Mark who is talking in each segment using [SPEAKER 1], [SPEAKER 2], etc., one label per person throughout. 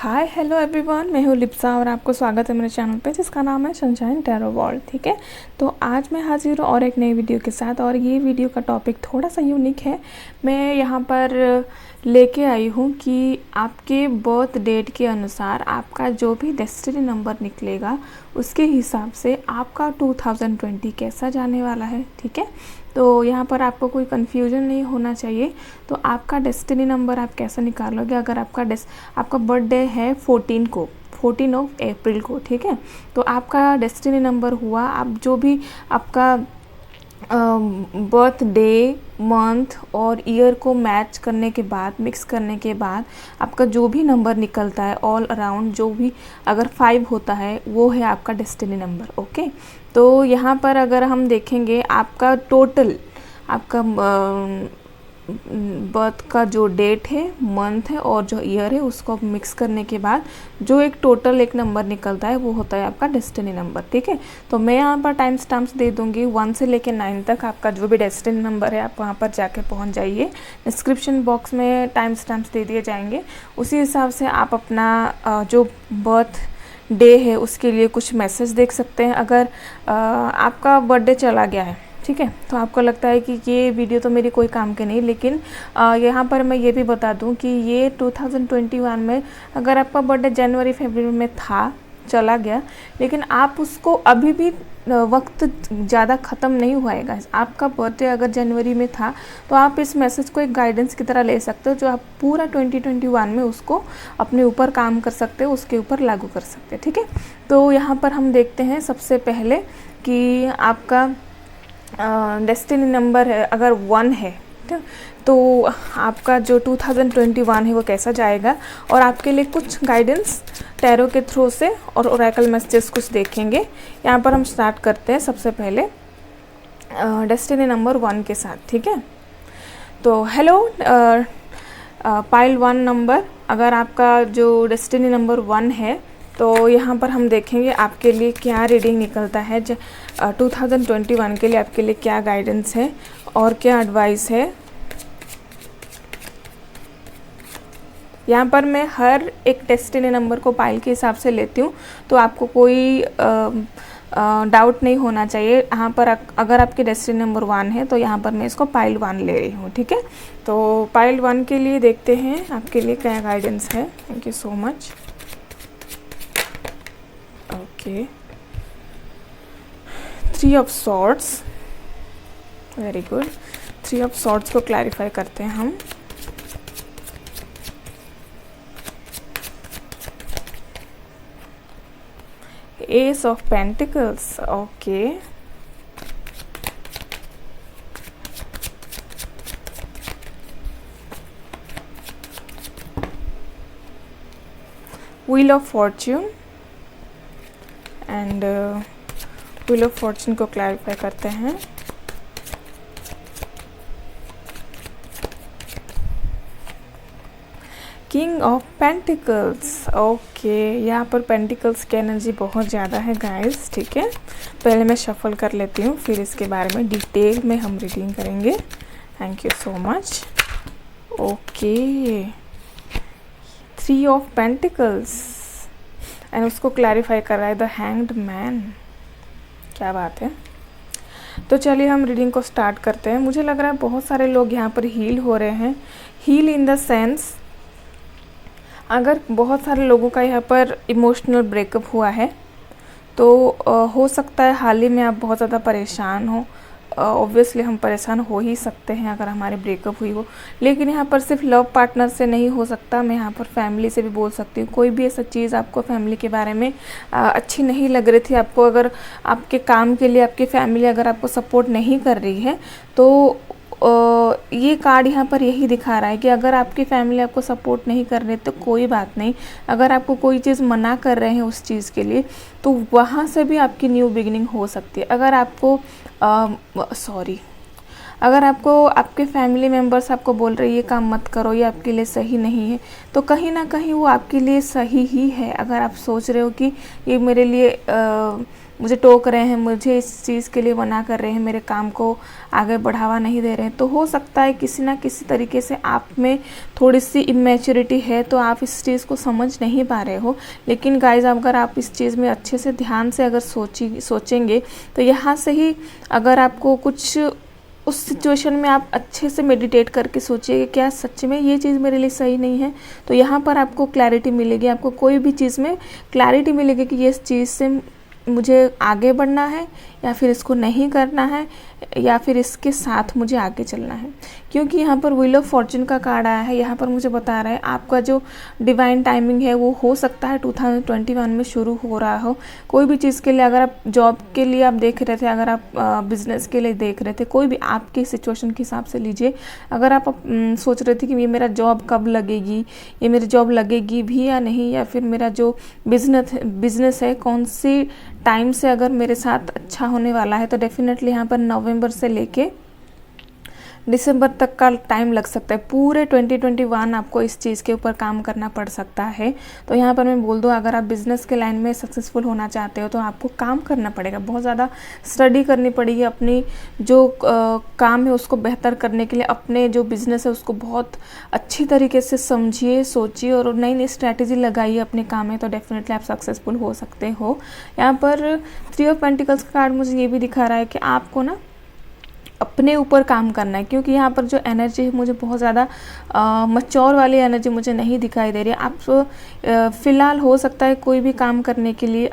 [SPEAKER 1] Hi hello everyone, मैं हूँ लिप्सा और आपको स्वागत है मेरे चैनल पे जिसका नाम है सनशाइन टैरो वर्ल्ड। ठीक है, तो आज मैं हाजिर हूँ और एक नई वीडियो के साथ। और ये वीडियो का टॉपिक थोड़ा सा यूनिक है। मैं यहाँ पर लेके आई हूँ कि आपके बर्थ डेट के अनुसार आपका जो भी डेस्टिनी नंबर निकलेगा उसके हिसाब से आपका 2020 कैसा जाने वाला है। ठीक है, तो यहाँ पर आपको कोई कन्फ्यूजन नहीं होना चाहिए। तो आपका डेस्टिनी नंबर आप कैसे निकालोगे? अगर आपका बर्थडे है 14 ऑफ अप्रैल को, ठीक है, तो आपका डेस्टिनी नंबर हुआ, आप जो भी आपका बर्थ डे, मंथ और ईयर को मैच करने के बाद, मिक्स करने के बाद आपका जो भी नंबर निकलता है ऑल अराउंड, जो भी अगर 5 होता है वो है आपका डेस्टिनी नंबर। ओके, तो यहाँ पर अगर हम देखेंगे आपका टोटल, आपका बर्थ का जो डेट है, मंथ है और जो ईयर है उसको मिक्स करने के बाद जो एक टोटल एक नंबर निकलता है वो होता है आपका डेस्टिनी नंबर। ठीक है, तो मैं यहाँ पर टाइम स्टैम्प्स दे दूँगी 1 से लेकर 9 तक। आपका जो भी डेस्टिनी नंबर है आप वहाँ पर जाके पहुँच जाइए। डिस्क्रिप्शन बॉक्स में टाइम स्टैम्प्स दे दिए जाएंगे, उसी हिसाब से आप अपना जो बर्थ डे है उसके लिए कुछ मैसेज देख सकते हैं। अगर आपका बर्थडे चला गया है, ठीक है, तो आपको लगता है कि ये वीडियो तो मेरी कोई काम की नहीं, लेकिन यहाँ पर मैं ये भी बता दूँ कि ये 2021 में अगर आपका बर्थडे जनवरी फरवरी में था, चला गया, लेकिन आप उसको अभी भी वक्त ज़्यादा ख़त्म नहीं हुआ है। आपका बर्थडे अगर जनवरी में था तो आप इस मैसेज को एक गाइडेंस की तरह ले सकते हो, जो आप पूरा 2021 में उसको अपने ऊपर काम कर सकते हो, उसके ऊपर लागू कर सकते हैं। ठीक है, तो यहाँ पर हम देखते हैं सबसे पहले कि आपका डेस्टिनी नंबर है अगर 1 है तो आपका जो 2021 है वो कैसा जाएगा, और आपके लिए कुछ गाइडेंस टैरो के थ्रू से और ओरेकल मैसेजेस कुछ देखेंगे। यहाँ पर हम स्टार्ट करते हैं सबसे पहले डेस्टिनी नंबर 1 के साथ। ठीक है, तो हेलो पाइल 1 नंबर, अगर आपका जो डेस्टिनी नंबर 1 है तो यहाँ पर हम देखेंगे आपके लिए क्या रीडिंग निकलता है। 2021 के लिए आपके लिए क्या गाइडेंस है और क्या एडवाइस है। यहाँ पर मैं हर एक डेस्टिनी नंबर को पाइल के हिसाब से लेती हूँ, तो आपको कोई डाउट नहीं होना चाहिए। यहाँ पर अगर आपकी डेस्टिनी नंबर 1 है तो यहाँ पर मैं इसको पाइल 1 ले रही हूँ। ठीक है, तो पाइल 1 के लिए देखते हैं आपके लिए क्या गाइडेंस है। Thank you so much. Okay, 3 of swords, very good. 3 of swords को क्लैरिफाई करते हैं हम। S of pentacles, okay. Wheel of Fortune and wheel of Fortune को क्लैरिफाई करते हैं। King of pentacles, okay. यहाँ पर पेंटिकल्स की एनर्जी बहुत ज़्यादा है गाइस। ठीक है, पहले मैं शफल कर लेती हूँ, फिर इसके बारे में डिटेल में हम रीडिंग करेंगे। Thank you so much. Okay, 3 of pentacles and उसको क्लैरिफाई कर रहा है द हैंग्ड मैन। क्या बात है। तो चलिए हम रीडिंग को स्टार्ट करते हैं। मुझे लग रहा है बहुत सारे लोग यहाँ पर हील हो रहे हैं। हील इन द सेंस, अगर बहुत सारे लोगों का यहाँ पर इमोशनल ब्रेकअप हुआ है तो हो सकता है हाल ही में आप बहुत ज़्यादा परेशान हो। ऑब्वियसली हम परेशान हो ही सकते हैं अगर हमारी ब्रेकअप हुई हो, लेकिन यहाँ पर सिर्फ लव पार्टनर से नहीं हो सकता। मैं यहाँ पर फैमिली से भी बोल सकती हूँ। कोई भी ऐसा चीज़ आपको फैमिली के बारे में अच्छी नहीं लग रही थी आपको, अगर आपके काम के लिए आपकी फैमिली अगर आपको सपोर्ट नहीं कर रही है तो ये कार्ड यहाँ पर यही दिखा रहा है कि अगर आपकी फैमिली आपको सपोर्ट नहीं कर रही तो कोई बात नहीं। अगर आपको कोई चीज़ मना कर रहे हैं उस चीज़ के लिए तो वहाँ से भी आपकी न्यू बिगिनिंग हो सकती है। अगर आपको अगर आपको आपके फैमिली मेम्बर्स आपको बोल रहे ये काम मत करो, ये आपके लिए सही नहीं है, तो कहीं ना कहीं वो आपके लिए सही ही है। अगर आप सोच रहे हो कि ये मेरे लिए मुझे टोक रहे हैं, मुझे इस चीज़ के लिए मना कर रहे हैं, मेरे काम को आगे बढ़ावा नहीं दे रहे हैं, तो हो सकता है किसी ना किसी तरीके से आप में थोड़ी सी इमेच्योरिटी है, तो आप इस चीज़ को समझ नहीं पा रहे हो। लेकिन गाइज अगर आप इस चीज़ में अच्छे से ध्यान से अगर सोचेंगे तो यहाँ से ही अगर आपको कुछ उस सिचुएशन में आप अच्छे से मेडिटेट करके सोचिए क्या सच में ये चीज़ मेरे लिए सही नहीं है, तो यहाँ पर आपको क्लैरिटी मिलेगी। आपको कोई भी चीज़ में क्लैरिटी मिलेगी कि ये इस चीज़ से मुझे आगे बढ़ना है या फिर इसको नहीं करना है या फिर इसके साथ मुझे आगे चलना है। क्योंकि यहाँ पर व्हील ऑफ फॉर्चून का कार्ड आया है, यहाँ पर मुझे बता रहा है आपका जो डिवाइन टाइमिंग है वो हो सकता है 2021 में शुरू हो रहा हो। कोई भी चीज़ के लिए, अगर आप जॉब के लिए आप देख रहे थे, अगर आप बिजनेस के लिए देख रहे थे, कोई भी आपकी सिचुएशन के हिसाब से लीजिए। अगर आप सोच रहे थे कि ये मेरा जॉब कब लगेगी, ये मेरी जॉब लगेगी भी या नहीं, या फिर मेरा जो बिजनेस है कौन सी टाइम से अगर मेरे साथ अच्छा होने वाला है, तो डेफिनेटली यहाँ पर नवंबर से लेके दिसंबर तक का टाइम लग सकता है। पूरे 2021 आपको इस चीज़ के ऊपर काम करना पड़ सकता है। तो यहाँ पर मैं बोल दूँ, अगर आप बिज़नेस के लाइन में सक्सेसफुल होना चाहते हो तो आपको काम करना पड़ेगा, बहुत ज़्यादा स्टडी करनी पड़ेगी, अपनी जो काम है उसको बेहतर करने के लिए, अपने जो बिज़नेस है उसको बहुत अच्छी तरीके से समझिए, सोचिए और नई नई स्ट्रैटेजी लगाइए अपने काम में, तो डेफिनेटली आप सक्सेसफुल हो सकते हो। यहाँ पर 3 ऑफ पेंटिकल्स का कार्ड मुझे ये भी दिखा रहा है कि आपको ना अपने ऊपर काम करना है, क्योंकि यहाँ पर जो एनर्जी है मुझे बहुत ज़्यादा मैच्योर वाली एनर्जी मुझे नहीं दिखाई दे रही है। आप फ़िलहाल हो सकता है कोई भी काम करने के लिए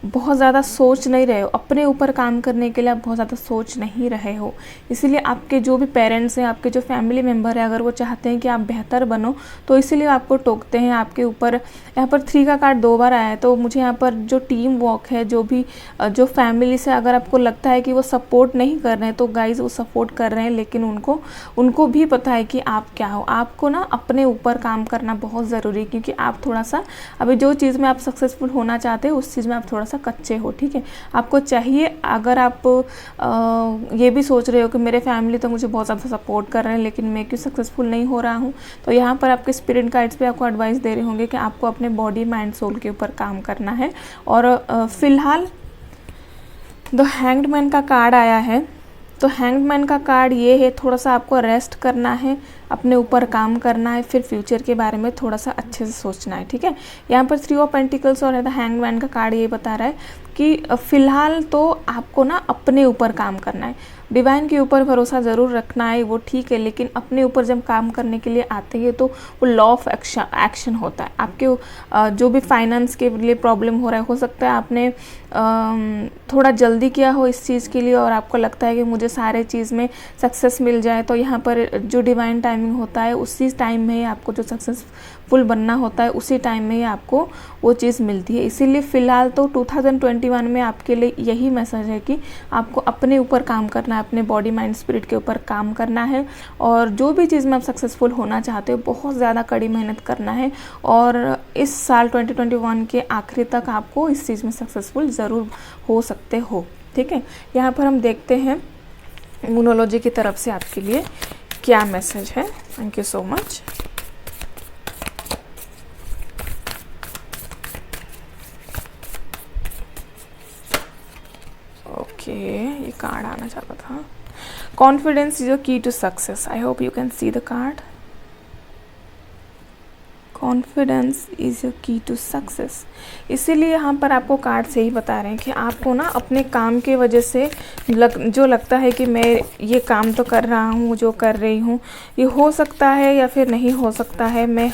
[SPEAKER 1] बहुत ज़्यादा सोच नहीं रहे हो, अपने ऊपर काम करने के लिए आप बहुत ज़्यादा सोच नहीं रहे हो। इसीलिए आपके जो भी पेरेंट्स हैं, आपके जो फैमिली मेम्बर है, अगर वो चाहते हैं कि आप बेहतर बनो तो इसीलिए आपको टोकते हैं आपके ऊपर। यहाँ पर 3 का कार्ड 2 बार आया है, तो मुझे यहाँ पर जो टीम वर्क है, जो फैमिली से अगर आपको लगता है कि वो सपोर्ट नहीं कर रहे हैं, तो गाइज वो सपोर्ट कर रहे हैं, लेकिन उनको भी पता है कि आप क्या हो। आपको ना अपने ऊपर काम करना बहुत ज़रूरी है, क्योंकि आप थोड़ा सा अभी जो चीज़ में आप सक्सेसफुल होना चाहते हो उस चीज़ में आप थोड़ा सा कच्चे हो, ठीक है। आपको चाहिए, अगर आप ये भी सोच रहे हो कि मेरे फैमिली तो मुझे बहुत ज़्यादा सपोर्ट कर रहे हैं लेकिन मैं क्यों सक्सेसफुल नहीं हो रहा हूँ, तो यहाँ पर आपके स्पिरिट गाइड्स भी आपको एडवाइस दे रहे होंगे कि आपको अपने बॉडी माइंड सोल के ऊपर काम करना है। और फिलहाल द हैंग्ड मैन का कार्ड आया है, तो हैंग्ड मैन का कार्ड ये है, थोड़ा सा आपको रेस्ट करना है, अपने ऊपर काम करना है, फिर फ्यूचर के बारे में थोड़ा सा अच्छे से सोचना है, ठीक है। यहाँ पर 3 ऑफ पेंटिकल्स और द हैंग्ड मैन का कार्ड ये बता रहा है कि फ़िलहाल तो आपको ना अपने ऊपर काम करना है, डिवाइन के ऊपर भरोसा ज़रूर रखना है, वो ठीक है, लेकिन अपने ऊपर जब काम करने के लिए आते हैं तो वो लॉ ऑफ एक्शन होता है। आपके जो भी फाइनेंस के लिए प्रॉब्लम हो रहा है, हो सकता है आपने थोड़ा जल्दी किया हो इस चीज़ के लिए और आपको लगता है कि मुझे सारे चीज़ में सक्सेस मिल जाए, तो यहाँ पर जो डिवाइन टाइमिंग होता है उसी टाइम में ही आपको जो सक्सेसफुल बनना होता है उसी टाइम में ही आपको वो चीज़ मिलती है। इसीलिए फ़िलहाल तो 2021 में आपके लिए यही मैसेज है कि आपको अपने ऊपर काम करना है, अपने बॉडी माइंड स्पिरिट के ऊपर काम करना है, और जो भी चीज़ में आप सक्सेसफुल होना चाहते हो बहुत ज़्यादा कड़ी मेहनत करना है, और इस साल 2021 के आखिरी तक आपको इस चीज़ में सक्सेसफुल ज़रूर हो सकते हो, ठीक है। यहाँ पर हम देखते हैं मूनोलॉजी की तरफ से आपके लिए क्या मैसेज है। Thank you so much. Okay, ये कार्ड आना चाहता था। Confidence is your key to success. I hope you can see the card. Confidence is your key to success. इसीलिए यहाँ पर आपको कार्ड से ही बता रहे हैं कि आपको ना अपने काम के वजह से जो लगता है कि मैं ये काम तो कर रहा हूँ, जो कर रही हूँ, ये हो सकता है या फिर नहीं हो सकता है, मैं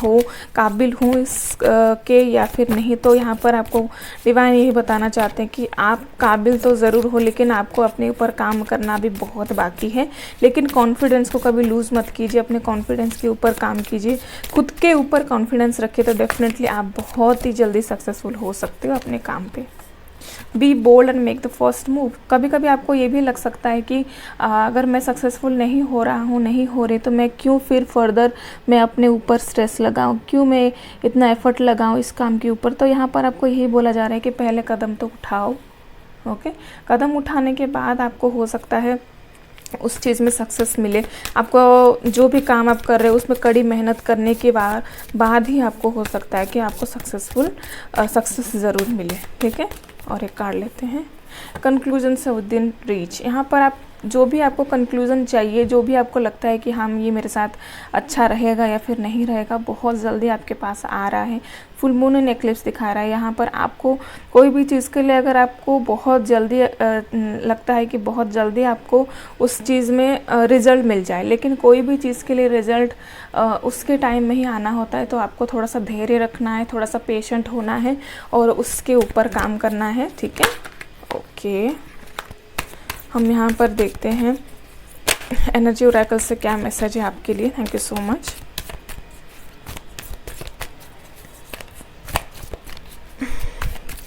[SPEAKER 1] काबिल हूँ इस के या फिर नहीं, तो यहाँ पर आपको डिवाइन यही बताना चाहते हैं कि आप काबिल तो ज़रूर हो, लेकिन आपको अपने ऊपर काम करना भी बहुत बाकी है। लेकिन कॉन्फिडेंस को कभी लूज़ मत कीजिए, अपने कॉन्फिडेंस के ऊपर काम कीजिए, खुद के ऊपर कॉन्फिडेंस रखिए, तो डेफिनेटली आप बहुत ही जल्दी सक्सेसफुल हो सकते हो अपने काम पे। Be bold and make the first move. कभी कभी आपको ये भी लग सकता है कि अगर मैं सक्सेसफुल नहीं हो रहा हूँ, नहीं हो रही, तो मैं क्यों फिर फर्दर मैं अपने ऊपर स्ट्रेस लगाऊँ, क्यों मैं इतना एफर्ट लगाऊँ इस काम के ऊपर। तो यहाँ पर आपको यही बोला जा रहा है कि पहले कदम तो उठाओ, ओके। कदम उठाने के बाद आपको हो सकता है उस चीज़ में सक्सेस मिले। आपको जो भी काम आप कर रहे हो उसमें कड़ी मेहनत करने के बाद ही आपको हो सकता है कि आपको सक्सेस ज़रूर मिले, ठीक है। और एक कार्ड लेते हैं। कंक्लूजन से विदिन रीच, यहाँ पर आप जो भी आपको कंक्लूज़न चाहिए, जो भी आपको लगता है कि हाँ ये मेरे साथ अच्छा रहेगा या फिर नहीं रहेगा, बहुत जल्दी आपके पास आ रहा है। फुल मून एंड एक्लिप्स दिखा रहा है यहाँ पर आपको। कोई भी चीज़ के लिए अगर आपको बहुत जल्दी लगता है कि बहुत जल्दी आपको उस चीज़ में रिज़ल्ट मिल जाए, लेकिन कोई भी चीज़ के लिए रिज़ल्ट उसके टाइम में ही आना होता है। तो आपको थोड़ा सा धैर्य रखना है, थोड़ा सा पेशेंट होना है और उसके ऊपर काम करना है, ठीक है। ओके, हम यहाँ पर देखते हैं एनर्जी ओरेकल से क्या मैसेज है आपके लिए। Thank you so much.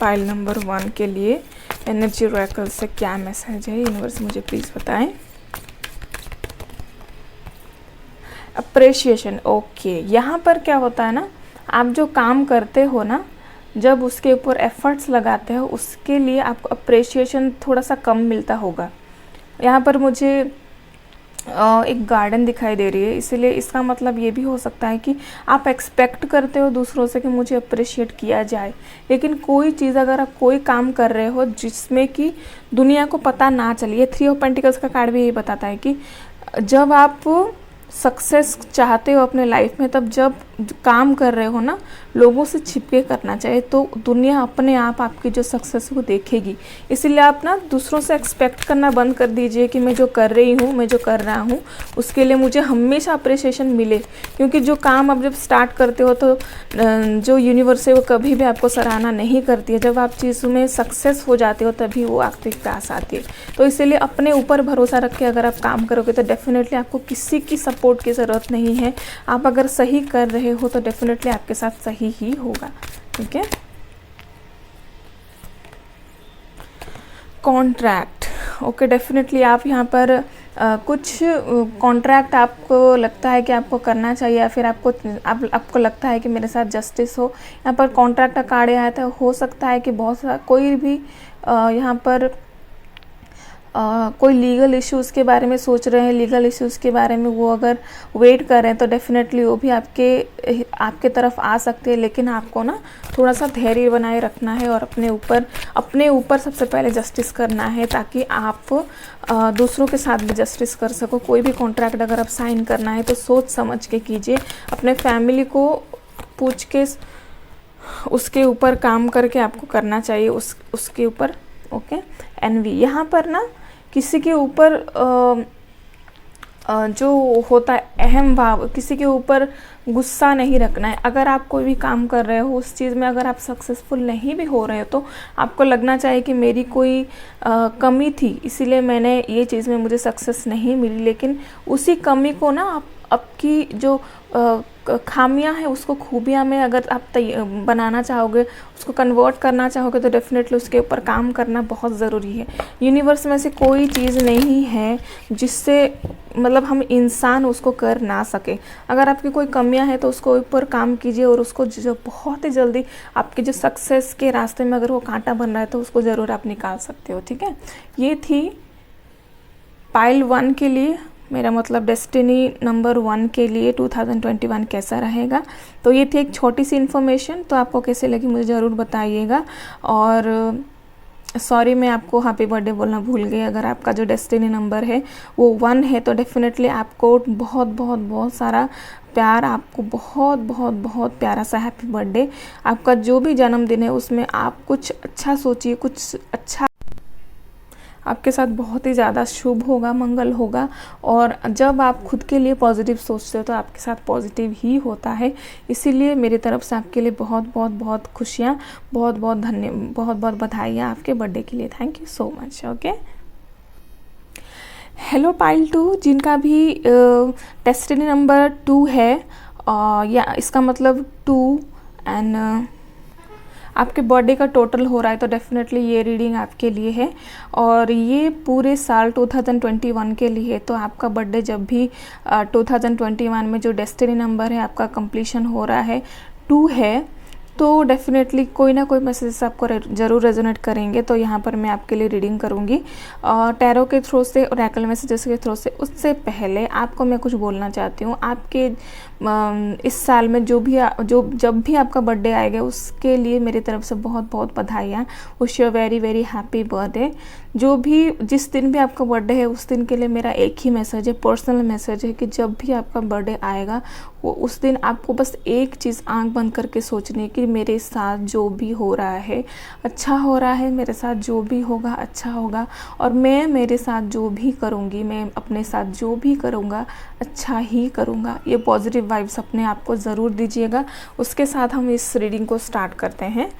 [SPEAKER 1] Pile number 1 के लिए एनर्जी ओरेकल से क्या मैसेज है, यूनिवर्स मुझे प्लीज़ बताएं। अप्रिशिएशन, ओके, यहाँ पर क्या होता है ना, आप जो काम करते हो ना, जब उसके ऊपर एफर्ट्स लगाते हो उसके लिए आपको अप्रिशिएशन थोड़ा सा कम मिलता होगा। यहाँ पर मुझे एक गार्डन दिखाई दे रही है, इसीलिए इसका मतलब ये भी हो सकता है कि आप एक्सपेक्ट करते हो दूसरों से कि मुझे अप्रिशिएट किया जाए, लेकिन कोई चीज़ अगर आप कोई काम कर रहे हो जिसमें कि दुनिया को पता ना चले, ये 3 ऑफ पेंटिकल्स का कार्ड भी यही बताता है कि जब आप सक्सेस चाहते हो अपने लाइफ में, तब जब काम कर रहे हो ना, लोगों से छिपके करना चाहिए, तो दुनिया अपने आप आपकी जो सक्सेस को देखेगी। इसीलिए आप ना दूसरों से एक्सपेक्ट करना बंद कर दीजिए कि मैं जो कर रही हूँ, मैं जो कर रहा हूँ उसके लिए मुझे हमेशा अप्रिसिएशन मिले, क्योंकि जो काम आप जब स्टार्ट करते हो तो जो यूनिवर्स है वो कभी भी आपको सराहना नहीं करती है। जब आप चीज़ में सक्सेस हो जाते हो तभी वो आपके पास आती है। तो इसीलिए अपने ऊपर भरोसा रख के अगर आप काम करोगे तो डेफिनेटली आपको किसी की सपोर्ट की ज़रूरत नहीं है। आप अगर सही कर रहे हो तो डेफिनेटली आपके साथ सही ही होगा, ठीक है। कॉन्ट्रैक्ट, ओके, डेफिनेटली आप यहाँ पर कुछ कॉन्ट्रैक्ट आपको लगता है कि आपको करना चाहिए, या फिर आपको लगता है कि मेरे साथ जस्टिस हो। यहाँ पर कॉन्ट्रैक्ट का कार्ड आया था, हो सकता है कि बहुत सारा कोई भी यहाँ पर कोई लीगल इश्यूज़ के बारे में सोच रहे हैं, लीगल इश्यूज़ के बारे में वो अगर वेट कर रहे हैं तो डेफिनेटली वो भी आपके तरफ आ सकते हैं। लेकिन आपको ना थोड़ा सा धैर्य बनाए रखना है और अपने ऊपर सबसे पहले जस्टिस करना है, ताकि आप दूसरों के साथ भी जस्टिस कर सको। कोई भी कॉन्ट्रैक्ट अगर आप साइन करना है तो सोच समझ के कीजिए, अपने फैमिली को पूछ के उसके ऊपर काम करके आपको करना चाहिए उसके ऊपर, ओके। एनवी, यहाँ पर ना किसी के ऊपर जो होता है अहम भाव, किसी के ऊपर गुस्सा नहीं रखना है। अगर आप कोई भी काम कर रहे हो उस चीज़ में अगर आप सक्सेसफुल नहीं भी हो रहे हो तो आपको लगना चाहिए कि मेरी कोई कमी थी, इसीलिए मैंने ये चीज़ में मुझे सक्सेस नहीं मिली, लेकिन उसी कमी को ना आप आपकी जो खामियां हैं उसको खूबियां में अगर आप बनाना चाहोगे, उसको कन्वर्ट करना चाहोगे तो डेफिनेटली उसके ऊपर काम करना बहुत ज़रूरी है। यूनिवर्स में से कोई चीज़ नहीं है जिससे मतलब हम इंसान उसको कर ना सके। अगर आपकी कोई कमियां हैं तो उसको ऊपर काम कीजिए और उसको जो बहुत ही जल्दी आपके जो सक्सेस के रास्ते में अगर वो कांटा बन रहा है तो उसको ज़रूर आप निकाल सकते हो, ठीक है। ये थी पाइल 1 के लिए, मेरा मतलब डेस्टिनी नंबर 1 के लिए 2021 कैसा रहेगा। तो ये थी एक छोटी सी इन्फॉर्मेशन, तो आपको कैसे लगी मुझे ज़रूर बताइएगा। और सॉरी मैं आपको हैप्पी बर्थडे बोलना भूल गई। अगर आपका जो डेस्टिनी नंबर है वो 1 है तो डेफिनेटली आपको बहुत बहुत बहुत सारा प्यार, आपको बहुत बहुत बहुत प्यारा सा हैप्पी बर्थडे। आपका जो भी जन्मदिन है उसमें आप कुछ अच्छा सोचिए, कुछ अच्छा आपके साथ बहुत ही ज़्यादा शुभ होगा, मंगल होगा। और जब आप खुद के लिए पॉजिटिव सोचते हो तो आपके साथ पॉजिटिव ही होता है। इसीलिए मेरी तरफ से आपके लिए बहुत बहुत बहुत खुशियाँ, बहुत बहुत बधाइयाँ आपके बर्थडे के लिए। Thank you so much, okay. Hello pile 2, जिनका भी डेस्टिनी नंबर 2 है या इसका मतलब 2 एंड आपके बर्थडे का टोटल हो रहा है तो डेफिनेटली ये रीडिंग आपके लिए है। और ये पूरे साल 2021 के लिए है। तो आपका बर्थडे जब भी 2021 में जो डेस्टिनी नंबर है आपका कंप्लीशन हो रहा है 2 है, तो डेफ़िनेटली कोई ना कोई मैसेजेस आपको ज़रूर रेजोनेट करेंगे। तो यहाँ पर मैं आपके लिए रीडिंग करूँगी टैरो के थ्रू से, ओरेकल मैसेजेस के थ्रू से। उससे पहले आपको मैं कुछ बोलना चाहती हूँ। आपके इस साल में जब भी आपका बर्थडे आएगा उसके लिए मेरी तरफ से बहुत बहुत बधाइयाँ। Wish you very very happy birthday. जिस दिन भी आपका बर्थडे है उस दिन के लिए मेरा एक ही मैसेज है, पर्सनल मैसेज है कि जब भी आपका बर्थडे आएगा वो उस दिन आपको बस एक चीज़ आंख बंद करके सोचनी है कि मेरे साथ जो भी हो रहा है अच्छा हो रहा है, मेरे साथ जो भी होगा अच्छा होगा, और मैं मेरे साथ जो भी करूँगी, मैं अपने साथ जो भी करूँगा अच्छा ही करूँगा। ये पॉजिटिव वाइब्स अपने आप को ज़रूर दीजिएगा। उसके साथ हम इस रीडिंग को स्टार्ट करते हैं।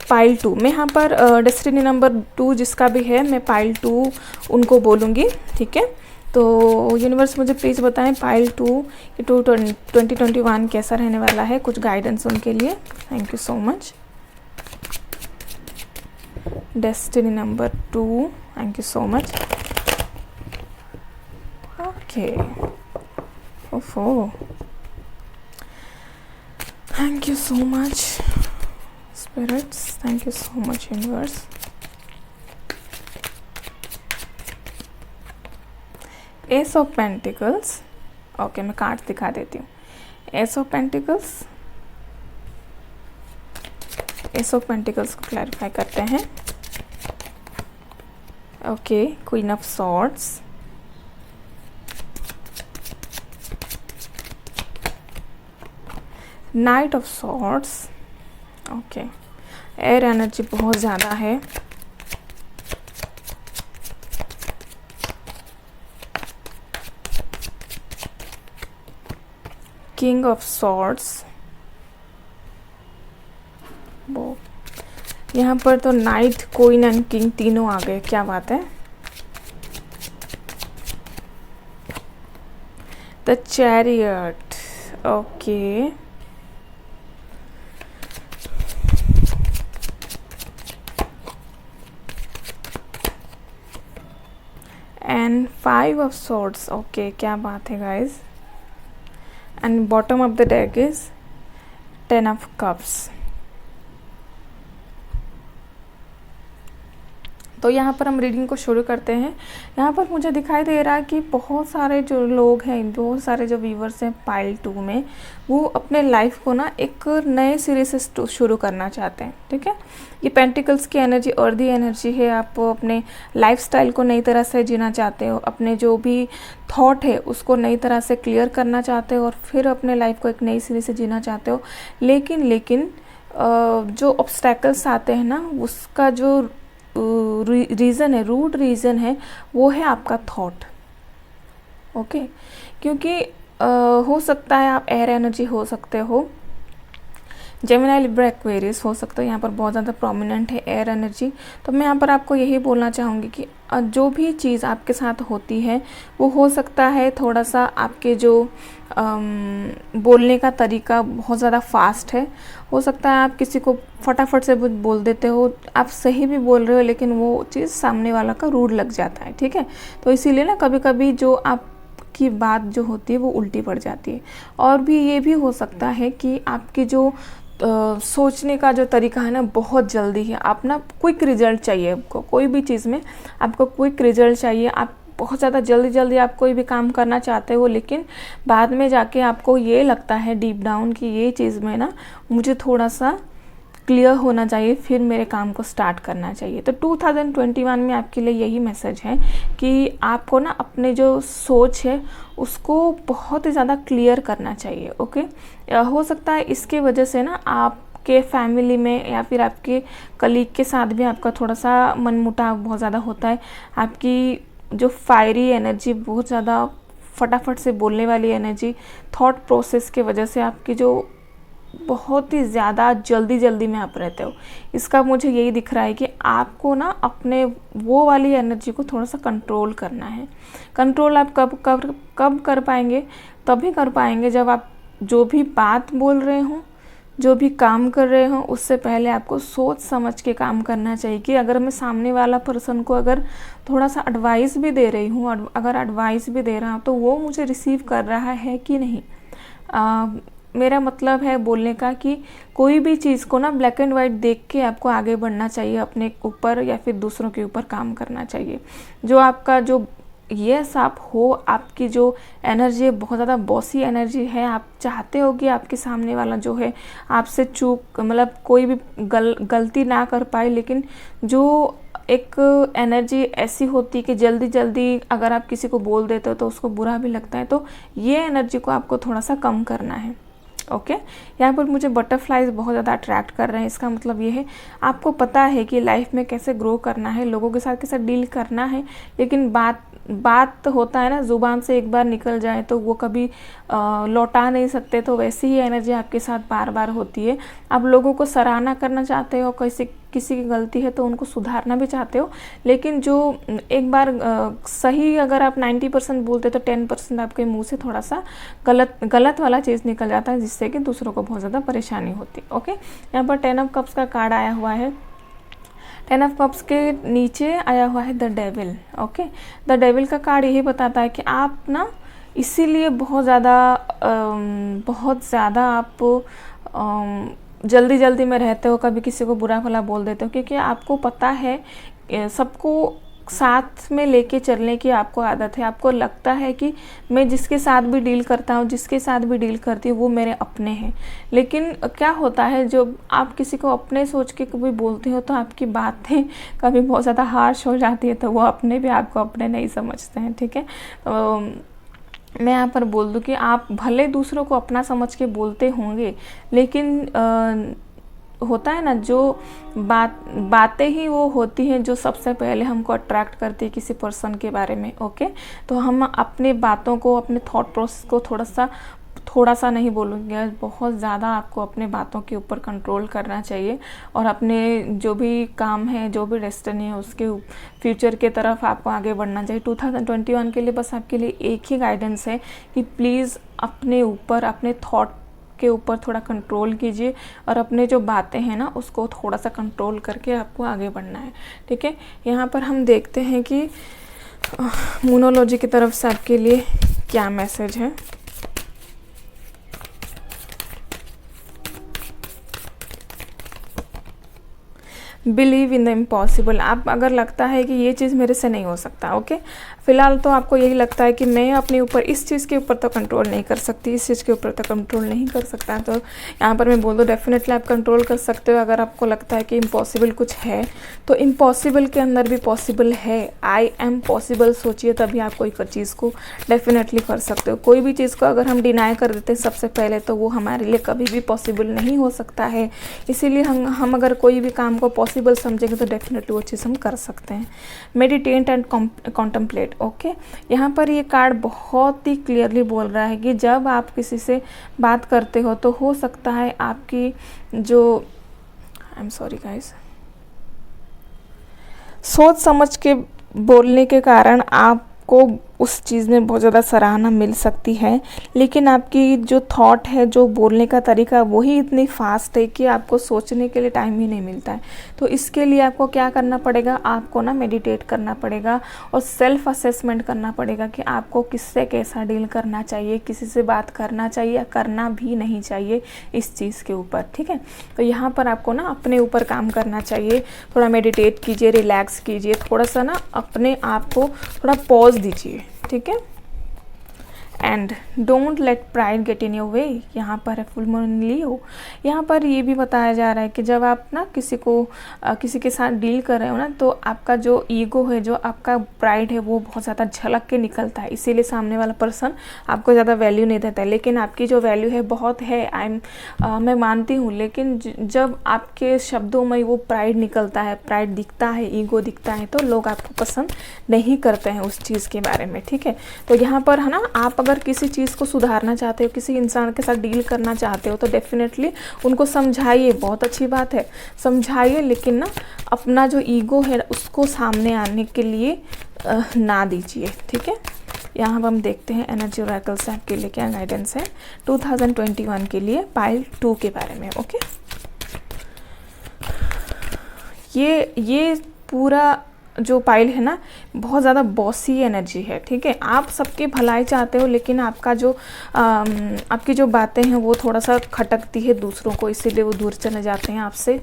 [SPEAKER 1] पाइल 2, मैं यहाँ पर डेस्टिनी नंबर 2 जिसका भी है मैं पाइल 2 उनको बोलूँगी, ठीक है। तो यूनिवर्स मुझे प्लीज़ बताएं पाइल 2 2021 कैसा रहने वाला है, कुछ गाइडेंस उनके लिए। Thank you so much. Destiny number 2, thank you so much. Okay, ओफो, thank you so much spirits, thank you so much universe. Ace of pentacles, okay मैं कार्ड दिखा देती हूँ। Ace of pentacles, ace of pentacles को clarify करते हैं। Okay, queen of swords, knight of swords, okay air energy बहुत ज़्यादा है। किंग ऑफ सॉर्ड्स, वो यहाँ पर तो नाइट, क्वीन एंड किंग तीनों आ गए, क्या बात है। The chariot, okay and 5 of swords, okay क्या बात है guys. And bottom of the deck is 10 of cups. तो यहाँ पर हम रीडिंग को शुरू करते हैं। यहाँ पर मुझे दिखाई दे रहा है कि बहुत सारे जो लोग हैं, बहुत सारे जो व्यूवर्स हैं पाइल 2 में, वो अपने लाइफ को ना एक नए सिरे से शुरू करना चाहते हैं, ठीक है। ये पेंटिकल्स की एनर्जी अर्दी एनर्जी है। आप अपने लाइफस्टाइल को नई तरह से जीना चाहते हो, अपने जो भी थॉट है उसको नई तरह से क्लियर करना चाहते हो और फिर अपने लाइफ को एक नई सिरे से जीना चाहते हो। लेकिन जो ऑब्स्टैकल्स आते हैं ना, उसका जो रीज़न है, रूट रीज़न है, वो है आपका थॉट, ओके। क्योंकि हो सकता है आप एयर एनर्जी हो सकते हो, जेमिनी, लिब्रा, एक्वेरियस हो सकता है, यहाँ पर बहुत ज़्यादा प्रोमिनेंट है एयर एनर्जी। तो मैं यहाँ पर आपको यही बोलना चाहूँगी कि जो भी चीज़ आपके साथ होती है वो हो सकता है थोड़ा सा आपके जो बोलने का तरीका बहुत ज़्यादा फास्ट है। हो सकता है आप किसी को फटाफट से बोल देते हो, आप सही भी बोल रहे हो लेकिन वो चीज़ सामने वाला का रूड लग जाता है, ठीक है। तो इसीलिए ना कभी कभी जो आपकी बात जो होती है वो उल्टी पड़ जाती है। और भी ये भी हो सकता है कि आपकी जो सोचने का जो तरीका है ना बहुत जल्दी है। आप ना क्विक रिजल्ट चाहिए आपको, कोई भी चीज़ में आपको क्विक रिजल्ट चाहिए। आप बहुत ज़्यादा जल्दी आप कोई भी काम करना चाहते हो, लेकिन बाद में जाके आपको ये लगता है डीप डाउन कि ये चीज़ में ना मुझे थोड़ा सा क्लियर होना चाहिए, फिर मेरे काम को स्टार्ट करना चाहिए। तो 2021 में आपके लिए यही मैसेज है कि आपको ना अपने जो सोच है उसको बहुत ही ज़्यादा क्लियर करना चाहिए, ओके। हो सकता है इसके वजह से ना आपके फैमिली में या फिर आपके कलीग के साथ भी आपका थोड़ा सा मनमुटाव बहुत ज़्यादा होता है। आपकी जो फायरी एनर्जी, बहुत ज़्यादा फटाफट से बोलने वाली एनर्जी, थॉट प्रोसेस के वजह से आपकी जो बहुत ही ज़्यादा जल्दी में आप रहते हो, इसका मुझे यही दिख रहा है कि आपको ना अपने वो वाली एनर्जी को थोड़ा सा कंट्रोल करना है। कंट्रोल आप कब कर पाएंगे? तभी कर पाएंगे जब आप जो भी बात बोल रहे हो, जो भी काम कर रहे हो, उससे पहले आपको सोच समझ के काम करना चाहिए कि अगर मैं सामने वाला पर्सन को अगर थोड़ा सा एडवाइस भी दे रही हूँ, अगर एडवाइस भी दे रहा हूँ तो वो मुझे रिसीव कर रहा है कि नहीं। मेरा मतलब है बोलने का कि कोई भी चीज़ को ना ब्लैक एंड वाइट देख के आपको आगे बढ़ना चाहिए, अपने ऊपर या फिर दूसरों के ऊपर काम करना चाहिए। जो आपका जो यस आप हो, आपकी जो एनर्जी है बहुत ज़्यादा बॉसी एनर्जी है, आप चाहते हो कि आपके सामने वाला जो है आपसे चूक मतलब कोई भी गलती ना कर पाए, लेकिन जो एक एनर्जी ऐसी होती कि जल्दी जल्दी अगर आप किसी को बोल देते हो तो उसको बुरा भी लगता है, तो ये एनर्जी को आपको थोड़ा सा कम करना है। ओके यहाँ पर मुझे बटरफ्लाइज बहुत ज़्यादा अट्रैक्ट कर रहे हैं। इसका मतलब ये है आपको पता है कि लाइफ में कैसे ग्रो करना है, लोगों के साथ कैसे डील करना है, लेकिन बात होता है ना, ज़ुबान से एक बार निकल जाए तो वो कभी लौटा नहीं सकते। तो वैसी ही एनर्जी आपके साथ बार बार होती है। आप लोगों को सराहना करना चाहते हो, किसी की गलती है तो उनको सुधारना भी चाहते हो, लेकिन जो एक बार सही अगर आप 90% बोलते तो 10% आपके मुंह से थोड़ा सा गलत वाला चीज़ निकल जाता है, जिससे कि दूसरों को बहुत ज़्यादा परेशानी होती है। ओके यहाँ पर 10 ऑफ कप्स का कार्ड आया हुआ है। 10 ऑफ कप्स के नीचे आया हुआ है the devil. Okay the devil का कार्ड यही बताता है कि आप ना इसीलिए बहुत ज़्यादा आप जल्दी जल्दी में रहते हो, कभी किसी को बुरा भला बोल देते हो, क्योंकि आपको पता है सबको साथ में लेके चलने की आपको आदत है। आपको लगता है कि मैं जिसके साथ भी डील करता हूँ, जिसके साथ भी डील करती हूँ वो मेरे अपने हैं, लेकिन क्या होता है जब आप किसी को अपने सोच के कभी बोलते हो तो आपकी बातें कभी बहुत ज़्यादा हार्श हो जाती है, तो वो अपने भी आपको अपने नहीं समझते हैं। ठीक है तो मैं यहाँ पर बोल दूँ कि आप भले दूसरों को अपना समझ के बोलते होंगे, लेकिन होता है ना जो बातें ही वो होती हैं जो सबसे पहले हमको अट्रैक्ट करती है किसी पर्सन के बारे में। ओके तो हम अपने बातों को, अपने थॉट प्रोसेस को थोड़ा सा नहीं बोलूँगी, बहुत ज़्यादा आपको अपने बातों के ऊपर कंट्रोल करना चाहिए, और अपने जो भी काम है, जो भी डेस्टिनी है, उसके फ्यूचर के तरफ आपको आगे बढ़ना चाहिए। 2021 के लिए बस आपके लिए एक ही गाइडेंस है कि प्लीज़ अपने ऊपर, अपने थॉट के ऊपर थोड़ा कंट्रोल कीजिए, और अपने जो बातें हैं ना उसको थोड़ा सा कंट्रोल करके आपको आगे बढ़ना है। ठीक है यहाँ पर हम देखते हैं कि मूनोलॉजी की तरफ से आपके लिए क्या मैसेज है। Believe in the impossible. आप अगर लगता है कि ये चीज़ मेरे से नहीं हो सकता, ओके फ़िलहाल तो आपको यही लगता है कि मैं अपने ऊपर इस चीज़ के ऊपर तो कंट्रोल नहीं कर सकती, इस चीज़ के ऊपर तो कंट्रोल नहीं कर सकता, तो यहाँ पर मैं बोल दूँ डेफिनेटली आप कंट्रोल कर सकते हो। अगर आपको लगता है कि इम्पॉसिबल कुछ है तो इम्पॉसिबल के अंदर भी पॉसिबल है। आई एम पॉसिबल सोचिए, तभी आप कोई चीज़ को डेफिनेटली कर सकते हो। कोई भी चीज़ को अगर हम डिनाई कर देते हैं सबसे पहले तो वो हमारे लिए कभी भी पॉसिबल नहीं हो सकता है। इसीलिए हम अगर कोई भी काम को पॉसिबल समझेंगे तो डेफिनेटली वो चीज़ हम कर सकते हैं। Meditate and contemplate. ओके यहाँ पर ये कार्ड बहुत ही क्लियरली बोल रहा है कि जब आप किसी से बात करते हो तो हो सकता है आपकी जो आई एम सॉरी गाइस, सोच समझ के बोलने के कारण आपको उस चीज़ में बहुत ज़्यादा सराहना मिल सकती है, लेकिन आपकी जो थॉट है, जो बोलने का तरीका वही इतनी फास्ट है कि आपको सोचने के लिए टाइम ही नहीं मिलता है। तो इसके लिए आपको क्या करना पड़ेगा, आपको ना मेडिटेट करना पड़ेगा और सेल्फ असेसमेंट करना पड़ेगा कि आपको किससे कैसा डील करना चाहिए, किसी से बात करना चाहिए या करना भी नहीं चाहिए इस चीज़ के ऊपर। ठीक है तो यहाँ पर आपको ना अपने ऊपर काम करना चाहिए। थोड़ा मेडिटेट कीजिए, रिलैक्स कीजिए, थोड़ा सा ना अपने आप को थोड़ा पॉज दीजिए। ठीक है and don't let pride get in your way. यहाँ पर है फुल मून लियो। यहाँ पर ये भी बताया जा रहा है कि जब आप ना किसी के साथ डील कर रहे हो ना, तो आपका जो ईगो है, जो आपका प्राइड है, वो बहुत ज़्यादा झलक के निकलता है। इसीलिए सामने वाला पर्सन आपको ज़्यादा वैल्यू नहीं देता है, लेकिन आपकी जो वैल्यू है बहुत है, मैं मानती हूँ। लेकिन जब आपके शब्दों में वो प्राइड निकलता है, प्राइड दिखता है, ईगो दिखता है, तो लोग आपको पसंद नहीं करते हैं उस चीज़ के बारे में। ठीक है तो यहाँ पर है ना, आप अगर किसी चीज़ को सुधारना चाहते हो, किसी इंसान के साथ डील करना चाहते हो, तो डेफिनेटली उनको समझाइए। बहुत अच्छी बात है, समझाइए, लेकिन ना अपना जो ईगो है उसको सामने आने के लिए ना दीजिए। ठीक है यहाँ पर हम देखते हैं एनर्जी ओरेकल से आपके लिए क्या गाइडेंस है 2021 के लिए पाइल 2 के बारे में। ओके ये पूरा जो पाइल है ना, बहुत ज़्यादा बॉसी एनर्जी है, ठीक है। आप सबकी भलाई चाहते हो, लेकिन आपका जो आपकी जो बातें हैं वो थोड़ा सा खटकती है दूसरों को, इसीलिए वो दूर चले जाते हैं आपसे।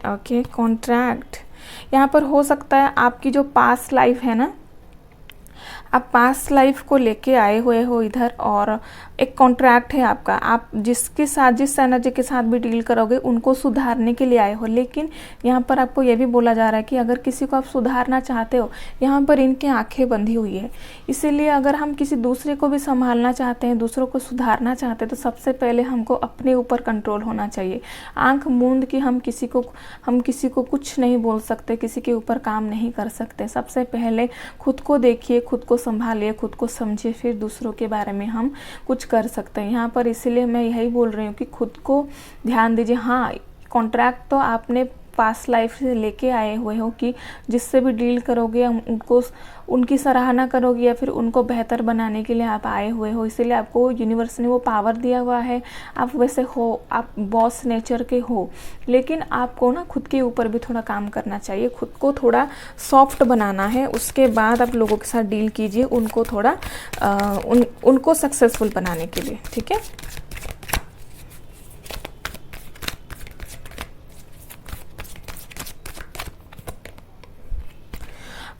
[SPEAKER 1] ओके, कॉन्ट्रैक्ट यहाँ पर हो सकता है आपकी जो पास्ट लाइफ है ना, आप पास्ट लाइफ को लेके आए हुए हो इधर, और एक कॉन्ट्रैक्ट है आपका। आप जिसके साथ, जिस एनर्जी के साथ भी डील करोगे उनको सुधारने के लिए आए हो, लेकिन यहाँ पर आपको ये भी बोला जा रहा है कि अगर किसी को आप सुधारना चाहते हो, यहाँ पर इनकी आंखें बंधी हुई है। इसीलिए अगर हम किसी दूसरे को भी संभालना चाहते हैं, दूसरों को सुधारना चाहते हैं, तो सबसे पहले हमको अपने ऊपर कंट्रोल होना चाहिए। आंख मूंद के हम किसी को कुछ नहीं बोल सकते, किसी के ऊपर काम नहीं कर सकते। सबसे पहले खुद को देखिए, खुद को संभालिए, खुद को समझिए, फिर दूसरों के बारे में हम कुछ कर सकते हैं यहाँ पर। इसीलिए मैं यही बोल रही हूँ कि खुद को ध्यान दीजिए। हाँ, कॉन्ट्रैक्ट तो आपने पास्ट लाइफ से लेके आए हुए हो कि जिससे भी डील करोगे उनको, उनकी सराहना करोगे या फिर उनको बेहतर बनाने के लिए आप आए हुए हो। इसीलिए आपको यूनिवर्स ने वो पावर दिया हुआ है। आप वैसे हो, आप बॉस नेचर के हो, लेकिन आपको ना खुद के ऊपर भी थोड़ा काम करना चाहिए, खुद को थोड़ा सॉफ्ट बनाना है। उसके बाद आप लोगों के साथ डील कीजिए, उनको थोड़ा उनको सक्सेसफुल बनाने के लिए, ठीक है।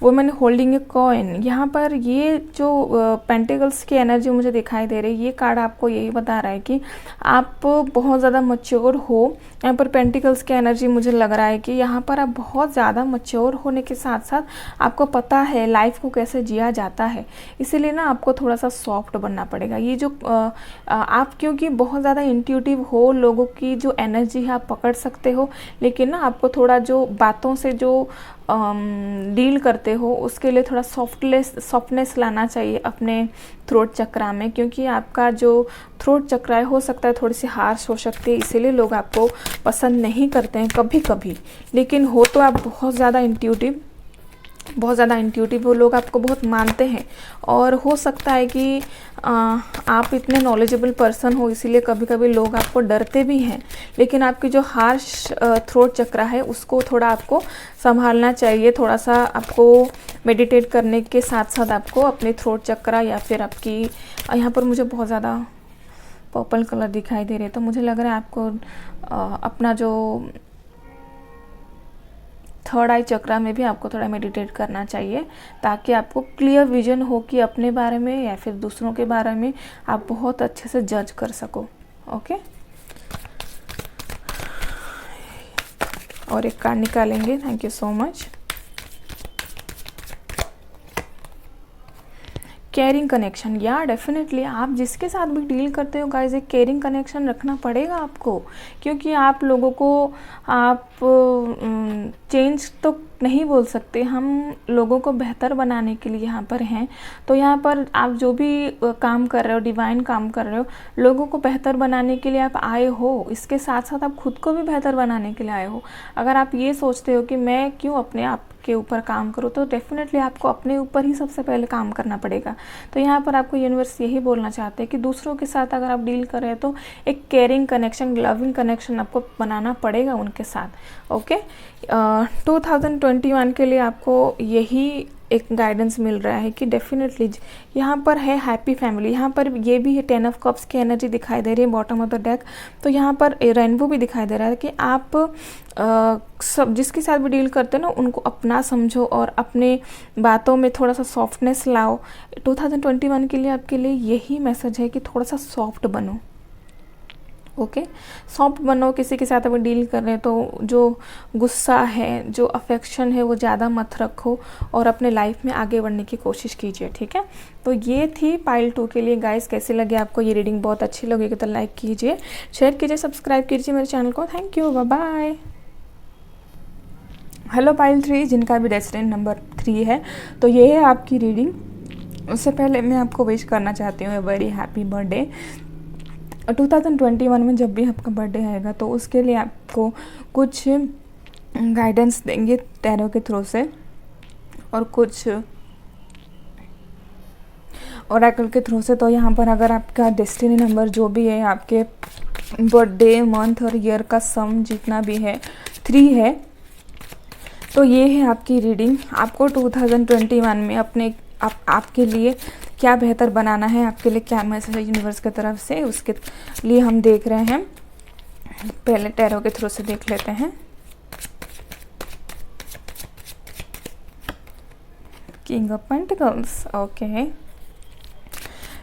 [SPEAKER 1] वुमेन होल्डिंग ए कॉइन, यहाँ पर ये जो पेंटिकल्स की एनर्जी मुझे दिखाई दे रही है, ये कार्ड आपको यही बता रहा है कि आप बहुत ज़्यादा मैच्योर हो। यहाँ पर पेंटिकल्स की एनर्जी मुझे लग रहा है कि यहाँ पर आप बहुत ज़्यादा मैच्योर होने के साथ साथ आपको पता है लाइफ को कैसे जिया जाता है। इसीलिए ना आपको थोड़ा सा सॉफ्ट बनना पड़ेगा। ये जो आप क्योंकि बहुत ज़्यादा इंट्यूटिव हो, लोगों की जो एनर्जी है आप पकड़ सकते हो, लेकिन ना आपको थोड़ा जो बातों से जो डील करते हो उसके लिए थोड़ा सॉफ्टनेस लाना चाहिए अपने थ्रोट चक्रा में, क्योंकि आपका जो थ्रोट चक्रा है हो सकता है थोड़ी सी हार्श हो सकती है, इसीलिए लोग आपको पसंद नहीं करते हैं कभी कभी। लेकिन हो तो आप बहुत ज़्यादा इंट्यूटिव वो लोग आपको बहुत मानते हैं, और हो सकता है कि आप इतने नॉलेजेबल पर्सन हो, इसीलिए कभी कभी लोग आपको डरते भी हैं। लेकिन आपकी जो हार्श थ्रोट चक्रा है उसको थोड़ा आपको संभालना चाहिए। थोड़ा सा आपको मेडिटेट करने के साथ साथ आपको अपने थ्रोट चक्रा या फिर आपकी, यहाँ पर मुझे बहुत ज़्यादा पर्पल कलर दिखाई दे रहे हैं, तो मुझे लग रहा है आपको अपना जो थर्ड आई चक्रा में भी आपको थोड़ा मेडिटेट करना चाहिए, ताकि आपको क्लियर विजन हो कि अपने बारे में या फिर दूसरों के बारे में आप बहुत अच्छे से जज कर सको। ओके, और एक कार्ड निकालेंगे। Thank you so much. Caring connection, या डेफिनेटली आप जिसके साथ भी डील करते हो गाइस, एक केयरिंग कनेक्शन रखना पड़ेगा आपको, क्योंकि आप लोगों को आप चेंज तो नहीं बोल सकते, हम लोगों को बेहतर बनाने के लिए यहाँ पर हैं। तो यहाँ पर आप जो भी काम कर रहे हो, डिवाइन काम कर रहे हो, लोगों को बेहतर बनाने के लिए आप आए हो, इसके साथ साथ आप खुद को भी बेहतर बनाने के लिए आए हो। अगर आप ये सोचते हो कि मैं क्यों अपने आप के ऊपर काम करो, तो डेफिनेटली आपको अपने ऊपर ही सबसे पहले काम करना पड़ेगा। तो यहाँ पर आपको यूनिवर्स यही बोलना चाहते हैं कि दूसरों के साथ अगर आप डील कर रहे हैं तो एक केयरिंग कनेक्शन, लविंग कनेक्शन आपको बनाना पड़ेगा उनके साथ। ओके, 2021 के लिए आपको यही एक गाइडेंस मिल रहा है कि डेफिनेटली यहाँ पर है हैप्पी फैमिली। यहाँ पर ये भी है 10 ऑफ कप्स की एनर्जी दिखाई दे रही है बॉटम ऑफ द डेक। तो यहाँ पर रेनबो भी दिखाई दे रहा है कि आप सब जिसके साथ भी डील करते हो ना, उनको अपना समझो और अपने बातों में थोड़ा सा सॉफ्टनेस लाओ। 2021 के लिए आपके लिए यही मैसेज है कि थोड़ा सा सॉफ्ट बनो। ओके, सॉफ्ट बनो। किसी के साथ अगर डील कर रहे हैं तो जो गुस्सा है, जो अफेक्शन है, वो ज़्यादा मत रखो और अपने लाइफ में आगे बढ़ने की कोशिश कीजिए। ठीक है, तो ये थी पाइल 2 के लिए गाइस। कैसी लगी आपको ये रीडिंग? बहुत अच्छी लगेगी तो लाइक कीजिए, शेयर कीजिए, सब्सक्राइब कीजिए मेरे चैनल को। Thank you, bye bye. Hello pile 3, जिनका भी डेस्टिनी नंबर 3 है, तो ये है आपकी रीडिंग। उससे पहले मैं आपको विश करना चाहती हूँ वेरी हैप्पी बर्थडे। 2021 में जब भी आपका बर्थडे आएगा तो उसके लिए आपको कुछ गाइडेंस देंगे टैरो के थ्रू से और कुछ ओरेकल के थ्रू से। तो यहाँ पर अगर आपका डेस्टिनी नंबर जो भी है, आपके बर्थडे मंथ और ईयर का सम जितना भी है 3 है, तो ये है आपकी रीडिंग। आपको 2021 में अपने आपके लिए क्या बेहतर बनाना है, आपके लिए क्या मैसेज है यूनिवर्स की तरफ से, उसके लिए हम देख रहे हैं। पहले टैरो के थ्रू से देख लेते हैं। King of pentacles, okay,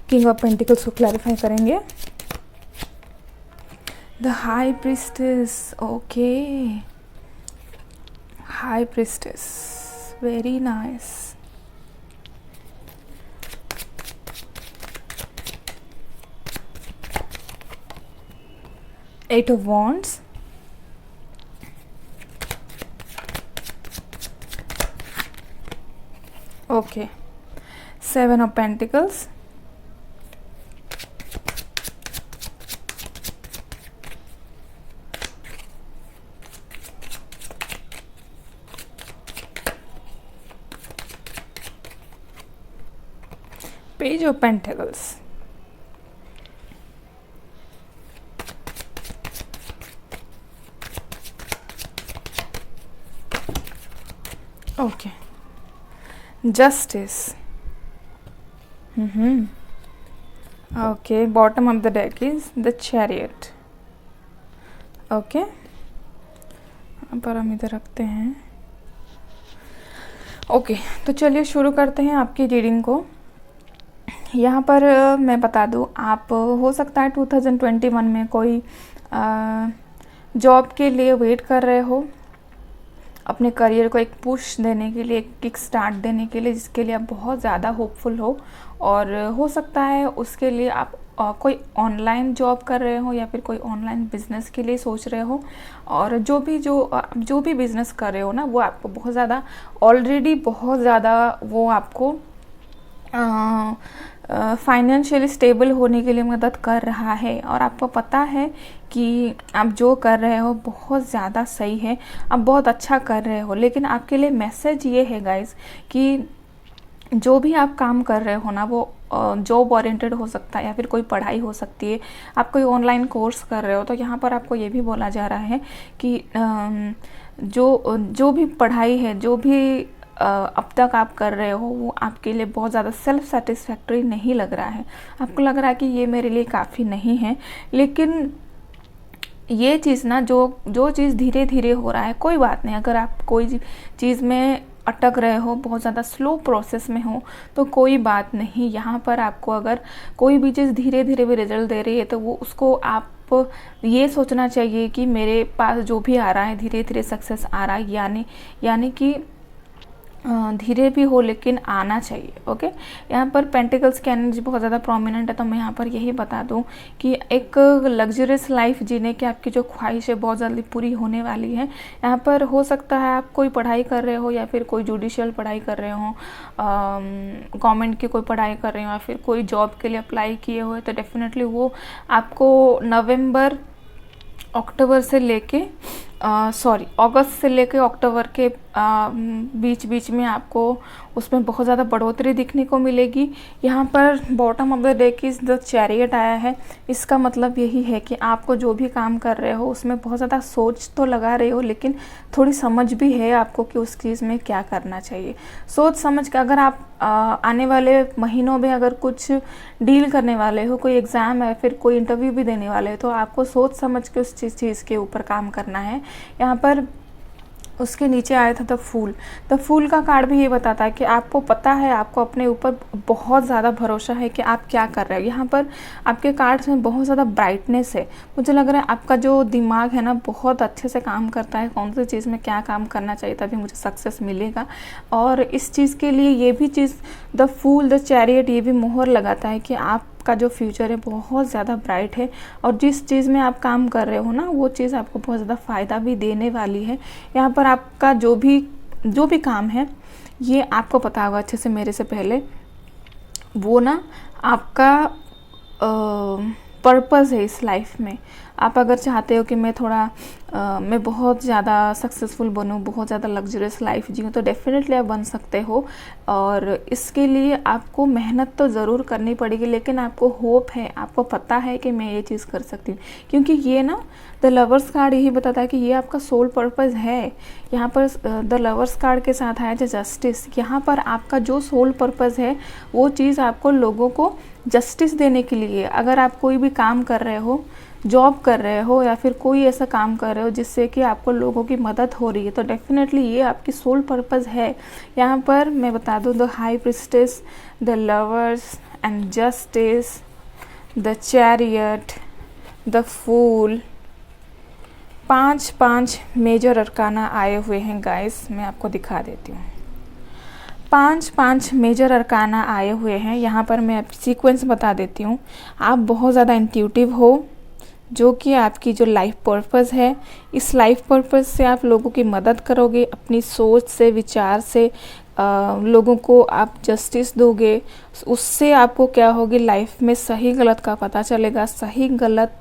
[SPEAKER 1] king of pentacles को क्लैरिफाई करेंगे। The high priestess, okay, high priestess, very nice. Eight of wands, okay, seven of pentacles, page of pentacles, okay, justice, okay, bottom of the deck is the chariot, okay. पर हम इधर रखते हैं, okay. तो चलिए शुरू करते हैं आपकी रीडिंग को। यहाँ पर मैं बता दूँ, आप हो सकता है 2021 में कोई जॉब के लिए वेट कर रहे हो, अपने करियर को एक पुश देने के लिए, एक किक स्टार्ट देने के लिए, जिसके लिए आप बहुत ज़्यादा होपफुल हो। और हो सकता है उसके लिए आप कोई ऑनलाइन जॉब कर रहे हो या फिर कोई ऑनलाइन बिजनेस के लिए सोच रहे हो। और जो भी बिजनेस कर रहे हो ना, वो आपको बहुत ज़्यादा ऑलरेडी बहुत ज़्यादा वो आपको फाइनेंशियली स्टेबल होने के लिए मदद कर रहा है। और आपको पता है कि आप जो कर रहे हो बहुत ज़्यादा सही है, आप बहुत अच्छा कर रहे हो। लेकिन आपके लिए मैसेज ये है गाइस कि जो भी आप काम कर रहे हो ना, वो जॉब ओरिएंटेड हो सकता है या फिर कोई पढ़ाई हो सकती है। आप कोई ऑनलाइन कोर्स कर रहे हो, तो यहाँ पर आपको ये भी बोला जा रहा है कि जो भी पढ़ाई है, जो भी अब तक आप कर रहे हो, वो आपके लिए बहुत ज़्यादा सेल्फ सेटिस्फैक्टरी नहीं लग रहा है। आपको लग रहा है कि ये मेरे लिए काफ़ी नहीं है। लेकिन ये चीज़ ना, जो चीज़ धीरे धीरे हो रहा है, कोई बात नहीं। अगर आप कोई चीज़ में अटक रहे हो, बहुत ज़्यादा स्लो प्रोसेस में हो, तो कोई बात नहीं। यहाँ पर आपको अगर कोई भी चीज़ धीरे धीरे भी रिजल्ट दे रही है, तो वो उसको आप ये सोचना चाहिए कि मेरे पास जो भी आ रहा है, धीरे धीरे सक्सेस आ रहा है, यानी कि धीरे भी हो लेकिन आना चाहिए। ओके, यहाँ पर पेंटिकल्स की एनर्जी बहुत ज़्यादा प्रोमिनेंट है। तो मैं यहाँ पर यही बता दूँ कि एक लग्जरियस लाइफ जीने की आपकी जो ख्वाहिश है बहुत जल्दी पूरी होने वाली है। यहाँ पर हो सकता है आप कोई पढ़ाई कर रहे हो या फिर कोई जुडिशियल पढ़ाई कर रहे हो, गवर्नमेंट की कोई पढ़ाई कर रहे हो या फिर कोई जॉब के लिए अप्लाई किए हुए, तो डेफिनेटली वो आपको अगस्त से लेके अक्टूबर के बीच में आपको उसमें बहुत ज़्यादा बढ़ोतरी दिखने को मिलेगी। यहाँ पर bottom of the deck is the chariot आया है। इसका मतलब यही है कि आपको जो भी काम कर रहे हो उसमें बहुत ज़्यादा सोच तो लगा रहे हो, लेकिन थोड़ी समझ भी है आपको कि उस चीज़ में क्या करना चाहिए। सोच समझ के अगर आप आने वाले महीनों में अगर कुछ डील करने वाले हो, कोई एग्ज़ाम है, फिर कोई इंटरव्यू भी देने वाले हो, तो आपको सोच समझ के उस चीज़ के ऊपर काम करना है। यहाँ पर उसके नीचे आया था द फूल का कार्ड भी ये बताता है कि आपको पता है, आपको अपने ऊपर बहुत ज़्यादा भरोसा है कि आप क्या कर रहे हो। यहाँ पर आपके कार्ड्स में बहुत ज़्यादा ब्राइटनेस है। मुझे लग रहा है आपका जो दिमाग है ना बहुत अच्छे से काम करता है, कौन सी चीज़ में क्या काम करना चाहिए तभी मुझे सक्सेस मिलेगा। और इस चीज़ के लिए ये भी चीज़ द चैरियट ये भी मोहर लगाता है कि आप का जो फ्यूचर है बहुत ज़्यादा ब्राइट है और जिस चीज़ में आप काम कर रहे हो ना वो चीज़ आपको बहुत ज़्यादा फ़ायदा भी देने वाली है। यहाँ पर आपका जो भी काम है ये आपको पता होगा अच्छे से मेरे से पहले, वो ना आपका पर्पस है इस लाइफ में। आप अगर चाहते हो कि मैं बहुत ज़्यादा सक्सेसफुल बनूँ, बहुत ज़्यादा लग्जरियस लाइफ जीऊँ, तो डेफिनेटली आप बन सकते हो। और इसके लिए आपको मेहनत तो ज़रूर करनी पड़ेगी, लेकिन आपको होप है, आपको पता है कि मैं ये चीज़ कर सकती हूँ। क्योंकि ये ना द लवर्स कार्ड यही बताता है कि ये आपका सोल पर्पज़ है। यहाँ पर द लवर्स कार्ड के साथ आया है जस्टिस। यहाँ पर आपका जो सोल पर्पज़ है वो चीज़ आपको लोगों को जस्टिस देने के लिए, अगर आप कोई भी काम कर रहे हो, जॉब कर रहे हो या फिर कोई ऐसा काम कर रहे हो जिससे कि आपको लोगों की मदद हो रही है, तो डेफिनेटली ये आपकी सोल पर्पज़ है। यहाँ पर मैं बता दूँ, the high priestess, the lovers and justice, the chariot, the fool, 5 major arcana आए हुए हैं गाइस। मैं आपको दिखा देती हूँ। 5 मेजर अरकाना आए हुए हैं। यहाँ पर मैं सीक्वेंस बता देती हूँ। आप बहुत ज़्यादा इंट्यूटिव हो, जो कि आपकी जो लाइफ पर्पज़ है, इस लाइफ पर्पज़ से आप लोगों की मदद करोगे, अपनी सोच से, विचार से लोगों को आप जस्टिस दोगे। उससे आपको क्या होगी, लाइफ में सही गलत का पता चलेगा। सही गलत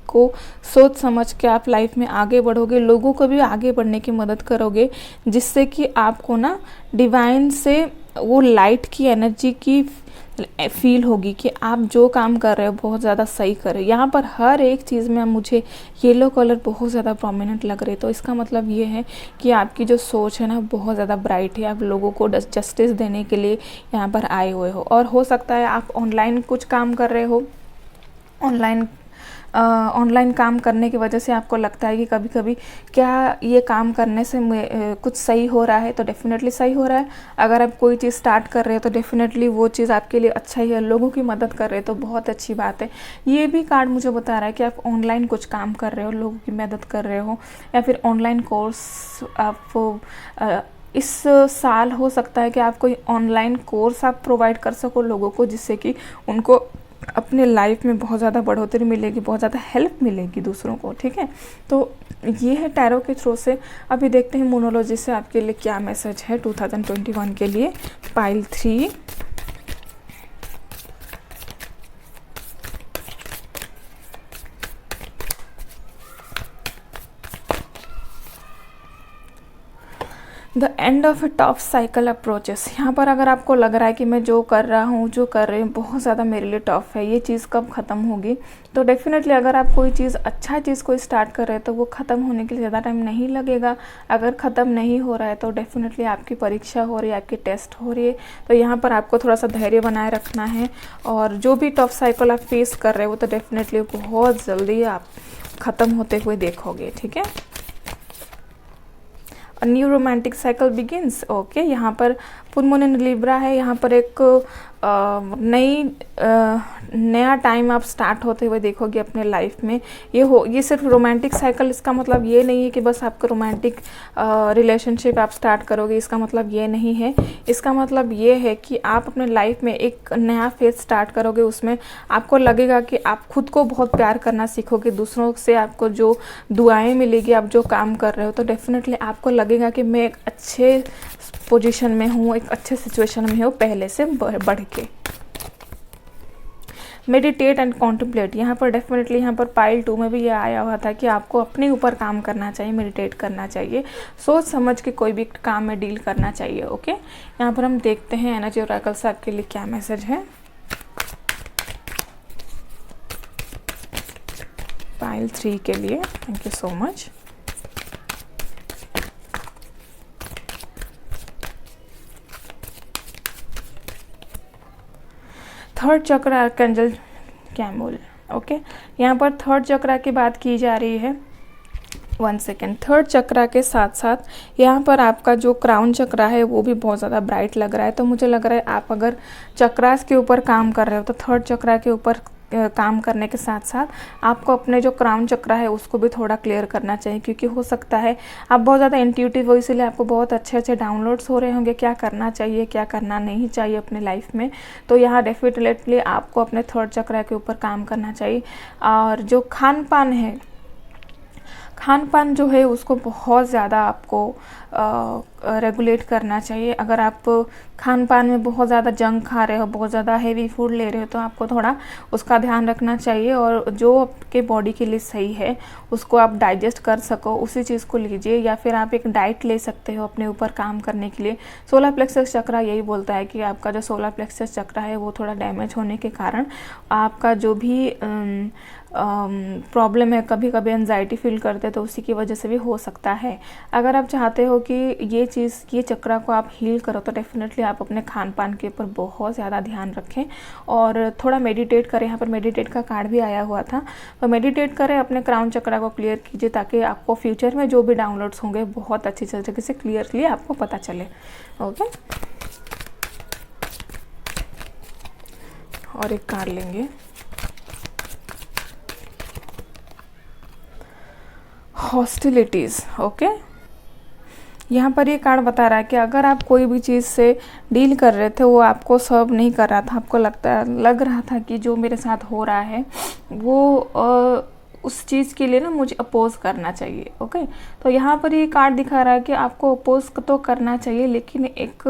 [SPEAKER 1] को सोच समझ के आप लाइफ में आगे बढ़ोगे, लोगों को भी आगे बढ़ने की मदद करोगे, जिससे कि आपको ना डिवाइन से वो लाइट की एनर्जी की फील होगी कि आप जो काम कर रहे हो बहुत ज़्यादा सही कर रहे हो। यहाँ पर हर एक चीज़ में मुझे येलो कलर बहुत ज़्यादा प्रोमिनेंट लग रही है, तो इसका मतलब ये है कि आपकी जो सोच है ना बहुत ज़्यादा ब्राइट है। आप लोगों को जस्टिस देने के लिए यहाँ पर आए हुए हो। और हो सकता है आप ऑनलाइन कुछ काम कर रहे हो, ऑनलाइन काम करने की वजह से आपको लगता है कि कभी कभी क्या ये काम करने से कुछ सही हो रहा है, तो डेफिनेटली सही हो रहा है। अगर आप कोई चीज़ स्टार्ट कर रहे हो तो डेफिनेटली वो चीज़ आपके लिए अच्छा ही है। लोगों की मदद कर रहे हो तो बहुत अच्छी बात है। ये भी कार्ड मुझे बता रहा है कि आप ऑनलाइन कुछ काम कर रहे हो, लोगों की मदद कर रहे हो, या फिर ऑनलाइन कोर्स आप इस साल हो सकता है कि आप कोई ऑनलाइन कोर्स आप प्रोवाइड कर सको लोगों को, जिससे कि उनको अपने लाइफ में बहुत ज़्यादा बढ़ोतरी मिलेगी, बहुत ज़्यादा हेल्प मिलेगी दूसरों को। ठीक है, तो ये है टैरो के थ्रू से। अभी देखते हैं मोनोलॉजी से आपके लिए क्या मैसेज है 2021 के लिए। Pile 3, the end of A tough cycle approaches. यहाँ पर अगर आपको लग रहा है कि मैं जो कर रहा हूँ, जो कर रही हूँ बहुत ज़्यादा मेरे लिए टफ है, ये चीज़ कब ख़त्म होगी, तो डेफिनेटली अगर आप कोई चीज़ अच्छा चीज़ को स्टार्ट कर रहे हैं तो वो ख़त्म होने के लिए ज़्यादा टाइम नहीं लगेगा। अगर ख़त्म नहीं हो रहा है तो डेफिनेटली आपकी परीक्षा हो रही है, आपकी टेस्ट हो रही है, तो यहाँ पर आपको थोड़ा सा धैर्य बनाए रखना है। और जो भी टफ साइकिल आप फेस कर रहे हो तो डेफिनेटली बहुत जल्दी आप ख़त्म होते हुए देखोगे। ठीक है, new romantic cycle begins. Okay, यहाँ पर फुल मून इन लिब्रा है। यहाँ पर एक नया टाइम आप स्टार्ट होते हुए देखोगे अपने लाइफ में। ये सिर्फ रोमांटिक साइकिल, इसका मतलब ये नहीं है कि बस आपका रोमांटिक रिलेशनशिप आप स्टार्ट करोगे, इसका मतलब ये नहीं है। इसका मतलब ये है कि आप अपने लाइफ में एक नया फेज स्टार्ट करोगे। उसमें आपको लगेगा कि आप खुद को बहुत प्यार करना सीखोगे, दूसरों से आपको जो दुआएं मिलेगी, आप जो काम कर रहे हो, तो डेफिनेटली आपको लगेगा कि मैं एक अच्छे पोजीशन में हूँ, एक अच्छे सिचुएशन में हूँ पहले से बढ़ के। मेडिटेट एंड कॉन्template, यहाँ पर डेफिनेटली यहाँ पर पाइल 2 में भी ये आया हुआ था कि आपको अपने ऊपर काम करना चाहिए, मेडिटेट करना चाहिए, सोच समझ के कोई भी काम में डील करना चाहिए। ओके, यहाँ पर हम देखते हैं एनर्जी ओरेकल से आपके लिए क्या मैसेज है। पाइल 3 के लिए thank you so much. Third चक्र आर्कएंजल कैमुल। ओके, यहाँ पर थर्ड चक्र की बात की जा रही है। 1 सेकेंड। थर्ड चक्र के साथ साथ यहाँ पर आपका जो क्राउन चक्र है वो भी बहुत ज़्यादा ब्राइट लग रहा है। तो मुझे लग रहा है आप अगर चक्रास के ऊपर काम कर रहे हो तो थर्ड चक्र के ऊपर काम करने के साथ साथ आपको अपने जो क्राउन चक्र है उसको भी थोड़ा क्लियर करना चाहिए, क्योंकि हो सकता है आप बहुत ज़्यादा इंट्यूटिव हो, इसीलिए आपको बहुत अच्छे अच्छे डाउनलोड्स हो रहे होंगे क्या करना चाहिए क्या करना नहीं चाहिए अपने लाइफ में। तो यहाँ डेफिनेटली आपको अपने थर्ड चक्र के ऊपर काम करना चाहिए। और जो खान पान है, खान पान जो है उसको बहुत ज़्यादा आपको रेगुलेट करना चाहिए। अगर आप खान पान में बहुत ज़्यादा जंक खा रहे हो, बहुत ज़्यादा हेवी फूड ले रहे हो, तो आपको थोड़ा उसका ध्यान रखना चाहिए, और जो आपके बॉडी के लिए सही है उसको आप डाइजेस्ट कर सको उसी चीज़ को लीजिए। या फिर आप एक डाइट ले सकते हो अपने ऊपर काम करने के लिए। सोलर प्लेक्सस चक्र यही बोलता है कि आपका जो सोलर प्लेक्सस चक्र है वो थोड़ा डैमेज होने के कारण आपका जो भी प्रॉब्लम है, कभी कभी एनजाइटी फील करते तो उसी की वजह से भी हो सकता है। अगर आप चाहते हो कि ये चक्र को आप हील करो, तो डेफिनेटली आप अपने खान पान के ऊपर बहुत ज़्यादा ध्यान रखें और थोड़ा मेडिटेट करें। यहाँ पर मेडिटेट का कार्ड भी आया हुआ था, तो मेडिटेट करें, अपने क्राउन चक्र को क्लियर कीजिए, ताकि आपको फ्यूचर में जो भी डाउनलोड्स होंगे बहुत अच्छी तरीके से क्लियरली आपको पता चले। ओके, और एक कार्ड लेंगे, हॉस्टिलिटीज़। ओके, यहाँ पर ये कार्ड बता रहा है कि अगर आप कोई भी चीज़ से डील कर रहे थे, वो आपको सर्व नहीं कर रहा था, आपको लग रहा था कि जो मेरे साथ हो रहा है वो उस चीज़ के लिए ना मुझे अपोज करना चाहिए। ओके, तो यहाँ पर ये कार्ड दिखा रहा है कि आपको अपोज तो करना चाहिए, लेकिन एक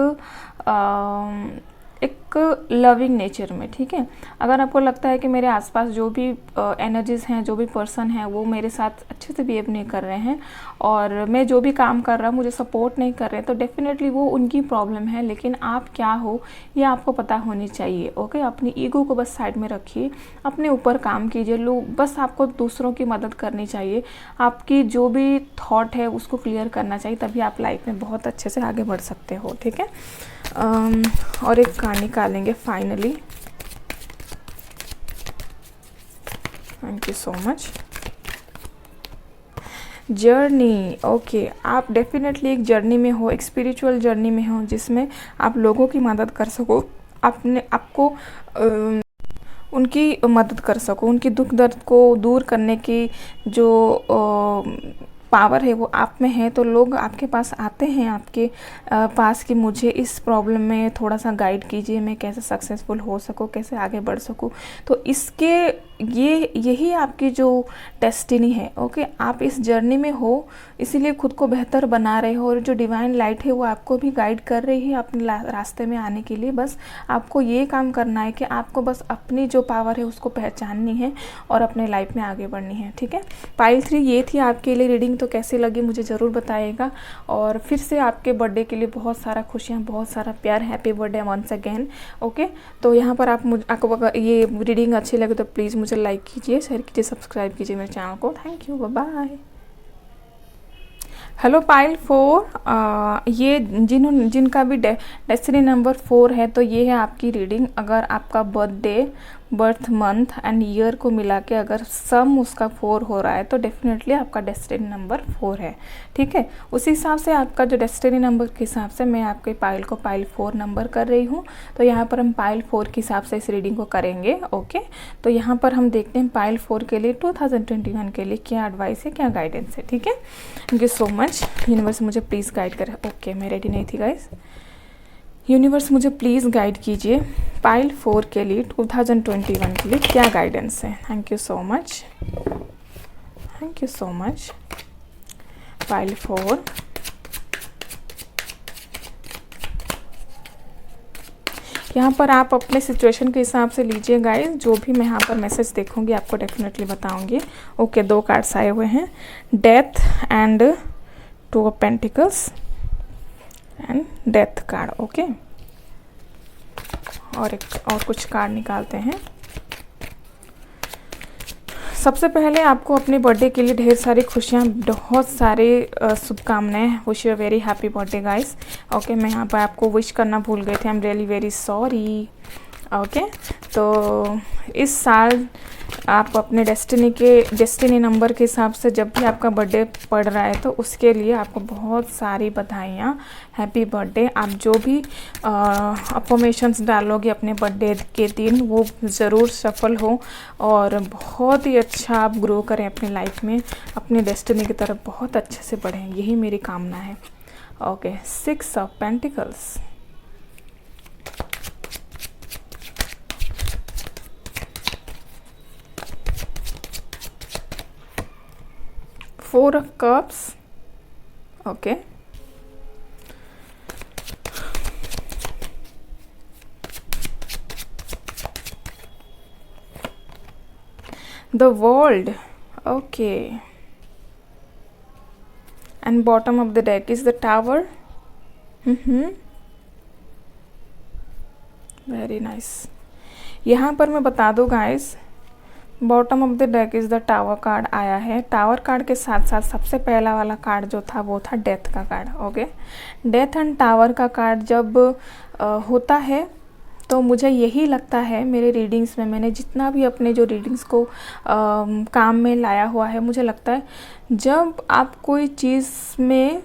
[SPEAKER 1] लविंग नेचर में। ठीक है, अगर आपको लगता है कि मेरे आसपास जो भी एनर्जीज़ हैं, जो भी पर्सन हैं, वो मेरे साथ अच्छे से बिहेव नहीं कर रहे हैं और मैं जो भी काम कर रहा हूँ मुझे सपोर्ट नहीं कर रहे हैं, तो डेफिनेटली वो उनकी प्रॉब्लम है, लेकिन आप क्या हो ये आपको पता होनी चाहिए। ओके, अपनी ईगो को बस साइड में रखिए, अपने ऊपर काम कीजिए। लोग बस आपको दूसरों की मदद करनी चाहिए, आपकी जो भी थॉट है उसको क्लियर करना चाहिए, तभी आप लाइफ में बहुत अच्छे से आगे बढ़ सकते हो। ठीक है, और एक कार्ड निकालेंगे finally. Thank you so much. Journey. Okay, आप डेफिनेटली एक जर्नी में हो, एक स्पिरिचुअल जर्नी में हो, जिसमें आप लोगों की मदद कर सको, आपको उनकी मदद कर सको, उनकी दुख दर्द को दूर करने की जो पावर है वो आप में है। तो लोग आपके पास आते हैं आपके पास कि मुझे इस प्रॉब्लम में थोड़ा सा गाइड कीजिए, मैं कैसे सक्सेसफुल हो सकूं, कैसे आगे बढ़ सकूं। तो इसके यही आपकी जो डेस्टिनी है। ओके, आप इस जर्नी में हो, इसीलिए खुद को बेहतर बना रहे हो, और जो डिवाइन लाइट है वो आपको भी गाइड कर रही है अपने रास्ते में आने के लिए। बस आपको ये काम करना है कि आपको बस अपनी जो पावर है उसको पहचाननी है और अपने लाइफ में आगे बढ़नी है। ठीक है, पाइल 3 ये थी आपके लिए रीडिंग। तो कैसी लगी मुझे ज़रूर बताइएगा, और फिर से आपके बर्थडे के लिए बहुत सारा खुशियाँ, बहुत सारा प्यार। Happy birthday once again. Okay, तो यहाँ पर आपको अगर ये रीडिंग अच्छी लगे तो प्लीज़ मुझे लाइक कीजिए, शेयर कीजिए, सब्सक्राइब कीजिए मेरे चैनल को। Thank you, bye. Hello pile 4, ये जिनका भी डेस्टिनी नंबर 4 है, तो ये है आपकी रीडिंग। अगर आपका birthday, birth month and year को मिला के अगर सम उसका 4 हो रहा है, तो डेफिनेटली आपका डेस्टिनी नंबर 4 है। ठीक है, उसी हिसाब से आपका जो डेस्टिनी नंबर के हिसाब से मैं आपके पाइल को पाइल 4 नंबर कर रही हूँ। तो यहाँ पर हम पाइल 4 के हिसाब से इस रीडिंग को करेंगे। ओके, तो यहाँ पर हम देखते हैं पाइल 4 के लिए 2021 के लिए क्या एडवाइस है, क्या गाइडेंस है। ठीक है, thank you so much. Universe मुझे प्लीज़ गाइड करे। ओके, मैं रेडी नहीं थी गाइस। यूनिवर्स मुझे प्लीज़ गाइड कीजिए पाइल 4 के लिए 2021 के लिए क्या गाइडेंस है। Thank you so much, thank you so much. Pile 4, यहाँ पर आप अपने सिचुएशन के हिसाब से लीजिए गाइस। जो भी मैं यहाँ पर मैसेज देखूंगी आपको डेफिनेटली बताऊंगी। ओके, 2 कार्ड्स आए हुए हैं, death and 2 of pentacles and death card. Okay, और कुछ कार्ड निकालते हैं। सबसे पहले आपको अपने बर्थडे के लिए ढेर सारी खुशियाँ, बहुत सारे शुभकामनाएं। Wish you very happy birthday guys. Okay, मैं यहाँ पर आपको विश करना भूल गई थी, I am really very sorry. Okay, तो इस साल आप अपने डेस्टिनी नंबर के हिसाब से जब भी आपका बर्थडे पड़ रहा है, तो उसके लिए आपको बहुत सारी बधाइयाँ। Happy birthday. आप जो भी अफर्मेशंस डालोगे अपने बर्थडे के दिन, वो ज़रूर सफल हो और बहुत ही अच्छा आप ग्रो करें अपनी लाइफ में, अपनी डेस्टिनी की तरफ बहुत अच्छे से बढ़ें, यही मेरी कामना है। Okay, 6 of pentacles, 4 of cups, okay, the world, okay, and bottom of the deck is the tower. Very nice. यहाँ पर मैं बता दूँ guys, bottom of the deck is the tower card आया है। टावर कार्ड के साथ साथ सबसे पहला वाला कार्ड जो था वो था डेथ का card. Okay, death and tower का कार्ड जब होता है तो मुझे यही लगता है, मेरे रीडिंग्स में मैंने जितना भी अपने जो रीडिंग्स को काम में लाया हुआ है, मुझे लगता है जब आप कोई चीज़ में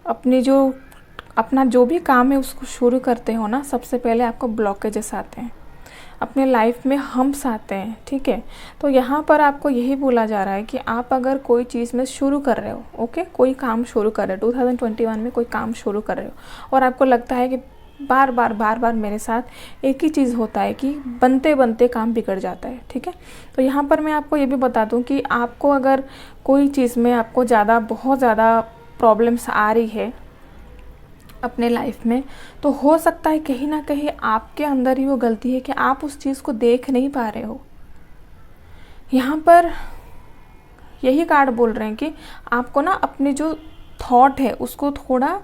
[SPEAKER 1] अपना जो भी काम है उसको शुरू करते हो ना, सबसे पहले आपको ब्लॉकेजेस आते हैं, अपने लाइफ में हम्प्स आते हैं। ठीक है, तो यहाँ पर आपको यही बोला जा रहा है कि आप अगर कोई चीज़ में शुरू कर रहे हो, ओके, कोई काम शुरू कर रहे हो, 2021 में कोई काम शुरू कर रहे हो और आपको लगता है कि बार बार मेरे साथ एक ही चीज़ होता है कि बनते बनते काम बिगड़ जाता है। ठीक है, तो यहाँ पर मैं आपको ये भी बता दूँ कि आपको अगर कोई चीज़ में आपको बहुत ज़्यादा प्रॉब्लम्स आ रही है अपने लाइफ में, तो हो सकता है कहीं ना कहीं आपके अंदर ही वो गलती है कि आप उस चीज़ को देख नहीं पा रहे हो। यहाँ पर यही कार्ड बोल रहे हैं कि आपको ना अपने जो थॉट है उसको थोड़ा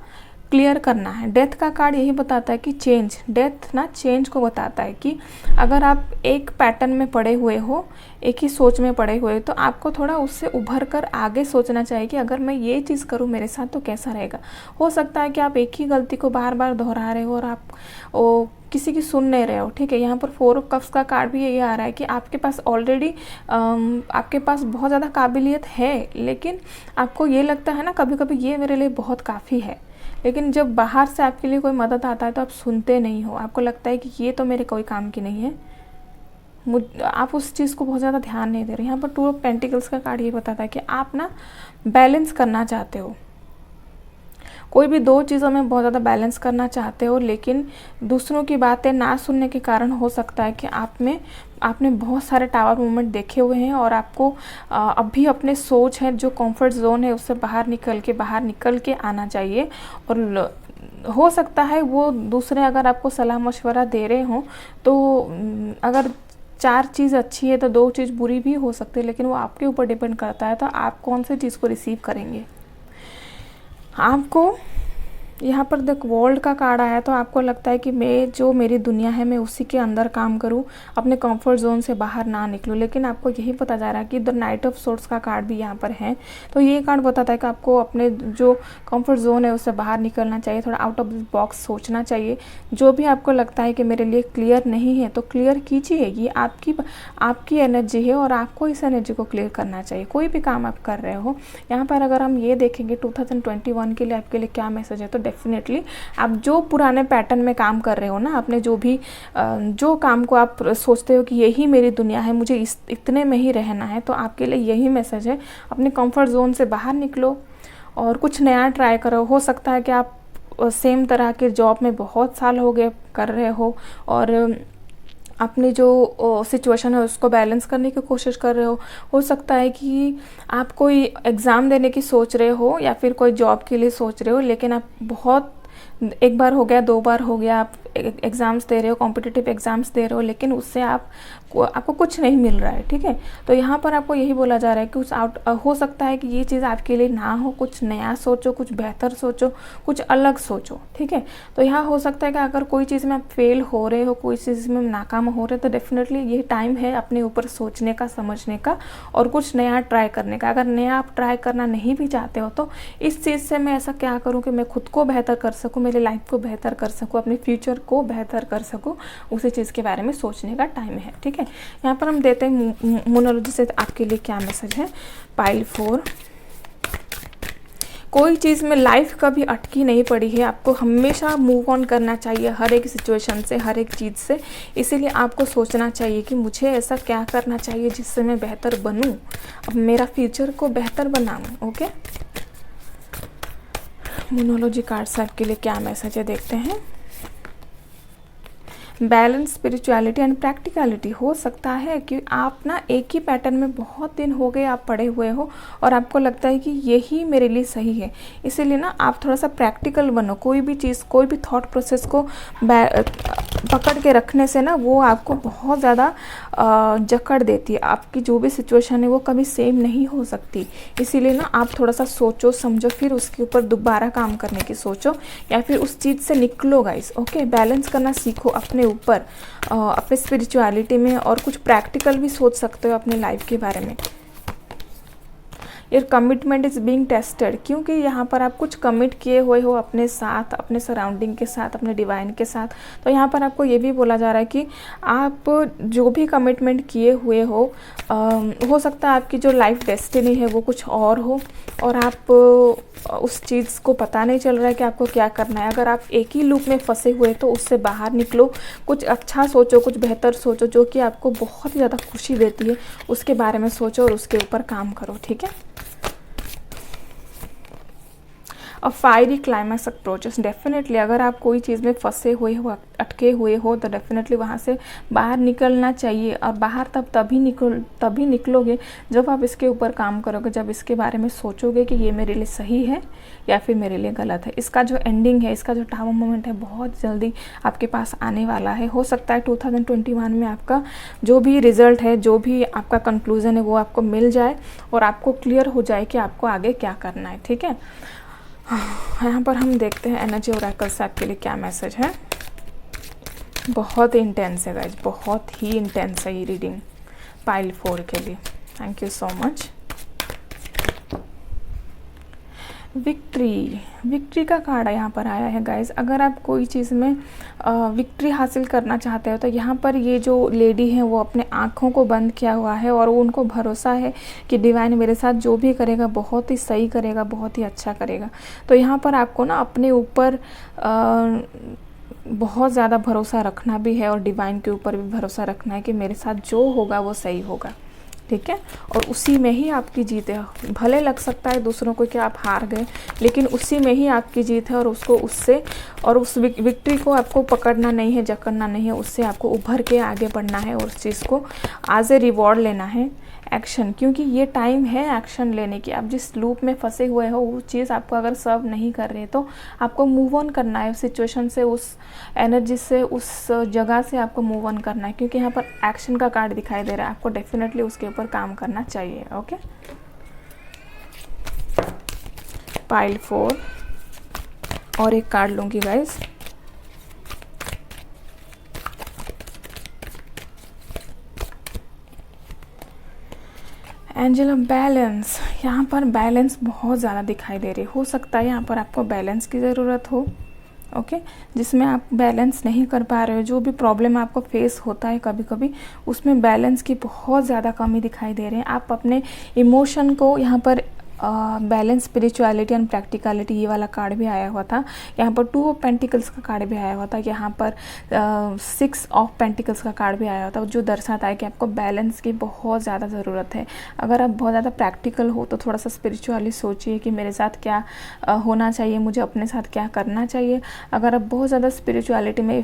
[SPEAKER 1] क्लियर करना है। डेथ का कार्ड यही बताता है कि चेंज, डेथ ना चेंज को बताता है कि अगर आप एक पैटर्न में पड़े हुए हो, एक ही सोच में पड़े हुए हो, तो आपको थोड़ा उससे उभर कर आगे सोचना चाहिए कि अगर मैं ये चीज़ करूँ मेरे साथ तो कैसा रहेगा। हो सकता है कि आप एक ही गलती को बार बार दोहरा रहे हो और आप किसी की सुन नहीं रहे हो। ठीक है, यहाँ पर 4 ऑफ कप्स का कार्ड भी यही आ रहा है कि आपके पास ऑलरेडी आपके पास बहुत ज़्यादा काबिलियत है, लेकिन आपको ये लगता है ना कभी कभी ये मेरे लिए बहुत काफ़ी है, लेकिन जब बाहर से आपके लिए कोई मदद आता है तो आप सुनते नहीं हो। आपको लगता है कि ये तो मेरे कोई काम की नहीं है, आप उस चीज़ को बहुत ज़्यादा ध्यान नहीं दे रहे। यहाँ पर 2 ऑफ पेंटिकल्स का कार्ड ये बताता है कि आप ना बैलेंस करना चाहते हो, कोई भी 2 चीज़ों में बहुत ज़्यादा बैलेंस करना चाहते हो, लेकिन दूसरों की बातें ना सुनने के कारण हो सकता है कि आपने बहुत सारे टावर मूवमेंट देखे हुए हैं और आपको अभी अपने सोच है जो कंफर्ट जोन है उससे बाहर निकल के आना चाहिए। और हो सकता है वो दूसरे अगर आपको सलाह मशवरा दे रहे हों तो अगर 4 चीज़ अच्छी है तो 2 चीज़ बुरी भी हो सकती है, लेकिन वो आपके ऊपर डिपेंड करता है तो आप कौन सी चीज़ को रिसीव करेंगे। आपको यहाँ पर द वर्ल्ड का कार्ड आया तो आपको लगता है कि मेरी दुनिया है मैं उसी के अंदर काम करूँ, अपने कंफर्ट जोन से बाहर ना निकलूँ, लेकिन आपको यही पता जा रहा है कि द नाइट ऑफ सोर्ड्स का कार्ड भी यहाँ पर है। तो ये कार्ड बताता है कि आपको अपने जो कंफर्ट जोन है उससे बाहर निकलना चाहिए, थोड़ा आउट ऑफ द बॉक्स सोचना चाहिए। जो भी आपको लगता है कि मेरे लिए क्लियर नहीं है तो क्लियर कीजिए, ये आपकी एनर्जी है और आपको इस एनर्जी को क्लियर करना चाहिए। कोई भी काम आप कर रहे हो, यहाँ पर अगर हम ये देखेंगे 2021 के लिए आपके लिए क्या मैसेज है, तो डेफिनेटली आप जो पुराने पैटर्न में काम कर रहे हो ना, अपने जो काम को आप सोचते हो कि यही मेरी दुनिया है, मुझे इतने में ही रहना है, तो आपके लिए यही मैसेज है। अपने कंफर्ट जोन से बाहर निकलो और कुछ नया ट्राई करो। हो सकता है कि आप सेम तरह के जॉब में बहुत साल हो गए कर रहे हो और अपनी जो सिचुएशन है उसको बैलेंस करने की कोशिश कर रहे हो सकता है कि आप कोई एग्ज़ाम देने की सोच रहे हो या फिर कोई जॉब के लिए सोच रहे हो, लेकिन आप बहुत एक बार हो गया, 2 बार हो गया, आप एग्ज़ाम्स दे रहे हो, कॉम्पिटिटिव एग्ज़ाम्स दे रहे हो, लेकिन उससे आपको कुछ नहीं मिल रहा है। ठीक है, तो यहाँ पर आपको यही बोला जा रहा है कि हो सकता है कि ये चीज़ आपके लिए ना हो, कुछ नया सोचो, कुछ बेहतर सोचो, कुछ अलग सोचो। ठीक है, तो यहाँ हो सकता है कि अगर कोई चीज़ में आप फेल हो रहे हो, कोई चीज़ में नाकाम हो रहे हो, तो डेफिनेटली ये टाइम है अपने ऊपर सोचने का, समझने का और कुछ नया ट्राई करने का। अगर नया आप ट्राई करना नहीं भी चाहते हो तो इस चीज़ से मैं ऐसा क्या करूँ कि मैं खुद को बेहतर कर सकूँ, मेरी लाइफ को बेहतर कर सकूँ, अपने फ्यूचर को बेहतर कर सकूँ, उसी चीज़ के बारे में सोचने का टाइम है। ठीक है, यहाँ पर हम देते हैं मोनोलॉजी से आपके लिए क्या मैसेज है। पाइल 4, कोई चीज़ में लाइफ कभी अटकी नहीं पड़ी है, आपको हमेशा मूव ऑन करना चाहिए हर एक सिचुएशन से, हर एक चीज़ से। इसीलिए आपको सोचना चाहिए कि मुझे ऐसा क्या करना चाहिए जिससे मैं बेहतर बनूं, अब मेरा फ्यूचर को बेहतर बनाऊं। ओके, मोनोलॉजी कार्ड से आपके लिए क्या मैसेज है देखते हैं। Balance spirituality and practicality. हो सकता है कि आप ना एक ही पैटर्न में बहुत दिन हो गए आप पढ़े हुए हो और आपको लगता है कि यही मेरे लिए सही है, इसीलिए ना आप थोड़ा सा प्रैक्टिकल बनो। कोई भी चीज़, कोई भी थॉट प्रोसेस को पकड़ के रखने से ना वो आपको बहुत ज़्यादा जकड़ देती है। आपकी जो भी सिचुएशन है वो कभी सेम नहीं हो सकती, इसीलिए ना आप थोड़ा सा सोचो समझो, फिर उसके ऊपर दोबारा काम करने की सोचो या फिर उस चीज़ से निकलो गाइस। ओके, बैलेंस करना सीखो अपने ऊपर, अपने स्पिरिचुअलिटी में, और कुछ प्रैक्टिकल भी सोच सकते हो अपने लाइफ के बारे में। Your commitment is being tested, क्योंकि यहाँ पर आप कुछ कमिट किए हुए हो अपने साथ, अपने सराउंडिंग के साथ, अपने डिवाइन के साथ। तो यहाँ पर आपको ये भी बोला जा रहा है कि आप जो भी कमिटमेंट किए हुए हो सकता है आपकी जो लाइफ डेस्टिनी है वो कुछ और हो, और आप उस चीज़ को पता नहीं चल रहा है कि आपको क्या करना है। अगर आप एक ही लूप में फंसे हुए तो उससे बाहर निकलो, कुछ अच्छा सोचो, कुछ बेहतर सोचो, जो कि आपको बहुत ही ज़्यादा खुशी देती है, उसके बारे में सोचो और उसके ऊपर काम करो, ठीक है। और फायरी क्लाइमैक्स अप्रोचेस, डेफिनेटली अगर आप कोई चीज़ में फंसे हुए हो, अटके हुए हो, तो डेफिनेटली वहाँ से बाहर निकलना चाहिए। और बाहर तभी निकलोगे जब आप इसके ऊपर काम करोगे, जब इसके बारे में सोचोगे कि ये मेरे लिए सही है या फिर मेरे लिए गलत है। इसका जो एंडिंग है, इसका जो टावर मोमेंट है, बहुत जल्दी आपके पास आने वाला है। हो सकता है 2021 में आपका जो भी रिजल्ट है, जो भी आपका कंक्लूज़न है, वो आपको मिल जाए और आपको क्लियर हो जाए कि आपको आगे क्या करना है, ठीक है। यहाँ पर हम देखते हैं एनर्जी ओरेकल से आपके लिए क्या मैसेज है। बहुत ही इंटेंस है गाइज, बहुत ही इंटेंस है ये रीडिंग पाइल 4 के लिए। Thank you so much. Victory का कार्ड यहाँ पर आया है गाइज। अगर आप कोई चीज़ में विक्ट्री हासिल करना चाहते हो तो यहाँ पर ये जो लेडी है वो अपने आँखों को बंद किया हुआ है और उनको भरोसा है कि डिवाइन मेरे साथ जो भी करेगा बहुत ही सही करेगा, बहुत ही अच्छा करेगा। तो यहाँ पर आपको ना अपने ऊपर बहुत ज़्यादा भरोसा रखना भी है और डिवाइन के ऊपर भी भरोसा रखना है कि मेरे साथ जो होगा वो सही होगा, ठीक है। और उसी में ही आपकी जीत है। भले लग सकता है दूसरों को कि आप हार गए, लेकिन उसी में ही आपकी जीत है और उसको उससे और उस विक्ट्री को आपको पकड़ना नहीं है, जकड़ना नहीं है, उससे आपको उभर के आगे बढ़ना है और उस चीज़ को एज ए रिवॉर्ड लेना है, एक्शन। क्योंकि ये टाइम है एक्शन लेने की। आप जिस लूप में फंसे हुए हो वो चीज़ आपको अगर सर्व नहीं कर रही है तो आपको मूव ऑन करना है उस सिचुएशन से, उस एनर्जी से, उस जगह से आपको मूव ऑन करना है। क्योंकि यहाँ पर एक्शन का कार्ड दिखाई दे रहा है, आपको डेफिनेटली उसके ऊपर काम करना चाहिए। ओके, पाइल 4 और एक कार्ड लूँगी गाइज। एंजल ऑफ बैलेंस, यहाँ पर बैलेंस बहुत ज़्यादा दिखाई दे रही है। हो सकता है यहाँ पर आपको बैलेंस की ज़रूरत हो, ओके, जिसमें आप बैलेंस नहीं कर पा रहे हो। जो भी प्रॉब्लम आपको फेस होता है कभी कभी, उसमें बैलेंस की बहुत ज़्यादा कमी दिखाई दे रही है। आप अपने इमोशन को यहाँ पर बैलेंस, स्पिरिचुअलिटी एंड प्रैक्टिकलिटी, ये वाला कार्ड भी आया हुआ था। यहाँ पर 2 ऑफ पेंटिकल्स का कार्ड भी आया हुआ था। यहाँ पर 6 ऑफ पेंटिकल्स का कार्ड भी आया हुआ था, जो दर्शाता है कि आपको बैलेंस की बहुत ज़्यादा ज़रूरत है। अगर आप बहुत ज़्यादा प्रैक्टिकल हो तो थोड़ा सा स्पिरिचुअली सोचिए कि मेरे साथ क्या होना चाहिए, मुझे अपने साथ क्या करना चाहिए। अगर आप बहुत ज़्यादा स्पिरिचुअलिटी में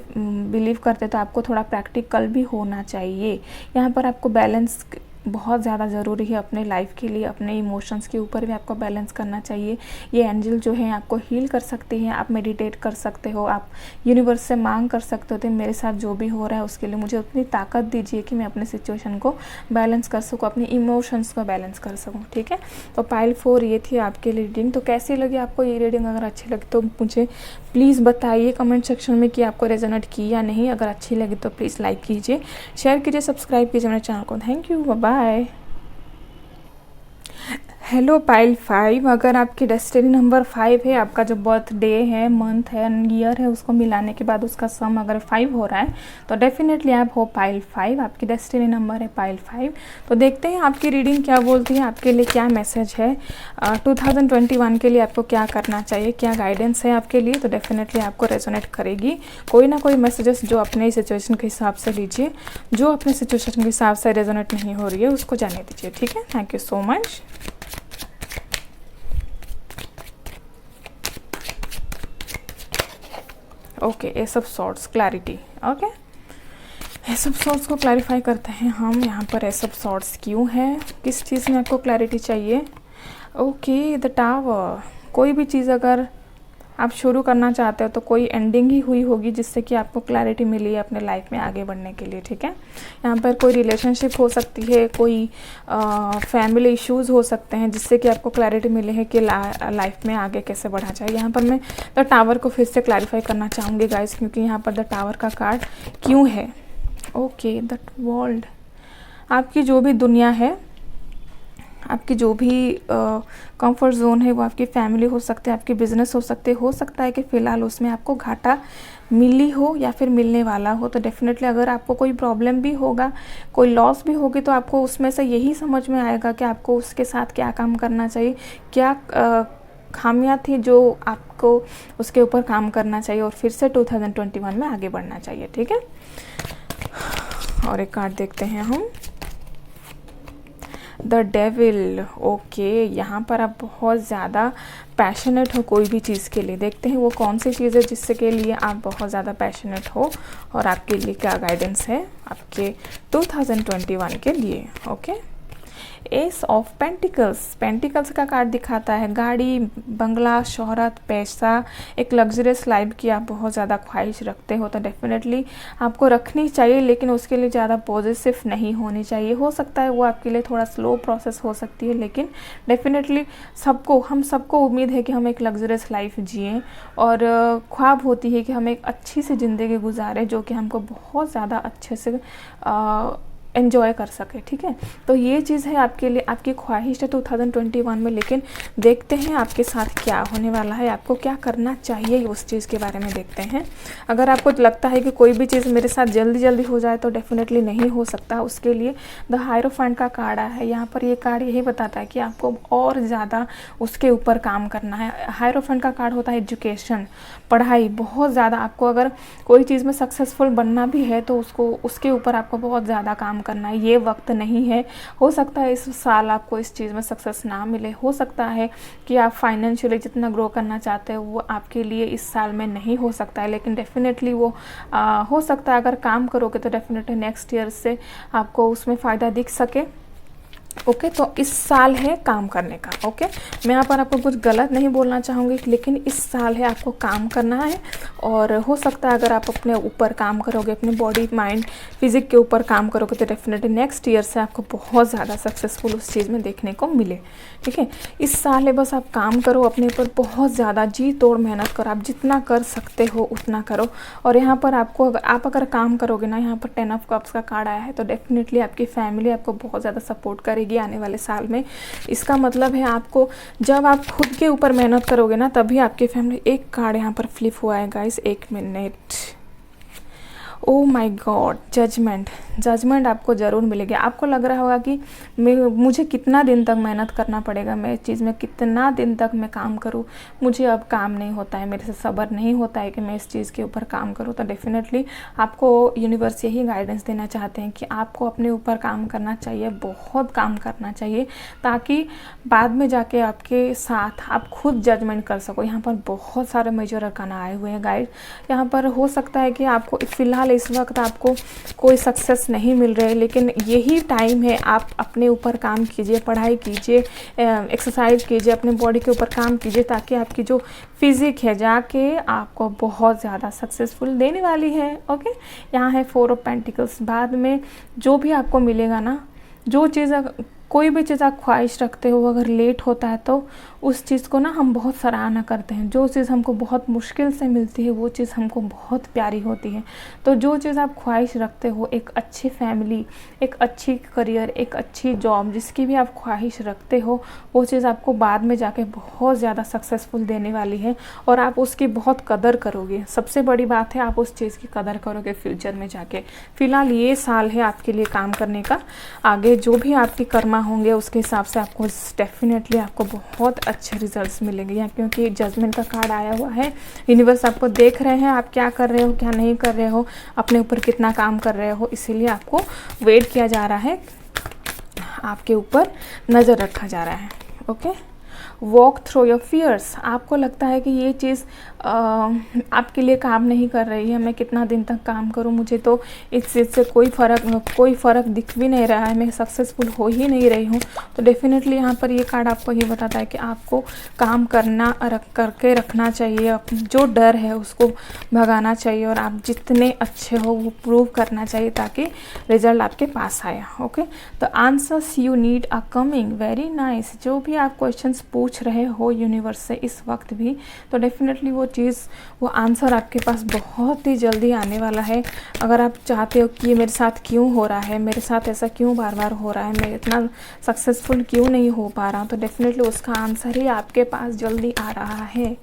[SPEAKER 1] बिलीव करते तो आपको थोड़ा प्रैक्टिकल भी होना चाहिए। यहाँ पर आपको बैलेंस बहुत ज़्यादा ज़रूरी है अपने लाइफ के लिए। अपने इमोशंस के ऊपर भी आपको बैलेंस करना चाहिए। ये एंजल जो है आपको हील कर सकती हैं। आप मेडिटेट कर सकते हो, आप यूनिवर्स से मांग कर सकते हो तो मेरे साथ जो भी हो रहा है उसके लिए मुझे उतनी ताकत दीजिए कि मैं अपने सिचुएशन को बैलेंस कर सकूँ, अपने इमोशंस को बैलेंस कर सकूँ, ठीक है। तो पाइल 4 ये थी आपके लिए रीडिंग। तो कैसी लगी आपको ये रीडिंग? अगर अच्छी लगी तो मुझे प्लीज़ बताइए कमेंट सेक्शन में कि आपको रेजोनेट की या नहीं। अगर अच्छी लगी तो प्लीज़ लाइक कीजिए, शेयर कीजिए, सब्सक्राइब कीजिए मेरे चैनल को। Thank you, bye. Hello pile 5, अगर आपकी डेस्टिनी नंबर 5 है, आपका जो बर्थ डे है, मंथ है, ईयर है, उसको मिलाने के बाद उसका सम अगर 5 हो रहा है तो डेफिनेटली आप हो पाइल 5। आपकी डेस्टिनी नंबर है पाइल 5। तो देखते हैं आपकी रीडिंग क्या बोलती है, आपके लिए क्या मैसेज है, 2021 के लिए आपको क्या करना चाहिए, क्या गाइडेंस है आपके लिए। तो डेफिनेटली आपको रेजोनेट करेगी कोई ना कोई मैसेजेस, जो अपने सिचुएशन के हिसाब से लीजिए। जो अपने सिचुएशन के हिसाब से रेजोनेट नहीं हो रही है उसको जाने दीजिए, ठीक है। Thank you so much. Okay, ace of swords, clarity. Okay, ace of swords को क्लैरिफाई करते हैं हम। यहाँ पर एसअप सॉर्ट्स क्यों है, किस चीज़ में आपको क्लैरिटी चाहिए। Okay, the tower. कोई भी चीज़ अगर आप शुरू करना चाहते हो तो कोई एंडिंग ही हुई होगी जिससे कि आपको क्लैरिटी मिली है अपने लाइफ में आगे बढ़ने के लिए, ठीक है। यहाँ पर कोई रिलेशनशिप हो सकती है, कोई फैमिली इश्यूज़ हो सकते हैं जिससे कि आपको क्लैरिटी मिली है कि लाइफ में आगे कैसे बढ़ना चाहिए। यहाँ पर मैं द टावर को फिर से क्लैरिफाई करना चाहूँगी गाइस, क्योंकि यहाँ पर द टावर का कार्ड क्यों है। Okay, the world. आपकी जो भी दुनिया है, आपकी जो भी कंफर्ट जोन है, वो आपकी फैमिली हो सकते हैं, आपके बिजनेस हो सकता है कि फ़िलहाल उसमें आपको घाटा मिली हो या फिर मिलने वाला हो। तो डेफिनेटली अगर आपको कोई प्रॉब्लम भी होगा, कोई लॉस भी होगी, तो आपको उसमें से यही समझ में आएगा कि आपको उसके साथ क्या काम करना चाहिए, क्या खामियां थी जो आपको उसके ऊपर काम करना चाहिए और फिर से 2021 में आगे बढ़ना चाहिए, ठीक है। और एक कार्ड देखते हैं हम, द डेविल। ओके, यहाँ पर आप बहुत ज़्यादा पैशनेट हो कोई भी चीज़ के लिए। देखते हैं वो कौन सी चीज़ है जिससे के लिए आप बहुत ज़्यादा पैशनेट हो और आपके लिए क्या गाइडेंस है आपके 2021 के लिए। Okay, ace of pentacles. Pentacles का कार्ड दिखाता है गाड़ी, बंगला, शोहरत, पैसा, एक लग्जरियस लाइफ की आप बहुत ज़्यादा ख्वाहिश रखते हो तो डेफिनेटली आपको रखनी चाहिए, लेकिन उसके लिए ज़्यादा पॉजिटिव नहीं होनी चाहिए। हो सकता है वो आपके लिए थोड़ा स्लो प्रोसेस हो सकती है, लेकिन डेफिनेटली हम सबको उम्मीद है कि हम एक लग्जरियस लाइफ जिएं और ख्वाब होती है कि हम एक अच्छी सी ज़िंदगी गुजारें जो कि हमको बहुत ज़्यादा अच्छे से एंजॉय कर सके, ठीक है। तो ये चीज़ है आपके लिए, आपकी ख्वाहिश है 2021 में, लेकिन देखते हैं आपके साथ क्या होने वाला है, आपको क्या करना चाहिए उस चीज़ के बारे में देखते हैं। अगर आपको लगता है कि कोई भी चीज़ मेरे साथ जल्दी जल्दी हो जाए तो डेफिनेटली नहीं हो सकता। उसके लिए द हायरोफेंट का कार्ड आया है। यहाँ पर ये कार्ड यही बताता है कि आपको और ज़्यादा उसके ऊपर काम करना है। हायरोफेंट का कार्ड होता है एजुकेशन, पढ़ाई। बहुत ज़्यादा आपको अगर कोई चीज़ में सक्सेसफुल बनना भी है तो उसके ऊपर आपको बहुत ज़्यादा काम करना है। ये वक्त नहीं है, हो सकता है इस साल आपको इस चीज़ में सक्सेस ना मिले, हो सकता है कि आप फाइनेंशियली जितना ग्रो करना चाहते हो वो आपके लिए इस साल में नहीं हो सकता है, लेकिन डेफिनेटली वो हो सकता है अगर काम करोगे तो डेफिनेटली नेक्स्ट ईयर से आपको उसमें फ़ायदा दिख सके। ओके, तो इस साल है काम करने का। ओके, मैं यहाँ पर आपको कुछ गलत नहीं बोलना चाहूँगी, लेकिन इस साल है आपको काम करना है और हो सकता है अगर आप अपने ऊपर काम करोगे, अपने बॉडी माइंड फिजिक के ऊपर काम करोगे तो डेफिनेटली नेक्स्ट ईयर से आपको बहुत ज़्यादा सक्सेसफुल उस चीज़ में देखने को मिले, ठीक है। इस साल है बस आप काम करो, अपने ऊपर बहुत ज़्यादा जी तोड़ मेहनत करो, आप जितना कर सकते हो उतना करो। और यहाँ पर आपको आप अगर काम करोगे ना, यहाँ पर 10 ऑफ कप्स का कार्ड आया है, तो डेफिनेटली आपकी फैमिली आपको बहुत ज़्यादा सपोर्ट करेगी आने वाले साल में। इसका मतलब है आपको जब आप खुद के ऊपर मेहनत करोगे ना तभी आपकी फैमिली। एक कार्ड यहाँ पर फ्लिप हुआ है गाइस, एक मिनट। ओह माय गॉड, जजमेंट आपको ज़रूर मिलेगी। आपको लग रहा होगा कि मुझे कितना दिन तक मेहनत करना पड़ेगा, मैं इस चीज़ में कितना दिन तक मैं काम करूं, मुझे अब काम नहीं होता है, मेरे से सब्र नहीं होता है कि मैं इस चीज़ के ऊपर काम करूं। तो डेफिनेटली आपको यूनिवर्स यही गाइडेंस देना चाहते हैं कि आपको अपने ऊपर काम करना चाहिए, बहुत काम करना चाहिए, ताकि बाद में जाके आपके साथ आप खुद जजमेंट कर सको। यहाँ पर बहुत सारे मेजर अरकाना आए हुए हैं गाइड। यहाँ पर हो सकता है कि आपको फ़िलहाल इस वक्त आपको कोई सक्सेस नहीं मिल रहे, लेकिन यही टाइम है आप अपने ऊपर काम कीजिए, पढ़ाई कीजिए, एक्सरसाइज कीजिए, अपने बॉडी के ऊपर काम कीजिए, ताकि आपकी जो फिजिक है जाके आपको बहुत ज़्यादा सक्सेसफुल देने वाली है। ओके, यहाँ है 4 ऑफ पेंटिकल्स। बाद में जो भी आपको मिलेगा ना, जो चीज़ कोई भी चीज़ आप ख्वाहिश रखते हो अगर लेट होता है तो उस चीज़ को ना हम बहुत सराहना करते हैं। जो चीज़ हमको बहुत मुश्किल से मिलती है वो चीज़ हमको बहुत प्यारी होती है। तो जो चीज़ आप ख्वाहिश रखते हो, एक अच्छी फैमिली, एक अच्छी करियर, एक अच्छी जॉब, जिसकी भी आप ख्वाहिश रखते हो, वो चीज़ आपको बाद में जाके बहुत ज़्यादा सक्सेसफुल देने वाली है और आप उसकी बहुत कदर करोगे। सबसे बड़ी बात है आप उस चीज़ की कदर करोगे फ्यूचर में जाके। फ़िलहाल ये साल है आपके लिए काम करने का। आगे जो भी आपकी कर्मा होंगे उसके हिसाब से आपको डेफिनेटली आपको बहुत अच्छे रिजल्ट्स मिलेंगे। यहाँ क्योंकि जजमेंट का कार्ड आया हुआ है, यूनिवर्स आपको देख रहे हैं आप क्या कर रहे हो, क्या नहीं कर रहे हो, अपने ऊपर कितना काम कर रहे हो, इसीलिए आपको वेट किया जा रहा है, आपके ऊपर नज़र रखा जा रहा है। Okay, walk through your fears. आपको लगता है कि ये चीज़ आपके लिए काम नहीं कर रही है, मैं कितना दिन तक काम करूं, मुझे तो इस चीज़ से कोई फ़र्क दिख भी नहीं रहा है, मैं सक्सेसफुल हो ही नहीं रही हूं। तो डेफिनेटली यहाँ पर ये कार्ड आपको ये बताता है कि आपको काम करके रखना चाहिए, जो डर है उसको भगाना चाहिए और आप जितने अच्छे हो वो प्रूव करना चाहिए ताकि रिजल्ट आपके पास आए। Okay, the answers you need are coming, very nice. जो भी आप क्वेश्चंस पूछ रहे हो यूनिवर्स से इस वक्त भी, तो डेफिनेटली वो आंसर आपके पास बहुत ही जल्दी आने वाला है। अगर आप चाहते हो कि ये मेरे साथ क्यों हो रहा है, मेरे साथ ऐसा क्यों बार बार हो रहा है, मैं इतना सक्सेसफुल क्यों नहीं हो पा रहा, तो डेफिनेटली उसका आंसर ही आपके पास जल्दी आ रहा है।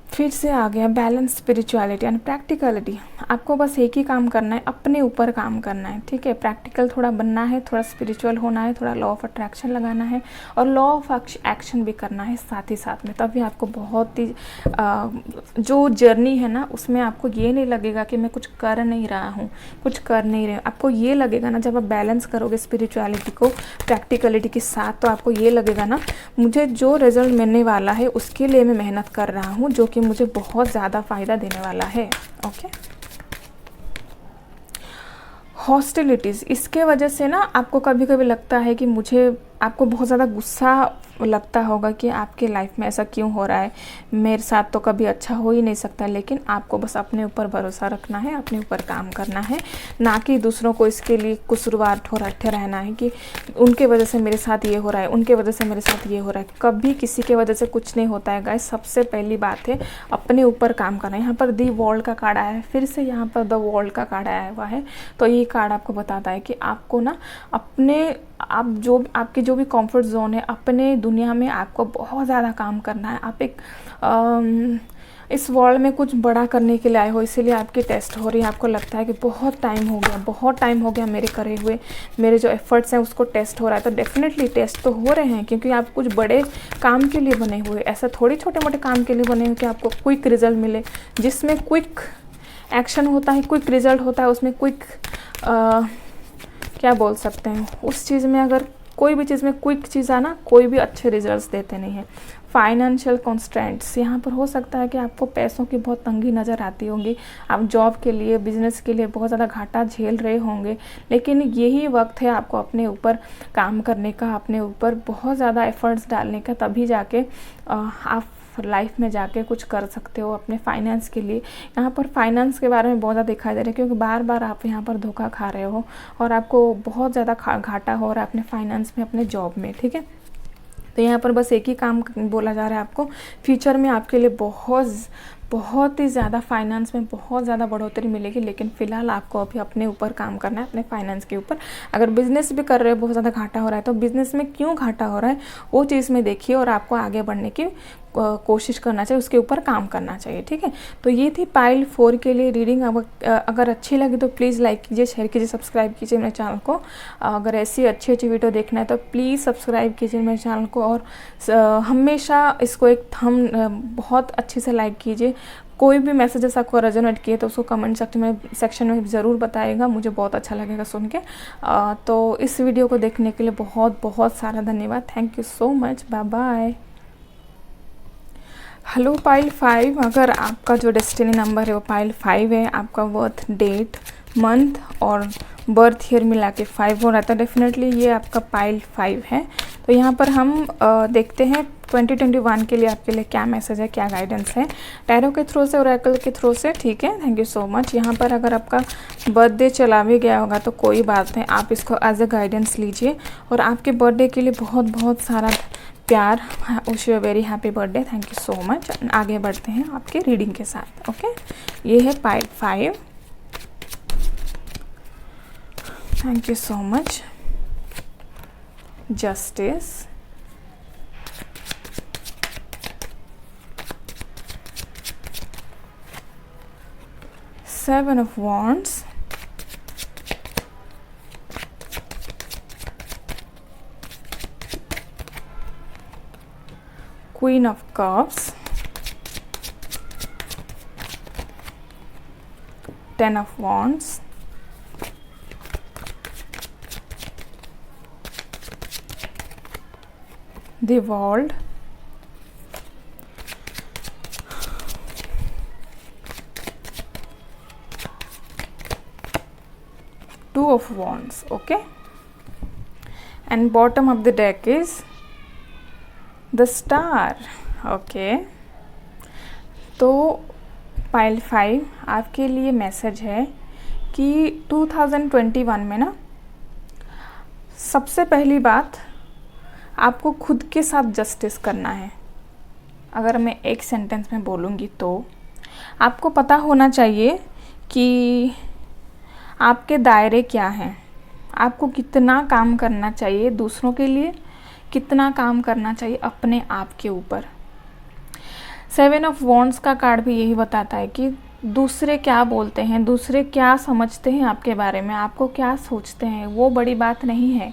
[SPEAKER 1] फिर से आ गया बैलेंस, स्पिरिचुअलिटी एंड प्रैक्टिकलिटी। आपको बस एक ही काम करना है, अपने ऊपर काम करना है, ठीक है। प्रैक्टिकल थोड़ा बनना है, थोड़ा स्पिरिचुअल होना है, थोड़ा लॉ ऑफ अट्रैक्शन लगाना है और लॉ ऑफ एक्शन भी करना है साथ ही साथ में। तभी आपको बहुत ही जो जर्नी है ना उसमें आपको ये नहीं लगेगा कि मैं कुछ कर नहीं रहा हूँ, कुछ कर नहीं रहे। आपको ये लगेगा ना, जब आप बैलेंस करोगे स्पिरिचुअलिटी को प्रैक्टिकलिटी के साथ, तो आपको ये लगेगा ना मुझे जो रिजल्ट मिलने वाला है उसके लिए मैं मेहनत कर रहा हूँ, जो कि मुझे बहुत ज़्यादा फ़ायदा देने वाला है। ओके, हॉस्टिलिटीज़, इसके वजह से ना आपको कभी कभी लगता है कि आपको बहुत ज़्यादा गुस्सा लगता होगा कि आपके लाइफ में ऐसा क्यों हो रहा है, मेरे साथ तो कभी अच्छा हो ही नहीं सकता। लेकिन आपको बस अपने ऊपर भरोसा रखना है, अपने ऊपर काम करना है, ना कि दूसरों को इसके लिए कसूरवार ठहराते रहना है कि उनके वजह से मेरे साथ ये हो रहा है, उनके वजह से मेरे साथ ये हो रहा है। कभी किसी के वजह से कुछ नहीं होता है गाइस। सबसे पहली बात है अपने ऊपर काम करना है। यहाँ पर दी वर्ल्ड का कार्ड आया है, फिर से यहाँ पर द वर्ल्ड का कार्ड आया हुआ है। तो ये कार्ड आपको बताता है कि आपको ना आपकी जो भी कंफर्ट जोन है, अपने दुनिया में आपको बहुत ज़्यादा काम करना है। आप इस वर्ल्ड में कुछ बड़ा करने के लिए आए हो, इसीलिए आपकी टेस्ट हो रही है। आपको लगता है कि बहुत टाइम हो गया मेरे करे हुए, मेरे जो एफर्ट्स हैं उसको टेस्ट हो रहा है। तो डेफिनेटली टेस्ट तो हो रहे हैं, क्योंकि आप कुछ बड़े काम के लिए बने हुए, ऐसा थोड़ी छोटे मोटे काम के लिए बने हुए कि आपको क्विक रिजल्ट मिले। जिसमें क्विक एक्शन होता है, क्विक रिजल्ट होता है, उसमें क्विक क्या बोल सकते हैं, उस चीज़ में अगर कोई भी चीज़ में क्विक चीज़ आना, कोई भी अच्छे रिजल्ट्स देते नहीं है। फाइनेंशियल कॉन्स्ट्रेंट्स, यहाँ पर हो सकता है कि आपको पैसों की बहुत तंगी नज़र आती होगी। आप जॉब के लिए, बिजनेस के लिए बहुत ज़्यादा घाटा झेल रहे होंगे, लेकिन यही वक्त है आपको अपने ऊपर काम करने का, अपने ऊपर बहुत ज़्यादा एफर्ट्स डालने का। तभी जाके आप लाइफ में जाके कुछ कर सकते हो अपने फाइनेंस के लिए। यहाँ पर फाइनेंस के बारे में बहुत ज़्यादा दिखाई दे रहा है, क्योंकि बार बार आप यहाँ पर धोखा खा रहे हो और आपको बहुत ज़्यादा घाटा हो रहा है अपने फाइनेंस में, अपने जॉब में, ठीक है। तो यहाँ पर बस एक ही काम बोला जा रहा है आपको, फ्यूचर में आपके लिए बहुत ही ज़्यादा फाइनेंस में बहुत ज़्यादा बढ़ोतरी मिलेगी। लेकिन फ़िलहाल आपको अभी अपने ऊपर काम करना है, अपने फाइनेंस के ऊपर। अगर बिज़नेस भी कर रहे हो, बहुत ज़्यादा घाटा हो रहा है, तो बिज़नेस में क्यों घाटा हो रहा है वो चीज़ में देखिए और आपको आगे बढ़ने की कोशिश करना चाहिए, उसके ऊपर काम करना चाहिए, ठीक है। तो ये थी पाइल 4 के लिए रीडिंग। अगर अच्छी लगी तो प्लीज़ लाइक कीजिए, शेयर कीजिए, सब्सक्राइब कीजिए मेरे चैनल को। अगर ऐसी अच्छी वीडियो देखना है तो प्लीज़ सब्सक्राइब कीजिए मेरे चैनल को, और हमेशा इसको एक बहुत अच्छे से लाइक कीजिए। कोई भी मैसेजेस आपको रेजोनेट किए तो उसको कमेंट सेक्शन में ज़रूर बताइएगा, मुझे बहुत अच्छा लगेगा सुन के। तो इस वीडियो को देखने के लिए बहुत सारा धन्यवाद। Thank you so much, bye bye. Hello pile 5, अगर आपका जो डेस्टिनी नंबर है वो पाइल 5 है, आपका बर्थ डेट, मंथ और बर्थ ईयर मिला के 5 हो रहा था, डेफिनेटली ये आपका पाइल 5 है। तो यहाँ पर हम देखते हैं 2021 के लिए आपके लिए क्या मैसेज है, क्या गाइडेंस है, टैरो के थ्रू से, ओरेकल के थ्रू से, ठीक है। Thank you so much. यहाँ पर अगर आपका बर्थडे चला भी गया होगा तो कोई बात नहीं, आप इसको एज ए गाइडेंस लीजिए। और आपके बर्थडे के लिए बहुत सारा प्यार, wish you very happy birthday. Thank you so much. आगे बढ़ते हैं आपके रीडिंग के साथ। ओके, ये है pile 5। Thank you so much. Justice, Seven of Wands, Queen of Cups, Ten of Wands, the world, two of wands, okay, and bottom of the deck is the star, okay। तो pile 5 आपके लिए message है कि 2021 में ना सबसे पहली बात आपको खुद के साथ जस्टिस करना है। अगर मैं एक सेंटेंस में बोलूँगी तो आपको पता होना चाहिए कि आपके दायरे क्या हैं, आपको कितना काम करना चाहिए दूसरों के लिए, कितना काम करना चाहिए अपने आप के ऊपर। 7 ऑफ वॉन्ड्स का कार्ड भी यही बताता है कि दूसरे क्या बोलते हैं, दूसरे क्या समझते हैं आपके बारे में, आपको क्या सोचते हैं, वो बड़ी बात नहीं है।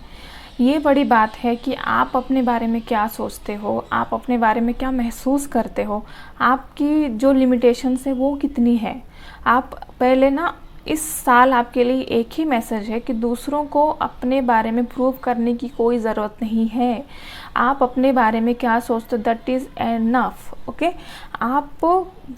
[SPEAKER 1] ये बड़ी बात है कि आप अपने बारे में क्या सोचते हो, आप अपने बारे में क्या महसूस करते हो, आपकी जो लिमिटेशंस है वो कितनी है। आप पहले ना इस साल आपके लिए एक ही मैसेज है कि दूसरों को अपने बारे में प्रूव करने की कोई ज़रूरत नहीं है। आप अपने बारे में क्या सोचते हो दैट इज़ एनफ, ओके। आप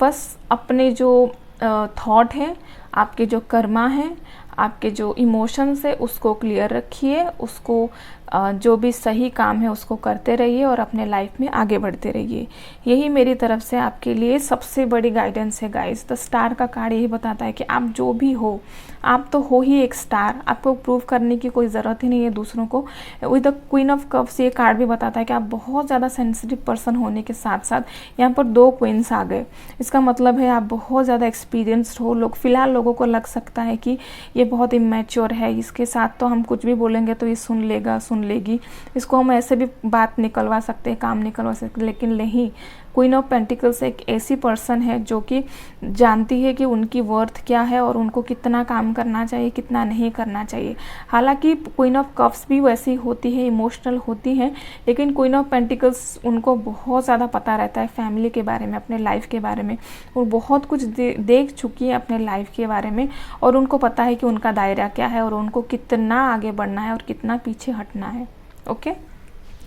[SPEAKER 1] बस अपने जो थॉट हैं, आपके जो कर्मा हैं, आपके जो इमोशंस है उसको क्लियर रखिए, उसको जो भी सही काम है उसको करते रहिए और अपने लाइफ में आगे बढ़ते रहिए। यही मेरी तरफ से आपके लिए सबसे बड़ी गाइडेंस है गाइस। द स्टार का कार्ड यही बताता है कि आप जो भी हो, आप तो हो ही एक स्टार, आपको प्रूव करने की कोई ज़रूरत ही नहीं है दूसरों को। With the queen of cups ये कार्ड भी बताता है कि आप बहुत ज़्यादा सेंसिटिव पर्सन होने के साथ साथ यहाँ पर 2 क्वींस आ गए। इसका मतलब है आप बहुत ज़्यादा एक्सपीरियंस्ड हो। फिलहाल लोगों को लग सकता है कि ये बहुत इमेच्योर है, इसके साथ तो हम कुछ भी बोलेंगे तो ये सुन लेगी, इसको हम ऐसे भी बात निकलवा सकते हैं, काम निकलवा सकते हैं। लेकिन नहीं, क्वीन ऑफ पेंटिकल्स एक ऐसी पर्सन है जो कि जानती है कि उनकी वर्थ क्या है और उनको कितना काम करना चाहिए, कितना नहीं करना चाहिए। हालांकि क्वीन ऑफ कप्स भी वैसी होती है, इमोशनल होती हैं, लेकिन क्वीन ऑफ पेंटिकल्स उनको बहुत ज़्यादा पता रहता है फैमिली के बारे में, अपने लाइफ के बारे में। वो बहुत कुछ देख चुकी है अपने लाइफ के बारे में और उनको पता है कि उनका दायरा क्या है और उनको कितना आगे बढ़ना है और कितना पीछे हटना है, ओके।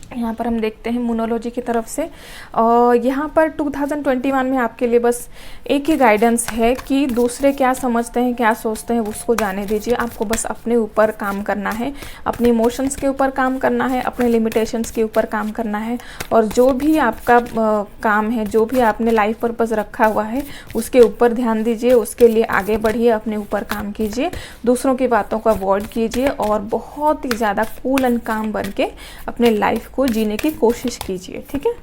[SPEAKER 1] यहाँ पर हम देखते हैं मोनोलॉजी की तरफ से। यहाँ पर 2021 में आपके लिए बस एक ही गाइडेंस है कि दूसरे क्या समझते हैं, क्या सोचते हैं, उसको जाने दीजिए। आपको बस अपने ऊपर काम करना है, अपने इमोशंस के ऊपर काम करना है, अपने लिमिटेशंस के ऊपर काम करना है और जो भी आपका काम है, जो भी आपने लाइफ पर्पस रखा हुआ है उसके ऊपर ध्यान दीजिए, उसके लिए आगे बढ़िए, अपने ऊपर काम कीजिए, दूसरों की बातों को अवॉइड कीजिए और बहुत ही ज़्यादा कूल एंड काम बन के अपने लाइफ को जीने की कोशिश कीजिए, ठीक है।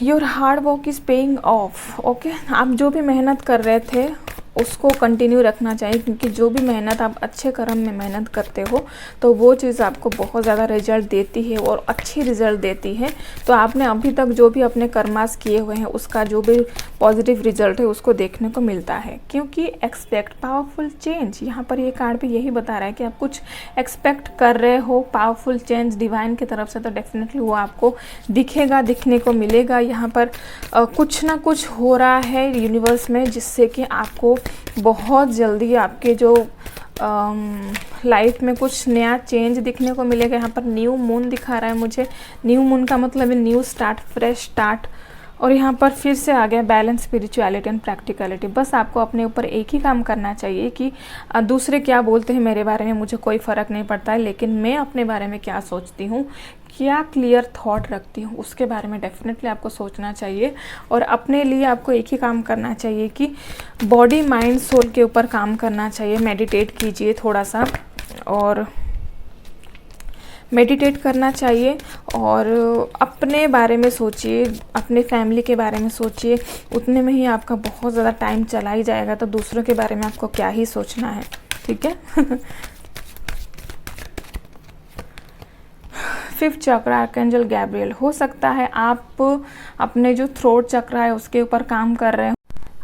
[SPEAKER 1] Your hard work is paying off, okay. आप जो भी मेहनत कर रहे थे उसको कंटिन्यू रखना चाहिए, क्योंकि जो भी मेहनत आप अच्छे कर्म में मेहनत करते हो तो वो चीज़ आपको बहुत ज़्यादा रिजल्ट देती है और अच्छी रिजल्ट देती है। तो आपने अभी तक जो भी अपने कर्मास किए हुए हैं उसका जो भी पॉजिटिव रिजल्ट है उसको देखने को मिलता है, क्योंकि एक्सपेक्ट पावरफुल चेंज। यहाँ पर ये कार्ड भी यही बता रहा है कि आप कुछ एक्सपेक्ट कर रहे हो पावरफुल चेंज डिवाइन की तरफ से, तो डेफिनेटली वो आपको दिखेगा, दिखने को मिलेगा। यहाँ पर कुछ ना कुछ हो रहा है यूनिवर्स में जिससे कि आपको बहुत जल्दी आपके जो लाइफ में कुछ नया चेंज दिखने को मिलेगा। यहाँ पर न्यू मून दिखा रहा है मुझे। न्यू मून का मतलब है न्यू स्टार्ट, फ्रेश स्टार्ट। और यहाँ पर फिर से आ गया बैलेंस, स्पिरिचुअलिटी एंड प्रैक्टिकलिटी। बस आपको अपने ऊपर एक ही काम करना चाहिए कि दूसरे क्या बोलते हैं मेरे बारे में मुझे कोई फ़र्क नहीं पड़ता है, लेकिन मैं अपने बारे में क्या सोचती हूँ, क्या क्लियर थॉट रखती हूँ, उसके बारे में डेफिनेटली आपको सोचना चाहिए। और अपने लिए आपको एक ही काम करना चाहिए कि बॉडी माइंड सोल के ऊपर काम करना चाहिए। मेडिटेट कीजिए थोड़ा सा, और मेडिटेट करना चाहिए और अपने बारे में सोचिए, अपने फैमिली के बारे में सोचिए। उतने में ही आपका बहुत ज़्यादा टाइम चला ही जाएगा, तो दूसरों के बारे में आपको क्या ही सोचना है, ठीक है। 5th चक्र आर्कएंजल गैब्रियल। हो सकता है आप अपने जो थ्रोट चक्र है उसके ऊपर काम कर रहे हो,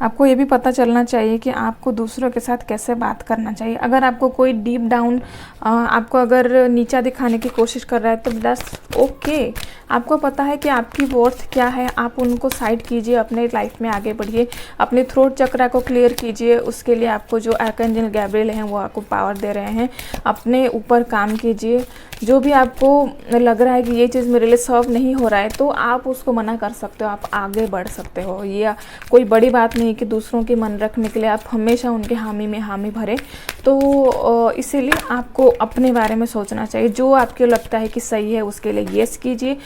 [SPEAKER 1] आपको ये भी पता चलना चाहिए कि आपको दूसरों के साथ कैसे बात करना चाहिए। अगर आपको कोई डीप डाउन आपको अगर नीचा दिखाने की कोशिश कर रहा है तो दैट्स ओके। आपको पता है कि आपकी वर्थ क्या है, आप उनको साइड कीजिए, अपने लाइफ में आगे बढ़िए, अपने थ्रोट चक्रा को क्लियर कीजिए। उसके लिए आपको जो आर्कएंजल गैब्रियल हैं वो आपको पावर दे रहे हैं। अपने ऊपर काम कीजिए। जो भी आपको लग रहा है कि ये चीज़ मेरे लिए सर्व नहीं हो रहा है तो आप उसको मना कर सकते हो, आप आगे बढ़ सकते हो। ये कोई बड़ी बात नहीं कि दूसरों की मन रखने के लिए आप हमेशा उनके हामी में हामी भरें। तो इसीलिए आपको अपने बारे में सोचना चाहिए। जो आपको लगता है कि सही है उसके लिए येस कीजिए।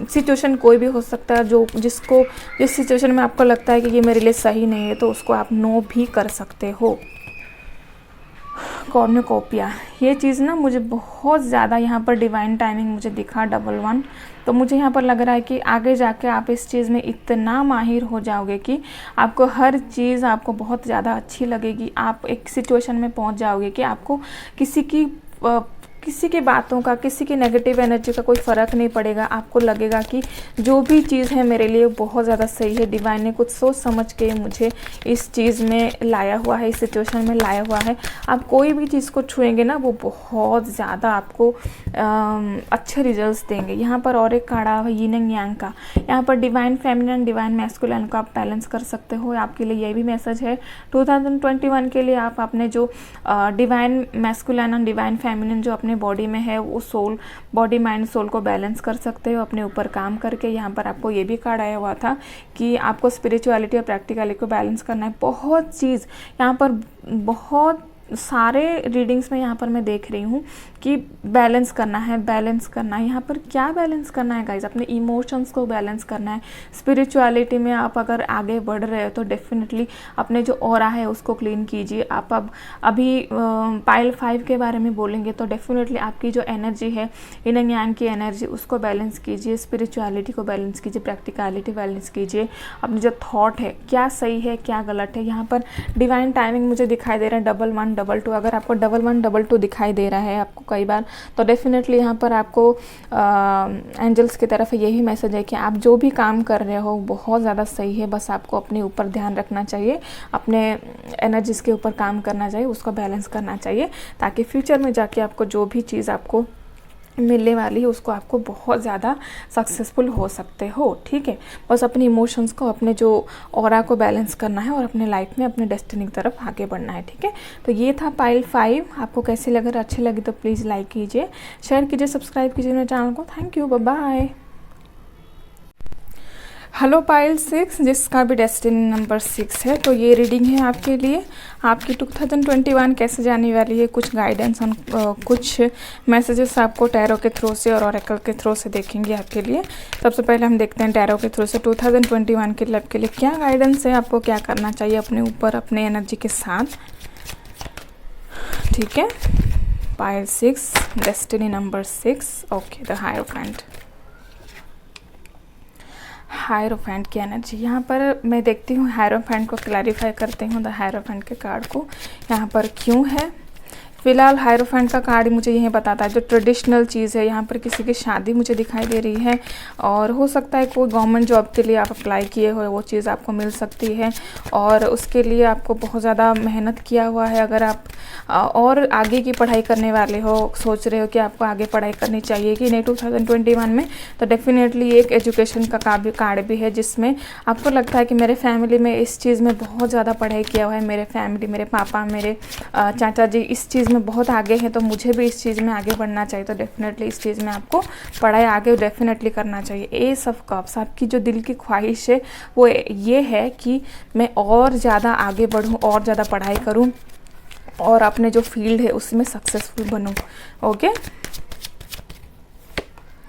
[SPEAKER 1] सिचुएशन कोई भी हो सकता है, जिस सिचुएशन में आपको लगता है कि ये मेरे लिए सही नहीं है तो उसको आप नो भी कर सकते हो। कॉर्नुकोपिया, ये चीज़ ना मुझे बहुत ज़्यादा यहाँ पर डिवाइन टाइमिंग मुझे दिखा 11, तो मुझे यहाँ पर लग रहा है कि आगे जाके आप इस चीज़ में इतना माहिर हो जाओगे कि आपको हर चीज़ आपको बहुत ज़्यादा अच्छी लगेगी। आप एक सिचुएशन में पहुँच जाओगे कि आपको किसी की बातों का, किसी की नेगेटिव एनर्जी का कोई फ़र्क नहीं पड़ेगा। आपको लगेगा कि जो भी चीज़ है मेरे लिए बहुत ज़्यादा सही है। डिवाइन ने कुछ सोच समझ के मुझे इस चीज़ में लाया हुआ है, इस सिचुएशन में लाया हुआ है। आप कोई भी चीज़ को छुएंगे ना वो बहुत ज़्यादा आपको अच्छे रिजल्ट्स देंगे। यहाँ पर और एक कार्ड है यिन एंड यांग का। यहाँ पर डिवाइन फेमिनिन, डिवाइन मैस्कुलिन को आप बैलेंस कर सकते हो। आपके लिए ये भी मैसेज है 2021 के लिए। आप अपने जो डिवाइन मैस्कुलिन और डिवाइन फेमिनिन जो अपने बॉडी में है वो सोल, बॉडी माइंड सोल को बैलेंस कर सकते हो अपने ऊपर काम करके। यहाँ पर आपको ये भी कार्ड आया हुआ था कि आपको स्पिरिचुअलिटी और प्रैक्टिकलिटी को बैलेंस करना है। बहुत चीज़ यहाँ पर, बहुत सारे रीडिंग्स में यहाँ पर मैं देख रही हूँ कि बैलेंस करना है, बैलेंस करना है। यहाँ पर क्या बैलेंस करना है गाइज? अपने इमोशंस को बैलेंस करना है। स्पिरिचुअलिटी में आप अगर आगे बढ़ रहे हो तो डेफिनेटली अपने जो ऑरा है उसको क्लीन कीजिए। आप अब अभी पाइल 5 के बारे में बोलेंगे तो डेफिनेटली आपकी जो एनर्जी है, यिन एंड यांग की एनर्जी, उसको बैलेंस कीजिए। स्पिरिचुअलिटी को बैलेंस कीजिए, प्रैक्टिकलिटी बैलेंस कीजिए। अपनी जो थॉट है क्या सही है क्या गलत है। यहाँ पर डिवाइन टाइमिंग मुझे दिखाई दे रहा है 11, 22। अगर आपको 11, 22 दिखाई दे रहा है आपको कई बार तो डेफिनेटली यहाँ पर आपको एंजल्स की तरफ यही मैसेज है कि आप जो भी काम कर रहे हो बहुत ज़्यादा सही है। बस आपको अपने ऊपर ध्यान रखना चाहिए, अपने एनर्जीज के ऊपर काम करना चाहिए, उसको बैलेंस करना चाहिए ताकि फ्यूचर में जाके आपको जो भी चीज़ आपको मिलने वाली है उसको आपको बहुत ज़्यादा सक्सेसफुल हो सकते हो। ठीक है, बस अपने इमोशंस को, अपने जो ऑरा को बैलेंस करना है और अपने लाइफ में अपने डेस्टिनी की तरफ आगे बढ़ना है। ठीक है, तो ये था पाइल 5। आपको कैसी लग रहा, अच्छी लगी तो प्लीज़ लाइक कीजिए, शेयर कीजिए, सब्सक्राइब कीजिए मेरे चैनल को। Thank you, bye bye. Hello pile 6, जिसका भी डेस्टिनी नंबर 6 है, तो ये रीडिंग है आपके लिए। आपकी 2021 कैसे जाने वाली है, कुछ गाइडेंस और कुछ मैसेजेस आपको टैरो के थ्रू से और ऑरेकल के थ्रू से देखेंगे आपके लिए। सबसे पहले हम देखते हैं टैरो के थ्रू से 2021 के लाइफ के लिए क्या गाइडेंस है, आपको क्या करना चाहिए अपने ऊपर, अपने एनर्जी के साथ। ठीक है, pile 6, destiny number 6। Okay, the hierophant. Hierophant की एनर्जी यहाँ पर मैं देखती हूँ। हायरोफेंट को क्लैरिफाई करते हूँ द हायरोफेंट के कार्ड को यहाँ पर क्यों है। फिलहाल हायरोफेंट का कार्ड मुझे यही बताता है जो ट्रेडिशनल चीज़ है। यहाँ पर किसी की शादी मुझे दिखाई दे रही है और हो सकता है कोई गवर्नमेंट जॉब के लिए आप अप्लाई किए हो, वो चीज़ आपको मिल सकती है और उसके लिए आपको बहुत ज़्यादा मेहनत किया हुआ है। अगर आप और आगे की पढ़ाई करने वाले हो, सोच रहे हो कि आपको आगे पढ़ाई करनी चाहिए कि नहीं 2021 में, तो डेफिनेटली एक एजुकेशन का कार्ड भी है जिसमें आपको लगता है कि मेरे फैमिली में इस चीज़ में बहुत ज़्यादा पढ़ाई किया हुआ है, मेरे फैमिली, मेरे पापा, मेरे चाचा जी इस चीज़ में बहुत आगे हैं तो मुझे भी इस चीज़ में आगे बढ़ना चाहिए। तो डेफिनेटली इस चीज़ में आपको पढ़ाई आगे डेफिनेटली करना चाहिए। एस ऑफ कप्स, आपकी जो दिल की ख्वाहिश है वो ये है कि मैं और ज़्यादा आगे बढ़ूँ, और ज़्यादा पढ़ाई करूँ और अपने जो फील्ड है उसमें सक्सेसफुल बनूँ। ओके,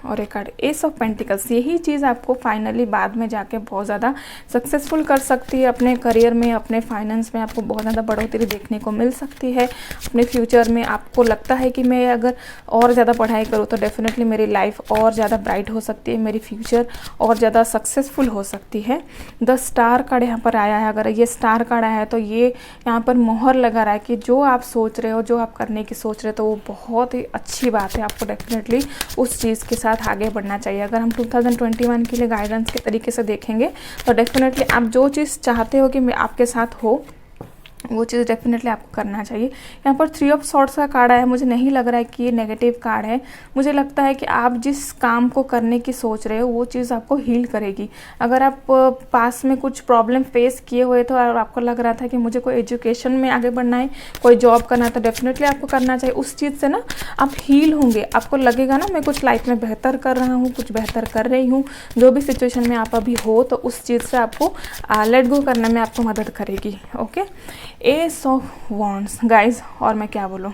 [SPEAKER 1] और एक कार्ड एस ऑफ पेंटिकल्स, यही चीज़ आपको फाइनली बाद में जाके बहुत ज़्यादा सक्सेसफुल कर सकती है। अपने करियर में, अपने फाइनेंस में आपको बहुत ज़्यादा बढ़ोतरी देखने को मिल सकती है। अपने फ्यूचर में आपको लगता है कि मैं अगर और ज़्यादा पढ़ाई करूँ तो डेफिनेटली मेरी लाइफ और ज़्यादा ब्राइट हो सकती है, मेरी फ्यूचर और ज़्यादा सक्सेसफुल हो सकती है। द स्टार कार्ड यहाँ पर आया है। अगर ये स्टार कार्ड आया है तो ये यहाँ पर मोहर लगा रहा है कि जो आप सोच रहे हो, जो आप करने की सोच रहे हो तो वो बहुत ही अच्छी बात है। आपको डेफिनेटली उस चीज़ के साथ साथ आगे बढ़ना चाहिए। अगर हम 2021 के लिए गाइडेंस के तरीके से देखेंगे तो डेफिनेटली आप जो चीज़ चाहते हो कि मैं आपके साथ हो, वो चीज़ डेफिनेटली आपको करना चाहिए। यहाँ पर 3 ऑफ सॉर्ड्स का कार्ड आया है, मुझे नहीं लग रहा है कि ये नेगेटिव कार्ड है। मुझे लगता है कि आप जिस काम को करने की सोच रहे हो वो चीज़ आपको हील करेगी। अगर आप पास में कुछ प्रॉब्लम फेस किए हुए थे और आपको लग रहा था कि मुझे कोई एजुकेशन में आगे बढ़ना है, कोई जॉब करना है, तो डेफिनेटली आपको करना चाहिए। उस चीज़ से ना आप हील होंगे, आपको लगेगा ना मैं कुछ लाइफ में बेहतर कर रहा हूँ, कुछ बेहतर कर रही हूँ। जो भी सिचुएशन में आप अभी हो तो उस चीज़ से आपको लेट गो करने में आपको मदद करेगी। Okay, ace of wands guys, और मैं क्या बोलूँ,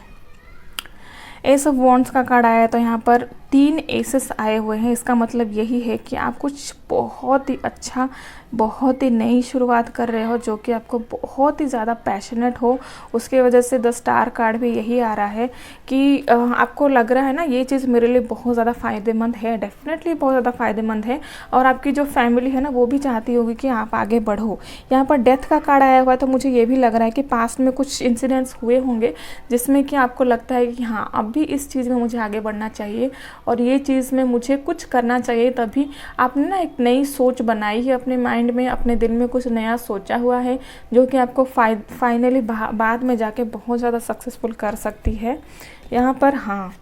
[SPEAKER 1] एस ऑफ वॉन्ड्स का कार्ड आया है तो यहाँ पर 3 एसेस आए हुए हैं। इसका मतलब यही है कि आप कुछ बहुत ही अच्छा, बहुत ही नई शुरुआत कर रहे हो जो कि आपको बहुत ही ज़्यादा पैशनेट हो। उसके वजह से 10 स्टार कार्ड भी यही आ रहा है कि आपको लग रहा है ना ये चीज़ मेरे लिए बहुत ज़्यादा फ़ायदेमंद है, डेफिनेटली बहुत ज़्यादा फ़ायदेमंद है। और आपकी जो फैमिली है ना वो भी चाहती होगी कि आप आगे बढ़ो। यहाँ पर डेथ का कार्ड आया हुआ है तो मुझे ये भी लग रहा है कि पास्ट में कुछ इंसिडेंट्स हुए होंगे जिसमें कि आपको लगता है कि हाँ अब भी इस चीज़ में मुझे आगे बढ़ना चाहिए और ये चीज़ में मुझे कुछ करना चाहिए। तभी आपने ना एक नई सोच बनाई है अपने माइंड में, अपने दिल में कुछ नया सोचा हुआ है जो कि आपको फाइनली बाद में जाके बहुत ज़्यादा सक्सेसफुल कर सकती है। यहाँ पर हाँ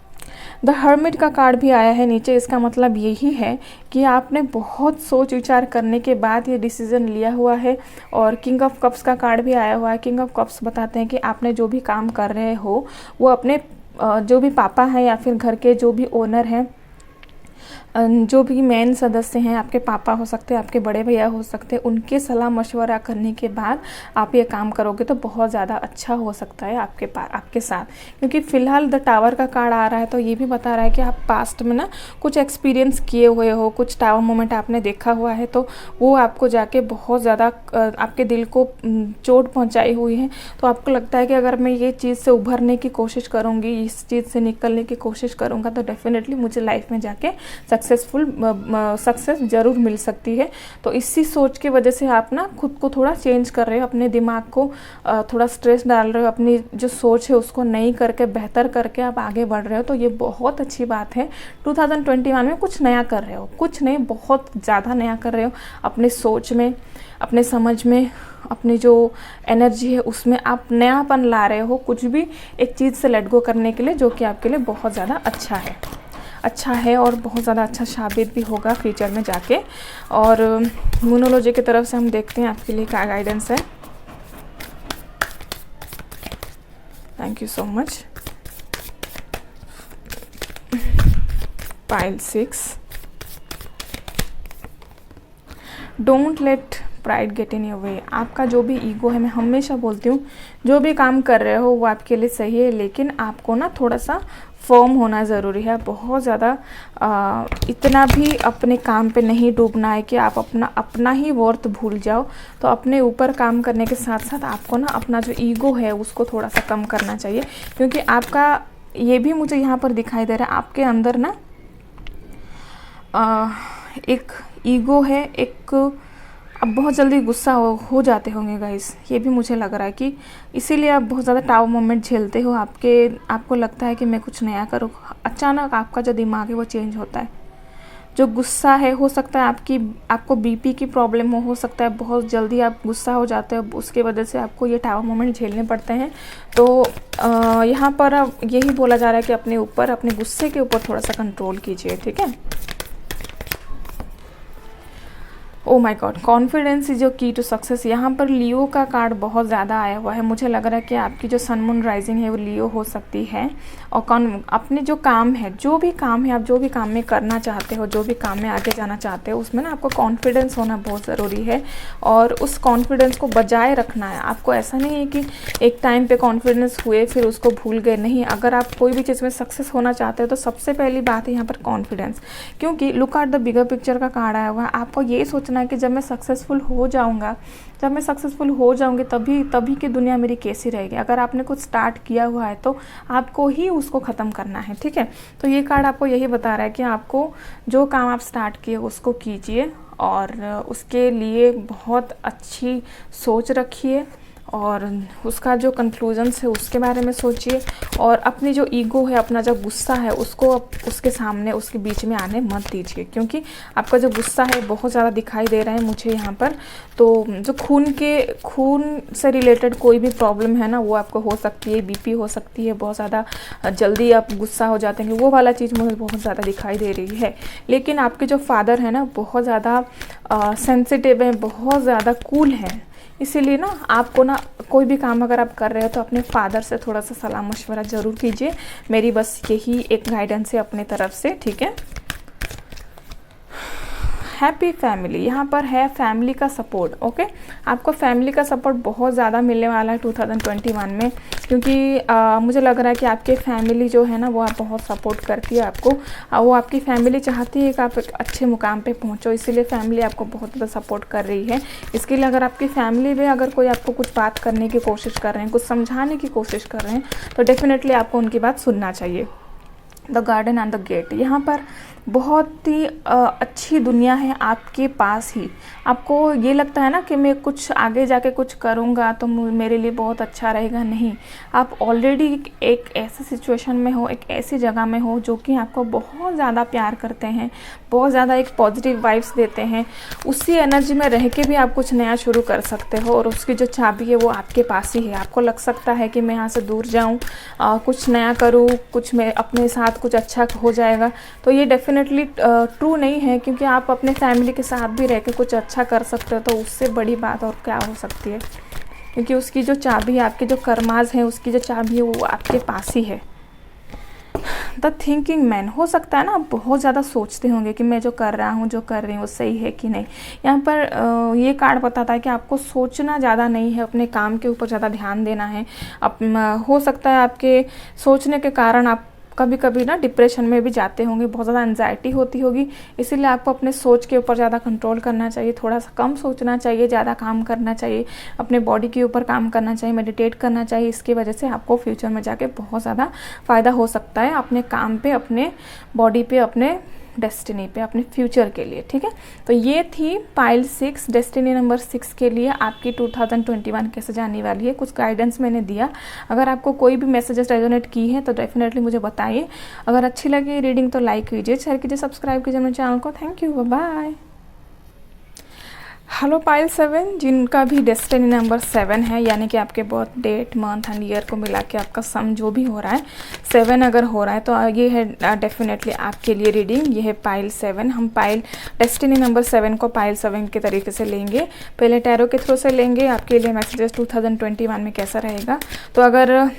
[SPEAKER 1] द हर्मिट का कार्ड भी आया है नीचे। इसका मतलब यही है कि आपने बहुत सोच विचार करने के बाद ये डिसीज़न लिया हुआ है। और किंग ऑफ कप्स का कार्ड भी आया हुआ है। किंग ऑफ कप्स बताते हैं कि आपने जो भी काम कर रहे हो वो अपने जो भी पापा हैं या फिर घर के जो भी ओनर हैं, जो भी मेन सदस्य हैं, आपके पापा हो सकते हैं, आपके बड़े भैया हो सकते हैं, उनके सलाह मशवरा करने के बाद आप ये काम करोगे तो बहुत ज़्यादा अच्छा हो सकता है आपके साथ। क्योंकि फ़िलहाल द टावर का कार्ड आ रहा है तो ये भी बता रहा है कि आप पास्ट में ना कुछ एक्सपीरियंस किए हुए हो, कुछ टावर मोमेंट आपने देखा हुआ है तो वो आपको जाके बहुत ज़्यादा आपके दिल को चोट पहुँचाई हुई है। तो आपको लगता है कि अगर मैं ये चीज़ से उभरने की कोशिश करूँगी, इस चीज़ से निकलने की कोशिश करूँगा तो डेफिनेटली मुझे लाइफ में जाके सक्सेस ज़रूर मिल सकती है। तो इसी सोच की वजह से आप ना खुद को थोड़ा चेंज कर रहे हो, अपने दिमाग को थोड़ा स्ट्रेस डाल रहे हो, अपनी जो सोच है उसको नई करके बेहतर करके आप आगे बढ़ रहे हो। तो ये बहुत अच्छी बात है। 2021 में कुछ नया कर रहे हो, कुछ नहीं बहुत ज़्यादा नया कर रहे हो। अपने सोच में, अपने समझ में, अपनी जो एनर्जी है उसमें आप नयापन ला रहे हो, कुछ भी एक चीज़ से लेट गो करने के लिए, जो कि आपके लिए बहुत ज़्यादा अच्छा है और बहुत ज़्यादा अच्छा साबित भी होगा फ्यूचर में जाके। और न्यूमरोलॉजी की तरफ से हम देखते हैं आपके लिए क्या गाइडेंस है। Thank you so much. Pile 6, don't let pride get in your way. आपका जो भी ईगो है, मैं हमेशा बोलती हूँ जो भी काम कर रहे हो वो आपके लिए सही है, लेकिन आपको ना थोड़ा सा फर्म होना ज़रूरी है। बहुत ज़्यादा इतना भी अपने काम पे नहीं डूबना है कि आप अपना ही वर्थ भूल जाओ। तो अपने ऊपर काम करने के साथ साथ आपको ना अपना जो ईगो है उसको थोड़ा सा कम करना चाहिए। क्योंकि आपका ये भी मुझे यहाँ पर दिखाई दे रहा है, आपके अंदर ना एक ईगो है, एक आप बहुत जल्दी गुस्सा हो जाते होंगे गाइस। ये भी मुझे लग रहा है कि इसीलिए आप बहुत ज़्यादा टावर मोमेंट झेलते हो। आपको लगता है कि मैं कुछ नया करूँ, अचानक आपका जो दिमाग है वो चेंज होता है। जो गुस्सा है, हो सकता है आपको बीपी की प्रॉब्लम हो सकता है बहुत जल्दी आप गुस्सा हो जाते हो, उसके वजह से आपको ये टावर मोमेंट झेलने पड़ते हैं। तो यहाँ पर यही बोला जा रहा है कि अपने ऊपर, अपने गुस्से के ऊपर थोड़ा सा कंट्रोल कीजिए, ठीक है। Oh my God, confidence is your key to success. यहाँ पर लियो का कार्ड बहुत ज़्यादा आया हुआ है। मुझे लग रहा है कि आपकी जो सन मून राइजिंग है वो लियो हो सकती है। और अपने जो काम है, जो भी काम है, आप जो भी काम में करना चाहते हो, जो भी काम में आगे जाना चाहते हो, उसमें ना आपको कॉन्फिडेंस होना बहुत ज़रूरी है। और उस कॉन्फिडेंस को बजाय रखना है आपको। ऐसा नहीं है कि एक टाइम पे कॉन्फिडेंस हुए फिर उसको भूल गए, नहीं। अगर आप कोई भी चीज़ में सक्सेस होना चाहते हो तो सबसे पहली बात है यहाँ पर कॉन्फिडेंस। क्योंकि look at the bigger picture का कार्ड आया हुआ है। आपको ये सोचना है कि जब मैं सक्सेसफुल हो जाऊंगा, जब मैं सक्सेसफुल हो जाऊंगी तभी की दुनिया मेरी कैसी रहेगी। अगर आपने कुछ स्टार्ट किया हुआ है तो आपको ही उसको ख़त्म करना है, ठीक है। तो ये कार्ड आपको यही बता रहा है कि आपको जो काम आप स्टार्ट किए उसको कीजिए और उसके लिए बहुत अच्छी सोच रखिए और उसका जो कंक्लूजन्स है उसके बारे में सोचिए, और अपनी जो ईगो है, अपना जो गुस्सा है, उसको उसके सामने, उसके बीच में आने मत दीजिए, क्योंकि आपका जो गुस्सा है बहुत ज़्यादा दिखाई दे रहा है मुझे यहाँ पर। तो जो खून से रिलेटेड कोई भी प्रॉब्लम है ना, वो आपको हो सकती है, बीपी हो सकती है, बहुत ज़्यादा जल्दी आप गुस्सा हो जाते हैं, वो वाला चीज़ मुझे बहुत ज़्यादा दिखाई दे रही है। लेकिन आपके जो फादर है ना, बहुत ज़्यादा सेंसिटिव है, बहुत ज़्यादा कूल है, इसीलिए ना आपको ना कोई भी काम अगर आप कर रहे हो तो अपने फादर से थोड़ा सा सलाह मशवरा ज़रूर कीजिए। मेरी बस यही एक गाइडेंस है अपनी तरफ से, ठीक है। हैप्पी फैमिली, यहाँ पर है फैमिली का सपोर्ट, ओके। आपको फैमिली का सपोर्ट बहुत ज़्यादा मिलने वाला है 2021 में, क्योंकि मुझे लग रहा है कि आपके फैमिली जो है ना, वो आप बहुत सपोर्ट करती है आपको। वो आपकी फैमिली चाहती है कि आप एक अच्छे मुकाम पे पहुँचो, इसीलिए फैमिली आपको बहुत ज़्यादा सपोर्ट कर रही है। इसके लिए अगर आपकी फैमिली में अगर कोई आपको कुछ बात करने की कोशिश कर रहे हैं, कुछ समझाने की कोशिश कर रहे हैं, तो डेफिनेटली आपको उनकी बात सुनना चाहिए। The garden and the gate, यहाँ पर बहुत ही अच्छी दुनिया है आपके पास ही। आपको ये लगता है ना कि मैं कुछ आगे जाके कुछ करूँगा तो मेरे लिए बहुत अच्छा रहेगा, नहीं। आप ऑलरेडी एक ऐसे सिचुएशन में हो, एक ऐसी जगह में हो जो कि आपको बहुत ज़्यादा प्यार करते हैं, बहुत ज़्यादा एक पॉजिटिव वाइब्स देते हैं। उसी एनर्जी में रह के भी आप कुछ नया शुरू कर सकते हो, और उसकी जो चाबी है वो आपके पास ही है। आपको लग सकता है कि मैं यहाँ से दूर जाऊँ, कुछ नया करूँ, कुछ मैं अपने साथ कुछ अच्छा हो जाएगा, तो ये डेफिनेटली ट्रू नहीं है, क्योंकि आप अपने फैमिली के साथ भी रह के कुछ अच्छा कर सकते हो, तो उससे बड़ी बात और क्या हो सकती है। क्योंकि उसकी जो चाबी है, आपके जो कर्माज हैं, उसकी जो चाबी है वो आपके पास ही है। द थिंकिंग मैन, हो सकता है ना आप बहुत ज़्यादा सोचते होंगे कि मैं जो कर रहा हूँ, जो कर रही हूँ, सही है कि नहीं। यहाँ पर ये कार्ड बताता है कि आपको सोचना ज़्यादा नहीं है, अपने काम के ऊपर ज़्यादा ध्यान देना है। हो सकता है आपके सोचने के कारण आप कभी कभी ना डिप्रेशन में भी जाते होंगे, बहुत ज़्यादा एंजाइटी होती होगी, इसीलिए आपको अपने सोच के ऊपर ज़्यादा कंट्रोल करना चाहिए, थोड़ा सा कम सोचना चाहिए, ज़्यादा काम करना चाहिए, अपने बॉडी के ऊपर काम करना चाहिए, मेडिटेट करना चाहिए। इसकी वजह से आपको फ्यूचर में जाके बहुत ज़्यादा फ़ायदा हो सकता है अपने काम पे, अपने बॉडी पे, अपने डेस्टिनी पे, अपने फ्यूचर के लिए, ठीक है। तो ये थी पाइल 6, डेस्टिनी नंबर 6 के लिए आपकी 2021 कैसे जाने वाली है। कुछ गाइडेंस मैंने दिया। अगर आपको कोई भी मैसेजेस रेजोनेट की है तो डेफिनेटली मुझे बताइए। अगर अच्छी लगी रीडिंग तो लाइक कीजिए, शेयर कीजिए, सब्सक्राइब कीजिए मेरे चैनल को। Thank you, bye. Hello pile 7, जिनका भी डेस्टिनी नंबर 7 है, यानी कि आपके birth date, month and year को मिला के आपका सम जो भी हो रहा है 7 अगर हो रहा है, तो ये है डेफिनेटली आपके लिए रीडिंग। ये है पाइल 7। हम पाइल डेस्टिनी नंबर 7 को पाइल 7 के तरीके से लेंगे। पहले टैरो के थ्रू से लेंगे आपके लिए मैसेजेस 2021 में कैसा रहेगा। तो अगर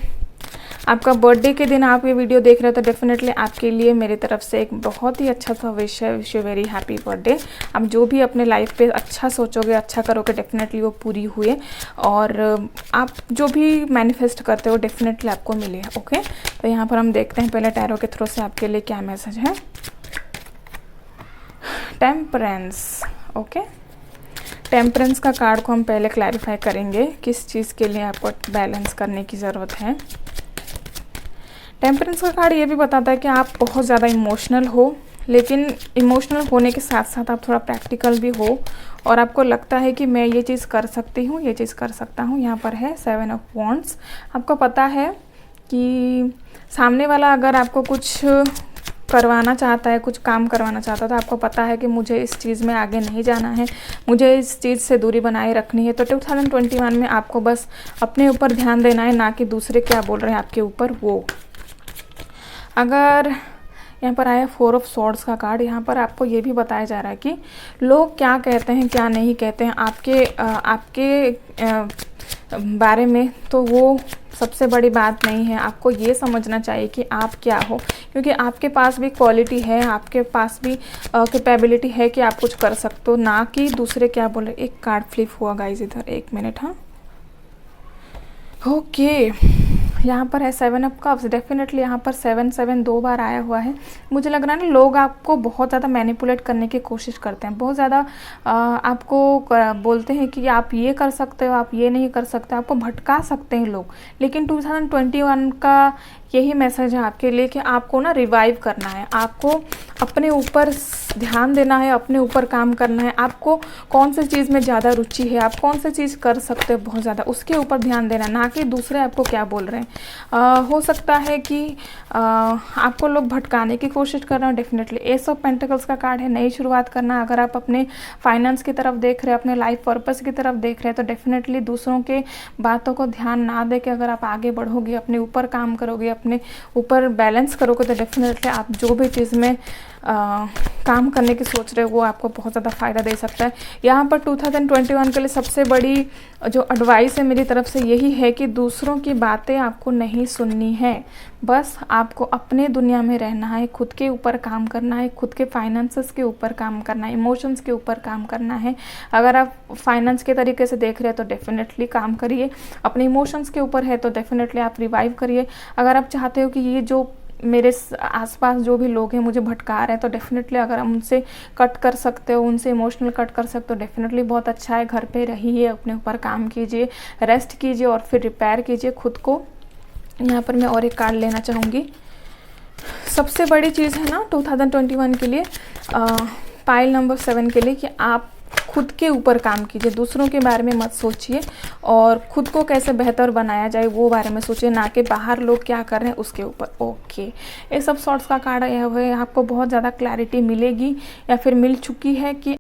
[SPEAKER 1] आपका बर्थडे के दिन आप ये वीडियो देख रहे हो तो डेफिनेटली आपके लिए मेरी तरफ से एक बहुत ही अच्छा सा विश है। Wish you very happy birthday. आप जो भी अपने लाइफ पे अच्छा सोचोगे, अच्छा करोगे, डेफिनेटली वो पूरी हुए, और आप जो भी मैनिफेस्ट करते हो डेफिनेटली आपको मिले, ओके। तो यहाँ पर हम देखते हैं पहले टैरो के थ्रू से आपके लिए क्या मैसेज है। Temperance, okay. टेम्परेंस का कार्ड को हम पहले क्लैरिफाई करेंगे, किस चीज़ के लिए आपको बैलेंस करने की ज़रूरत है। टेम्परेंस का कार्ड ये भी बताता है कि आप बहुत ज़्यादा इमोशनल हो, लेकिन इमोशनल होने के साथ साथ आप थोड़ा प्रैक्टिकल भी हो, और आपको लगता है कि मैं ये चीज़ कर सकती हूँ, ये चीज़ कर सकता हूँ। यहाँ पर है 7 ऑफ वॉन्ड्स। आपको पता है कि सामने वाला अगर आपको कुछ करवाना चाहता है, कुछ काम करवाना चाहता है, तो आपको पता है कि मुझे इस चीज़ में आगे नहीं जाना है, मुझे इस चीज़ से दूरी बनाए रखनी है। तो 2021 में आपको बस अपने ऊपर ध्यान देना है, ना कि दूसरे क्या बोल रहे हैं आपके ऊपर वो। अगर यहाँ पर आया 4 ऑफ स्वॉर्ड्स का कार्ड, यहाँ पर आपको ये भी बताया जा रहा है कि लोग क्या कहते हैं, क्या नहीं कहते हैं आपके बारे में, तो वो सबसे बड़ी बात नहीं है। आपको ये समझना चाहिए कि आप क्या हो, क्योंकि आपके पास भी क्वालिटी है, आपके पास भी कैपेबिलिटी है कि आप कुछ कर सकते हो, ना कि दूसरे क्या बोले। एक कार्ड फ्लिप हुआ गाइस इधर, 1 मिनट। हाँ, ओके। यहाँ पर है 7 ऑफ कप्स। डेफिनेटली यहाँ पर 7 2 बार आया हुआ है। मुझे लग रहा है ना लोग आपको बहुत ज़्यादा मैनिपुलेट करने की कोशिश करते हैं, बहुत ज़्यादा आपको बोलते हैं कि आप ये कर सकते हो, आप ये नहीं कर सकते, आपको भटका सकते हैं लोग। लेकिन 2021 का यही मैसेज है आपके लिए कि आपको ना रिवाइव करना है, आपको अपने ऊपर ध्यान देना है, अपने ऊपर काम करना है। आपको कौन सी चीज़ में ज़्यादा रुचि है, आप कौन सी चीज़ कर सकते हो बहुत ज़्यादा, उसके ऊपर ध्यान देना, ना कि दूसरे आपको क्या बोल रहे हैं। हो सकता है कि आपको लोग भटकाने की कोशिश कर रहे हैं। डेफिनेटली एस ऑफ पेंटिकल्स का कार्ड है, नई शुरुआत करना। अगर आप अपने फाइनेंस की तरफ देख रहे हैं, अपने लाइफ पर्पस की तरफ देख रहे हैं, तो डेफिनेटली दूसरों के बातों को ध्यान ना दे के अगर आप आगे बढ़ोगे, अपने ऊपर काम करोगे, अपने ऊपर बैलेंस करोगे, तो डेफिनेटली आप जो भी चीज़ में काम करने की सोच रहे हो वो आपको बहुत ज़्यादा फ़ायदा दे सकता है। यहाँ पर 2021 के लिए सबसे बड़ी जो एडवाइस है मेरी तरफ से यही है कि दूसरों की बातें आपको नहीं सुननी है। बस आपको अपने दुनिया में रहना है, खुद के ऊपर काम करना है, खुद के फाइनेंसेस के ऊपर काम करना है, इमोशंस के ऊपर काम करना है। अगर आप फाइनेंस के तरीके से देख रहे हैं तो डेफिनेटली काम करिए, अपने इमोशंस के ऊपर है तो डेफिनेटली आप रिवाइव करिए। अगर आप चाहते हो कि ये जो मेरे आसपास जो भी लोग हैं मुझे भटका रहे हैं, तो डेफिनेटली अगर हम उनसे कट कर सकते हो, उनसे इमोशनल कट कर सकते हो, डेफिनेटली बहुत अच्छा है। घर पे रहिए, अपने ऊपर काम कीजिए, रेस्ट कीजिए और फिर रिपेयर कीजिए खुद को। यहाँ पर मैं और एक कार्ड लेना चाहूँगी। सबसे बड़ी चीज़ है ना 2021 के लिए, पाइल नंबर 7 के लिए, कि आप खुद के ऊपर काम कीजिए, दूसरों के बारे में मत सोचिए और खुद को कैसे बेहतर बनाया जाए वो बारे में सोचिए, ना कि बाहर लोग क्या कर रहे हैं उसके ऊपर। ओके, ये सब सॉर्ट्स का कार्ड आया हुआ है। आपको बहुत ज़्यादा क्लैरिटी मिलेगी या फिर मिल चुकी है कि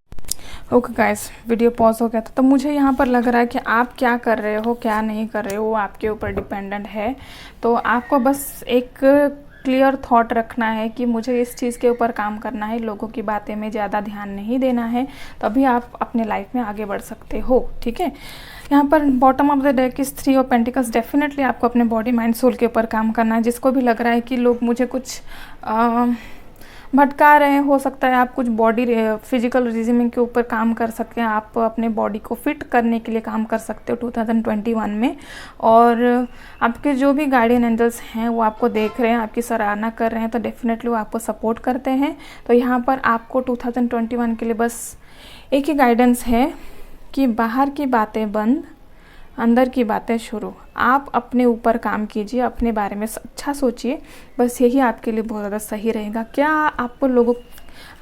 [SPEAKER 1] ओके गाइस, वीडियो पॉज हो गया था। तो मुझे यहाँ पर लग रहा है कि आप क्या कर रहे हो, क्या नहीं कर रहे हो, वो आपके ऊपर डिपेंडेंट है। तो आपको बस एक क्लियर थॉट रखना है कि मुझे इस चीज़ के ऊपर काम करना है, लोगों की बातें में ज़्यादा ध्यान नहीं देना है, तभी आप अपने लाइफ में आगे बढ़ सकते हो। ठीक है, यहाँ पर bottom of the deck is 3 of pentacles. Definitely आपको अपने बॉडी माइंड सोल के ऊपर काम करना है। जिसको भी लग रहा है कि लोग मुझे कुछ भटका रहे हैं, हो सकता है आप कुछ बॉडी फिजिकल रिजिमिंग के ऊपर काम कर सकते हैं, आप अपने बॉडी को फिट करने के लिए काम कर सकते हो 2021 में। और आपके जो भी गार्डियन एंजल्स हैं वो आपको देख रहे हैं, आपकी सराहना कर रहे हैं, तो डेफिनेटली वो आपको सपोर्ट करते हैं। तो यहाँ पर आपको 2021 के लिए बस एक ही गाइडेंस है कि बाहर की बातें बंद, अंदर की बातें शुरू। आप अपने ऊपर काम कीजिए, अपने बारे में अच्छा सोचिए, बस यही आपके लिए बहुत ज़्यादा सही रहेगा। क्या आपको लोगों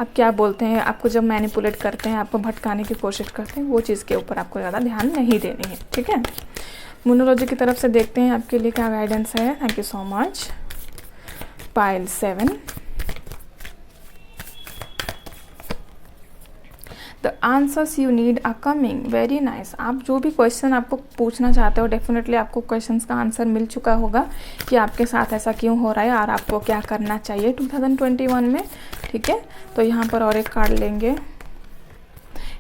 [SPEAKER 1] आप क्या बोलते हैं, आपको जब मैनिपुलेट करते हैं, आपको भटकाने की कोशिश करते हैं, वो चीज़ के ऊपर आपको ज़्यादा ध्यान नहीं देनी है। ठीक है, मोनोलॉजी की तरफ से देखते हैं आपके लिए क्या गाइडेंस है। Thank you so much. Pile 7, the answers you need are coming. Very nice. आप जो भी क्वेश्चन आपको पूछना चाहते हो, डेफिनेटली आपको क्वेश्चंस का आंसर मिल चुका होगा कि आपके साथ ऐसा क्यों हो रहा है और आपको क्या करना चाहिए 2021 में। ठीक है, तो यहाँ पर और एक कार्ड लेंगे।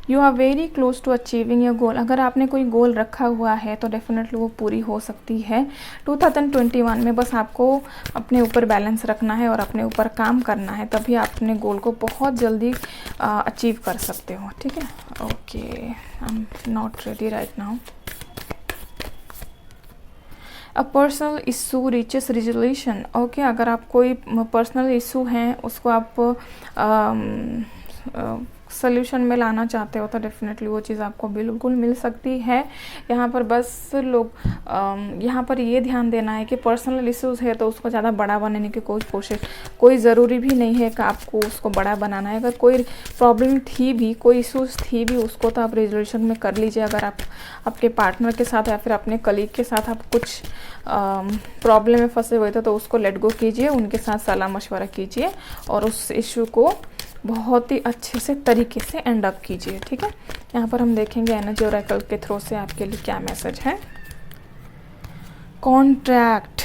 [SPEAKER 1] You are very close to achieving your goal. अगर आपने कोई गोल रखा हुआ है तो डेफिनेटली वो पूरी हो सकती है 2021 में। बस आपको अपने ऊपर बैलेंस रखना है और अपने ऊपर काम करना है, तभी आप अपने गोल को बहुत जल्दी अचीव कर सकते हो। ठीक है, okay, I am not ready right now. A personal issue reaches resolution. Okay, अगर आप कोई पर्सनल इशू हैं उसको आप सोल्यूशन में लाना चाहते हो तो डेफिनेटली वो चीज़ आपको बिल्कुल मिल सकती है। यहाँ पर बस लोग यहाँ पर ये ध्यान देना है कि पर्सनल इश्यूज़ है तो उसको ज़्यादा बड़ा बनाने की कोई ज़रूरी भी नहीं है कि आपको उसको बड़ा बनाना है। अगर कोई प्रॉब्लम थी भी, कोई इश्यूज़ थी भी, उसको तो आप रेजोल्यूशन में कर लीजिए। अगर आप आपके पार्टनर के साथ या फिर अपने कलीग के साथ आप कुछ प्रॉब्लम में फंसे हुए थे तो उसको लेट गो कीजिए, उनके साथ सलाह मशवरा कीजिए और उस इशू को बहुत ही अच्छे से तरीके से एंड अप कीजिए। ठीक है, यहाँ पर हम देखेंगे एनर्जी ओरेकल के थ्रू से आपके लिए क्या मैसेज है। कॉन्ट्रैक्ट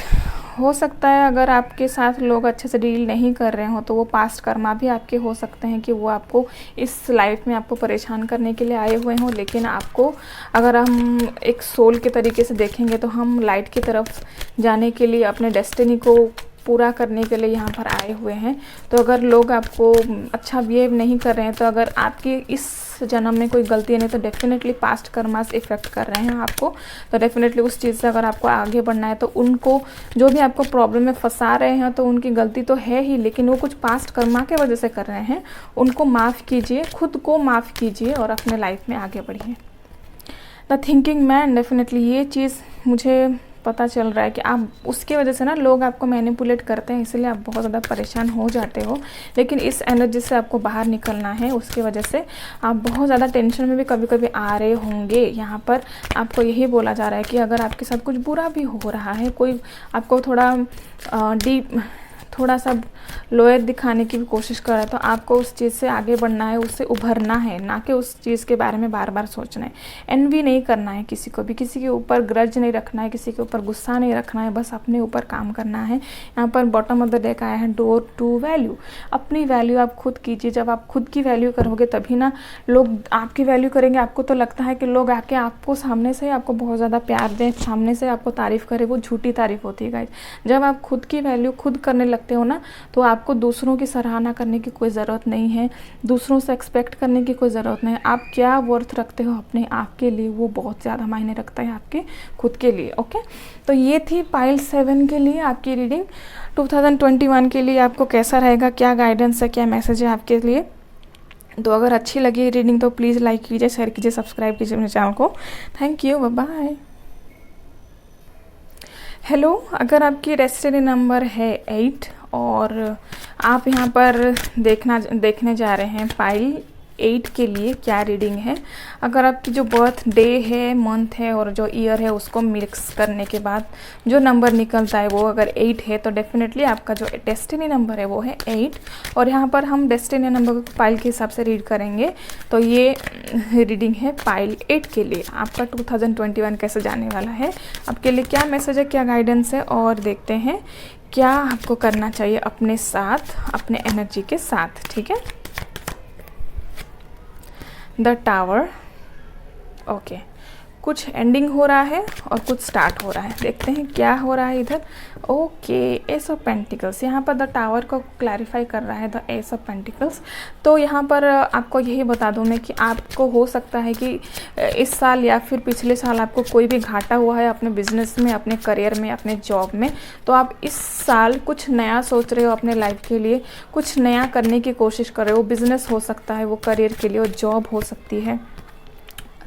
[SPEAKER 1] हो सकता है, अगर आपके साथ लोग अच्छे से डील नहीं कर रहे हो तो वो पास्ट कर्मा भी आपके हो सकते हैं कि वो आपको इस लाइफ में आपको परेशान करने के लिए आए हुए हों। लेकिन आपको अगर हम एक सोल के तरीके से देखेंगे तो हम लाइट की तरफ जाने के लिए, अपने डेस्टिनी को पूरा करने के लिए यहाँ पर आए हुए हैं। तो अगर लोग आपको अच्छा बिहेव नहीं कर रहे हैं, तो अगर आपकी इस जन्म में कोई गलती है नहीं तो डेफिनेटली पास्ट कर्मास इफेक्ट कर रहे हैं आपको। तो डेफिनेटली उस चीज़ से अगर आपको आगे बढ़ना है तो उनको जो भी आपको प्रॉब्लम में फंसा रहे हैं तो उनकी गलती तो है ही, लेकिन वो कुछ पास्ट कर्मा के वजह से कर रहे हैं। उनको माफ़ कीजिए, खुद को माफ़ कीजिए और अपने लाइफ में आगे बढ़िए। द थिंकिंग मैन, डेफिनेटली ये चीज़ मुझे पता चल रहा है कि आप उसकी वजह से ना लोग आपको मैनिपुलेट करते हैं, इसलिए आप बहुत ज़्यादा परेशान हो जाते हो। लेकिन इस एनर्जी से आपको बाहर निकलना है, उसकी वजह से आप बहुत ज़्यादा टेंशन में भी कभी कभी आ रहे होंगे। यहाँ पर आपको यही बोला जा रहा है कि अगर आपके साथ कुछ बुरा भी हो रहा है, कोई आपको थोड़ा सा लोअर दिखाने की भी कोशिश कर रहा है, तो आपको उस चीज़ से आगे बढ़ना है, उससे उभरना है, ना कि उस चीज़ के बारे में बार बार सोचना है। एनवी नहीं करना है किसी को भी, किसी के ऊपर ग्रज नहीं रखना है, किसी के ऊपर गुस्सा नहीं रखना है, बस अपने ऊपर काम करना है। यहाँ पर बॉटम ऑफ द डेक आया है डोर टू वैल्यू। अपनी वैल्यू आप खुद कीजिए। जब आप खुद की वैल्यू करोगे तभी ना लोग आपकी वैल्यू करेंगे। आपको तो लगता है कि लोग आके आपको सामने से आपको बहुत ज़्यादा प्यार दें, सामने से आपको तारीफ़ करें, वो झूठी तारीफ़ होती है गाइस। जब आप खुद की वैल्यू खुद करने लगते हो ना, तो आपको दूसरों की सराहना करने की कोई ज़रूरत नहीं है, दूसरों से एक्सपेक्ट करने की कोई ज़रूरत नहीं है। आप क्या वर्थ रखते हो अपने आप के लिए, वो बहुत ज़्यादा मायने रखता है आपके खुद के लिए। ओके, तो ये थी पाइल 7 के लिए आपकी रीडिंग। 2021 के लिए आपको कैसा रहेगा, क्या गाइडेंस है, क्या मैसेज है आपके लिए। तो अगर अच्छी लगी रीडिंग तो प्लीज़ लाइक कीजिए, शेयर कीजिए, सब्सक्राइब कीजिए मेरे चैनल को। Thank you, bye bye. Hello, अगर आपकी डेस्टिनी नंबर है 8 और आप यहाँ पर देखने जा रहे हैं पाइल 8 के लिए क्या रीडिंग है। अगर आपकी जो बर्थ डे है, मंथ है और जो ईयर है उसको मिक्स करने के बाद जो नंबर निकलता है वो अगर 8 है, तो डेफिनेटली आपका जो डेस्टिनी नंबर है वो है 8। और यहाँ पर हम डेस्टिनी नंबर को पाइल के हिसाब से रीड करेंगे। तो ये रीडिंग है पाइल 8 के लिए। आपका 2021 कैसे जाने वाला है, आपके लिए क्या मैसेज है, क्या गाइडेंस है, और देखते हैं क्या आपको करना चाहिए अपने साथ, अपने एनर्जी के साथ। ठीक है, द टावर। ओके, कुछ एंडिंग हो रहा है और कुछ स्टार्ट हो रहा है। देखते हैं क्या हो रहा है इधर। ओके, एस ऑफ पेंटिकल्स यहाँ पर द टावर को क्लैरिफाई कर रहा है, द एस ऑफ पेंटिकल्स। तो यहाँ पर आपको यही बता दूँ मैं कि आपको हो सकता है कि इस साल या फिर पिछले साल आपको कोई भी घाटा हुआ है अपने बिजनेस में, अपने करियर में, अपने जॉब में। तो आप इस साल कुछ नया सोच रहे हो अपने लाइफ के लिए, कुछ नया करने की कोशिश कर रहे हो। बिजनेस हो सकता है, वो करियर के लिए, वो जॉब हो सकती है।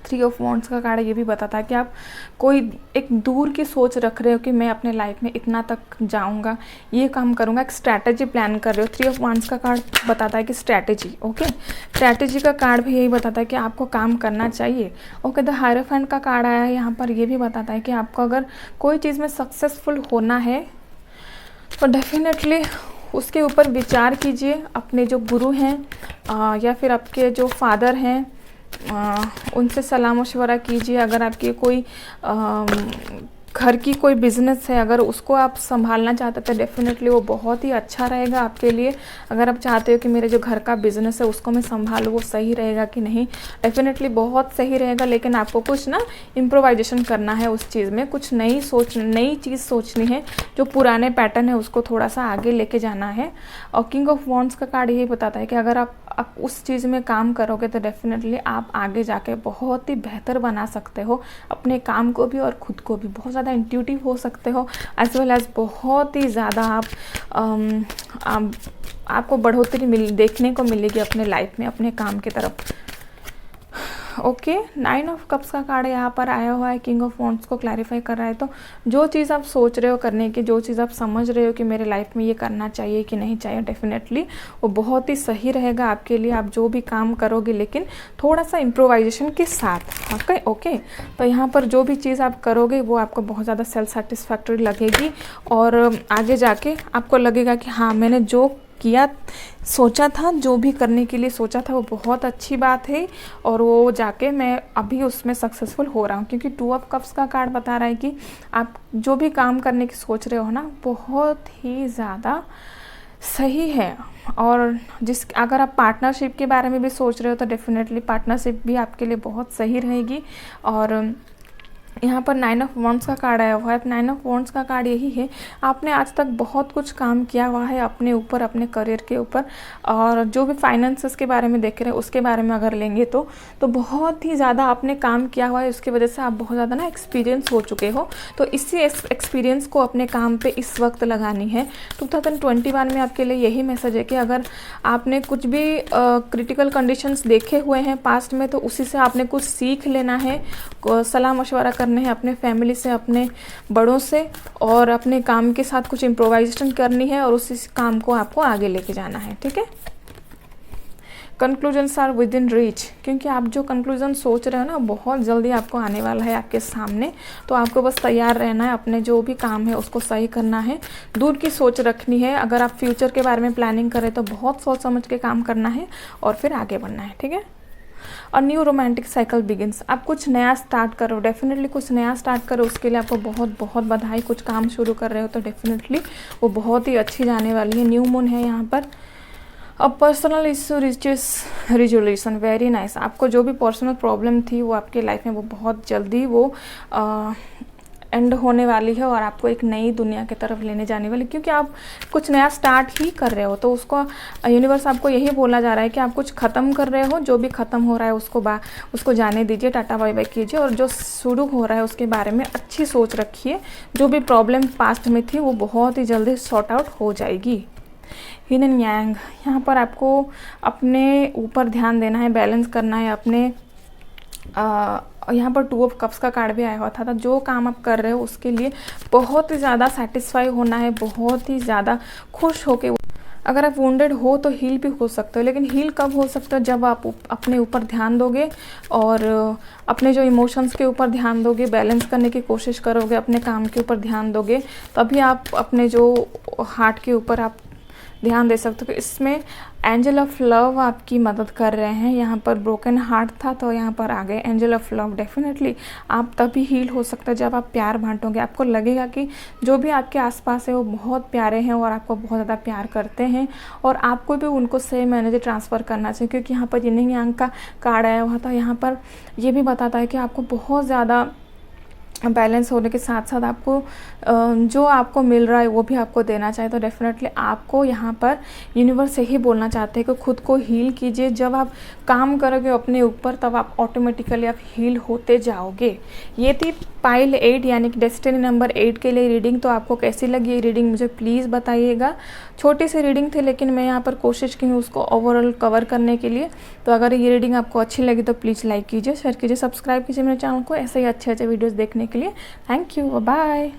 [SPEAKER 1] 3 ऑफ वॉन्ड्स का कार्ड ये भी बताता है कि आप कोई एक दूर की सोच रख रहे हो कि मैं अपने लाइफ में इतना तक जाऊंगा, ये काम करूंगा, एक स्ट्रैटेजी प्लान कर रहे हो। 3 ऑफ वॉन्ड्स का कार्ड बताता है कि स्ट्रैटेजी। ओके, स्ट्रैटेजी का कार्ड भी यही बताता है कि आपको काम करना चाहिए। ओके, द हायरोफेंट का कार्ड आया है यहाँ पर, ये भी बताता है कि आपको अगर कोई चीज़ में सक्सेसफुल होना है तो डेफिनेटली उसके ऊपर विचार कीजिए। अपने जो गुरु हैं या फिर आपके जो फादर हैं उनसे सलाह मशवरा कीजिए। अगर आपके कोई घर की कोई बिज़नेस है, अगर उसको आप संभालना चाहते हैं तो डेफिनेटली वो बहुत ही अच्छा रहेगा आपके लिए। अगर आप चाहते हो कि मेरे जो घर का बिज़नेस है उसको मैं संभालूँ, वो सही रहेगा कि नहीं, डेफिनेटली बहुत सही रहेगा। लेकिन आपको कुछ ना इम्प्रोवाइजेशन करना है उस चीज़ में, कुछ नई चीज़ सोचनी है। जो पुराने पैटर्न है उसको थोड़ा सा आगे लेके जाना है। और किंग ऑफ वॉन्ड्स का कार्ड यही बताता है कि अगर आप उस चीज़ में काम करोगे तो डेफिनेटली आप आगे जाके बहुत ही बेहतर बना सकते हो अपने काम को भी और खुद को भी। बहुत ज़्यादा इंट्यूटिव हो सकते हो, एज वेल एज बहुत ही ज़्यादा आपको बढ़ोतरी देखने को मिलेगी अपने लाइफ में, अपने काम की तरफ। ओके, 9 ऑफ कप्स का कार्ड यहाँ पर आया हुआ है, किंग ऑफ वॉन्ड्स को क्लैरिफाई कर रहा है। तो जो चीज़ आप सोच रहे हो करने की, जो चीज़ आप समझ रहे हो कि मेरे लाइफ में ये करना चाहिए कि नहीं चाहिए, डेफिनेटली वो बहुत ही सही रहेगा आपके लिए। आप जो भी काम करोगे लेकिन थोड़ा सा इम्प्रोवाइजेशन के साथ। ओके, तो यहाँ पर जो भी चीज़ आप करोगे वो आपको बहुत ज़्यादा सेल्फ सेटिस्फैक्टरी लगेगी और आगे जाके आपको लगेगा कि हाँ, मैंने जो किया, सोचा था, जो भी करने के लिए सोचा था वो बहुत अच्छी बात है और वो जाके मैं अभी उसमें सक्सेसफुल हो रहा हूँ। क्योंकि 2 ऑफ कप्स का कार्ड बता रहा है कि आप जो भी काम करने की सोच रहे हो ना, बहुत ही ज़्यादा सही है। और अगर आप पार्टनरशिप के बारे में भी सोच रहे हो तो डेफिनेटली पार्टनरशिप भी आपके लिए बहुत सही रहेगी। और यहाँ पर 9 ऑफ वॉन्ड्स का कार्ड आया हुआ है। 9 ऑफ वॉन्ड्स का कार्ड यही है, आपने आज तक बहुत कुछ काम किया हुआ है अपने ऊपर, अपने करियर के ऊपर। और जो भी फाइनेंसेस के बारे में देख रहे हैं उसके बारे में अगर लेंगे तो बहुत ही ज़्यादा आपने काम किया हुआ है। उसकी वजह से आप बहुत ज़्यादा ना एक्सपीरियंस हो चुके हो। तो इसी एक्सपीरियंस को अपने काम पे इस वक्त लगानी है। 2021 में आपके लिए यही मैसेज है कि अगर आपने कुछ भी क्रिटिकल कंडीशंस देखे हुए हैं पास्ट में तो उसी से आपने कुछ सीख लेना है, सलाह मशवरा करने हैं अपने फैमिली से, अपने बड़ों से, और अपने काम के साथ कुछ इम्प्रोवाइजेशन करनी है और उसी काम को आपको आगे लेके जाना है, ठीक है। Conclusions are within reach, क्योंकि आप जो कंक्लूजन सोच रहे हो ना बहुत जल्दी आपको आने वाला है आपके सामने। तो आपको बस तैयार रहना है, अपने जो भी काम है उसको सही करना है, दूर की सोच रखनी है। अगर आप फ्यूचर के बारे में प्लानिंग करें तो बहुत सोच समझ के काम करना है और फिर आगे बढ़ना है, ठीक है। और न्यू रोमांटिक साइकिल बिगिंस, आप कुछ नया स्टार्ट करो, डेफिनेटली कुछ नया स्टार्ट करो, उसके लिए आपको बहुत बहुत बधाई। कुछ काम शुरू कर रहे हो तो डेफिनेटली वो बहुत ही अच्छी जाने वाली है। न्यू मून है यहाँ पर। अब personal issue resolution, very nice. आपको जो भी पर्सनल प्रॉब्लम थी वो आपके लाइफ में वो बहुत जल्दी वो एंड होने वाली है और आपको एक नई दुनिया की तरफ लेने जाने वाली, क्योंकि आप कुछ नया स्टार्ट ही कर रहे हो। तो उसको यूनिवर्स आपको यही बोला जा रहा है कि आप कुछ ख़त्म कर रहे हो, जो भी ख़त्म हो रहा है उसको जाने दीजिए, टाटा बाय बाय कीजिए, और जो शुरू हो रहा है उसके बारे में अच्छी सोच रखिए। जो भी प्रॉब्लम पास्ट में थी वो बहुत ही जल्दी सॉर्ट आउट हो जाएगी। यिन एंड यांग, यहाँ पर आपको अपने ऊपर ध्यान देना है, बैलेंस करना है अपने। यहाँ पर 2 ऑफ कप्स का कार्ड भी आया हुआ था। जो काम आप कर रहे हो उसके लिए बहुत ही ज़्यादा सेटिस्फाई होना है, बहुत ही ज़्यादा खुश होके। अगर आप वुंडेड हो तो हील भी हो सकते हो, लेकिन हील कब हो सकता है, जब आप अपने ऊपर ध्यान दोगे और अपने जो इमोशंस के ऊपर ध्यान दोगे, बैलेंस करने की कोशिश करोगे, अपने काम के ऊपर ध्यान दोगे, तभी आप अपने जो हार्ट के ऊपर आप ध्यान दे सकते हो। इसमें एंजल ऑफ लव आपकी मदद कर रहे हैं। यहाँ पर ब्रोकन हार्ट था तो यहाँ पर आ गए एंजल ऑफ लव। डेफिनेटली आप तभी हील हो सकता है जब आप प्यार बांटोगे। आपको लगेगा कि जो भी आपके आसपास है वो बहुत प्यारे हैं और आपको बहुत ज़्यादा प्यार करते हैं, और आपको भी उनको सेम एनर्जी ट्रांसफ़र करना चाहिए, क्योंकि यहाँ पर यिन यांग का कार्ड आया हुआ था। यहाँ पर ये भी बताता है कि आपको बहुत ज़्यादा बैलेंस होने के साथ साथ आपको जो आपको मिल रहा है वो भी आपको देना चाहिए। तो डेफिनेटली आपको यहाँ पर यूनिवर्स यही बोलना चाहते हैं कि खुद को हील कीजिए। जब आप काम करोगे अपने ऊपर तब आप ऑटोमेटिकली आप हील होते जाओगे। ये थी पाइल 8 यानी कि डेस्टिनी नंबर 8 के लिए रीडिंग। तो आपको कैसी लगी ये रीडिंग मुझे प्लीज़ बताइएगा। छोटी सी रीडिंग थी लेकिन मैं यहाँ पर कोशिश की हूँ उसको ओवरऑल कवर करने के लिए। तो अगर ये रीडिंग आपको अच्छी लगी तो प्लीज़ लाइक कीजिए, शेयर कीजिए, सब्सक्राइब कीजिए मेरे चैनल को ऐसे ही अच्छे अच्छे वीडियोज़ देखने के लिए। Thank you, bye.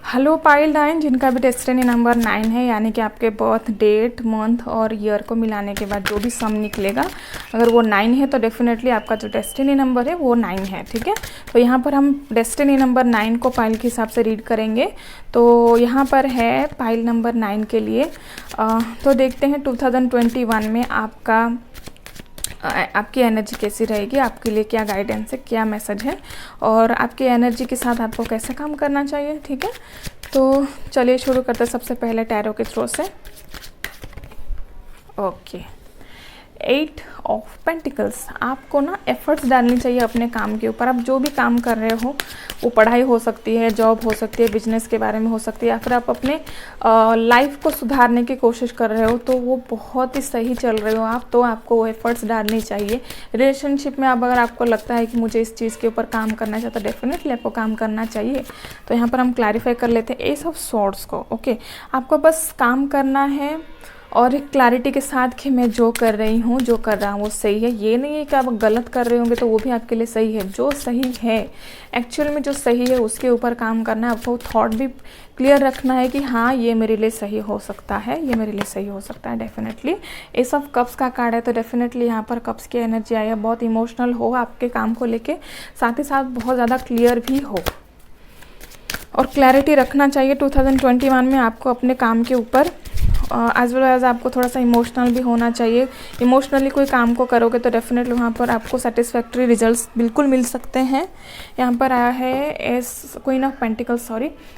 [SPEAKER 1] Hello pile 9 जिनका भी डेस्टिनी नंबर 9 है, यानी कि आपके बर्थ डेट, मंथ और ईयर को मिलाने के बाद जो भी सम निकलेगा अगर वो 9 है तो डेफिनेटली आपका जो डेस्टिनी नंबर है वो 9 है, ठीक है। तो यहाँ पर हम डेस्टिनी नंबर 9 को पाइल के हिसाब से रीड करेंगे। तो यहाँ पर है पाइल नंबर 9 के लिए। तो देखते हैं 2021 में आपकी एनर्जी कैसी रहेगी, आपके लिए क्या गाइडेंस है, क्या मैसेज है, और आपकी एनर्जी के साथ आपको कैसे काम करना चाहिए, ठीक है। तो चलिए शुरू करते हैं सबसे पहले टैरो के थ्रू से। Okay, 8 of pentacles. आपको ना एफर्ट्स डालनी चाहिए अपने काम के ऊपर। आप जो भी काम कर रहे हो, वो पढ़ाई हो सकती है, जॉब हो सकती है, बिजनेस के बारे में हो सकती है, या फिर आप अपने लाइफ को सुधारने की कोशिश कर रहे हो, तो वो बहुत ही सही चल रहे हो आप, तो आपको वो एफर्ट्स डालनी चाहिए। रिलेशनशिप में अगर आपको लगता है कि मुझे इस चीज़ के ऊपर काम करना चाहिए तो डेफिनेटली आपको काम करना चाहिए। तो यहाँ पर हम क्लैरिफाई कर लेते हैं एस ऑफ स्वॉर्ड्स को। ओके, आपको बस काम करना है और एक क्लैरिटी के साथ कि मैं जो कर रही हूँ, जो कर रहा हूँ वो सही है। ये नहीं है कि आप गलत कर रहे होंगे तो वो भी आपके लिए सही है। जो सही है एक्चुअल में, जो सही है उसके ऊपर काम करना है। आपको थॉट भी क्लियर रखना है कि हाँ ये मेरे लिए सही हो सकता है, ये मेरे लिए सही हो सकता है। डेफिनेटली एस ऑफ कप्स का कार्ड है तो डेफिनेटली यहाँ पर कप्स की एनर्जी आई है। बहुत इमोशनल हो आपके काम को लेके, साथ ही साथ बहुत ज़्यादा क्लियर भी हो और क्लैरिटी रखना चाहिए 2021 में आपको अपने काम के ऊपर। एज वेल एज आपको थोड़ा सा इमोशनल भी होना चाहिए। इमोशनली कोई काम को करोगे तो डेफिनेटली वहाँ पर आपको सेटिस्फैक्ट्री रिजल्ट्स बिल्कुल मिल सकते हैं। यहाँ पर आया है S queen of pentacles,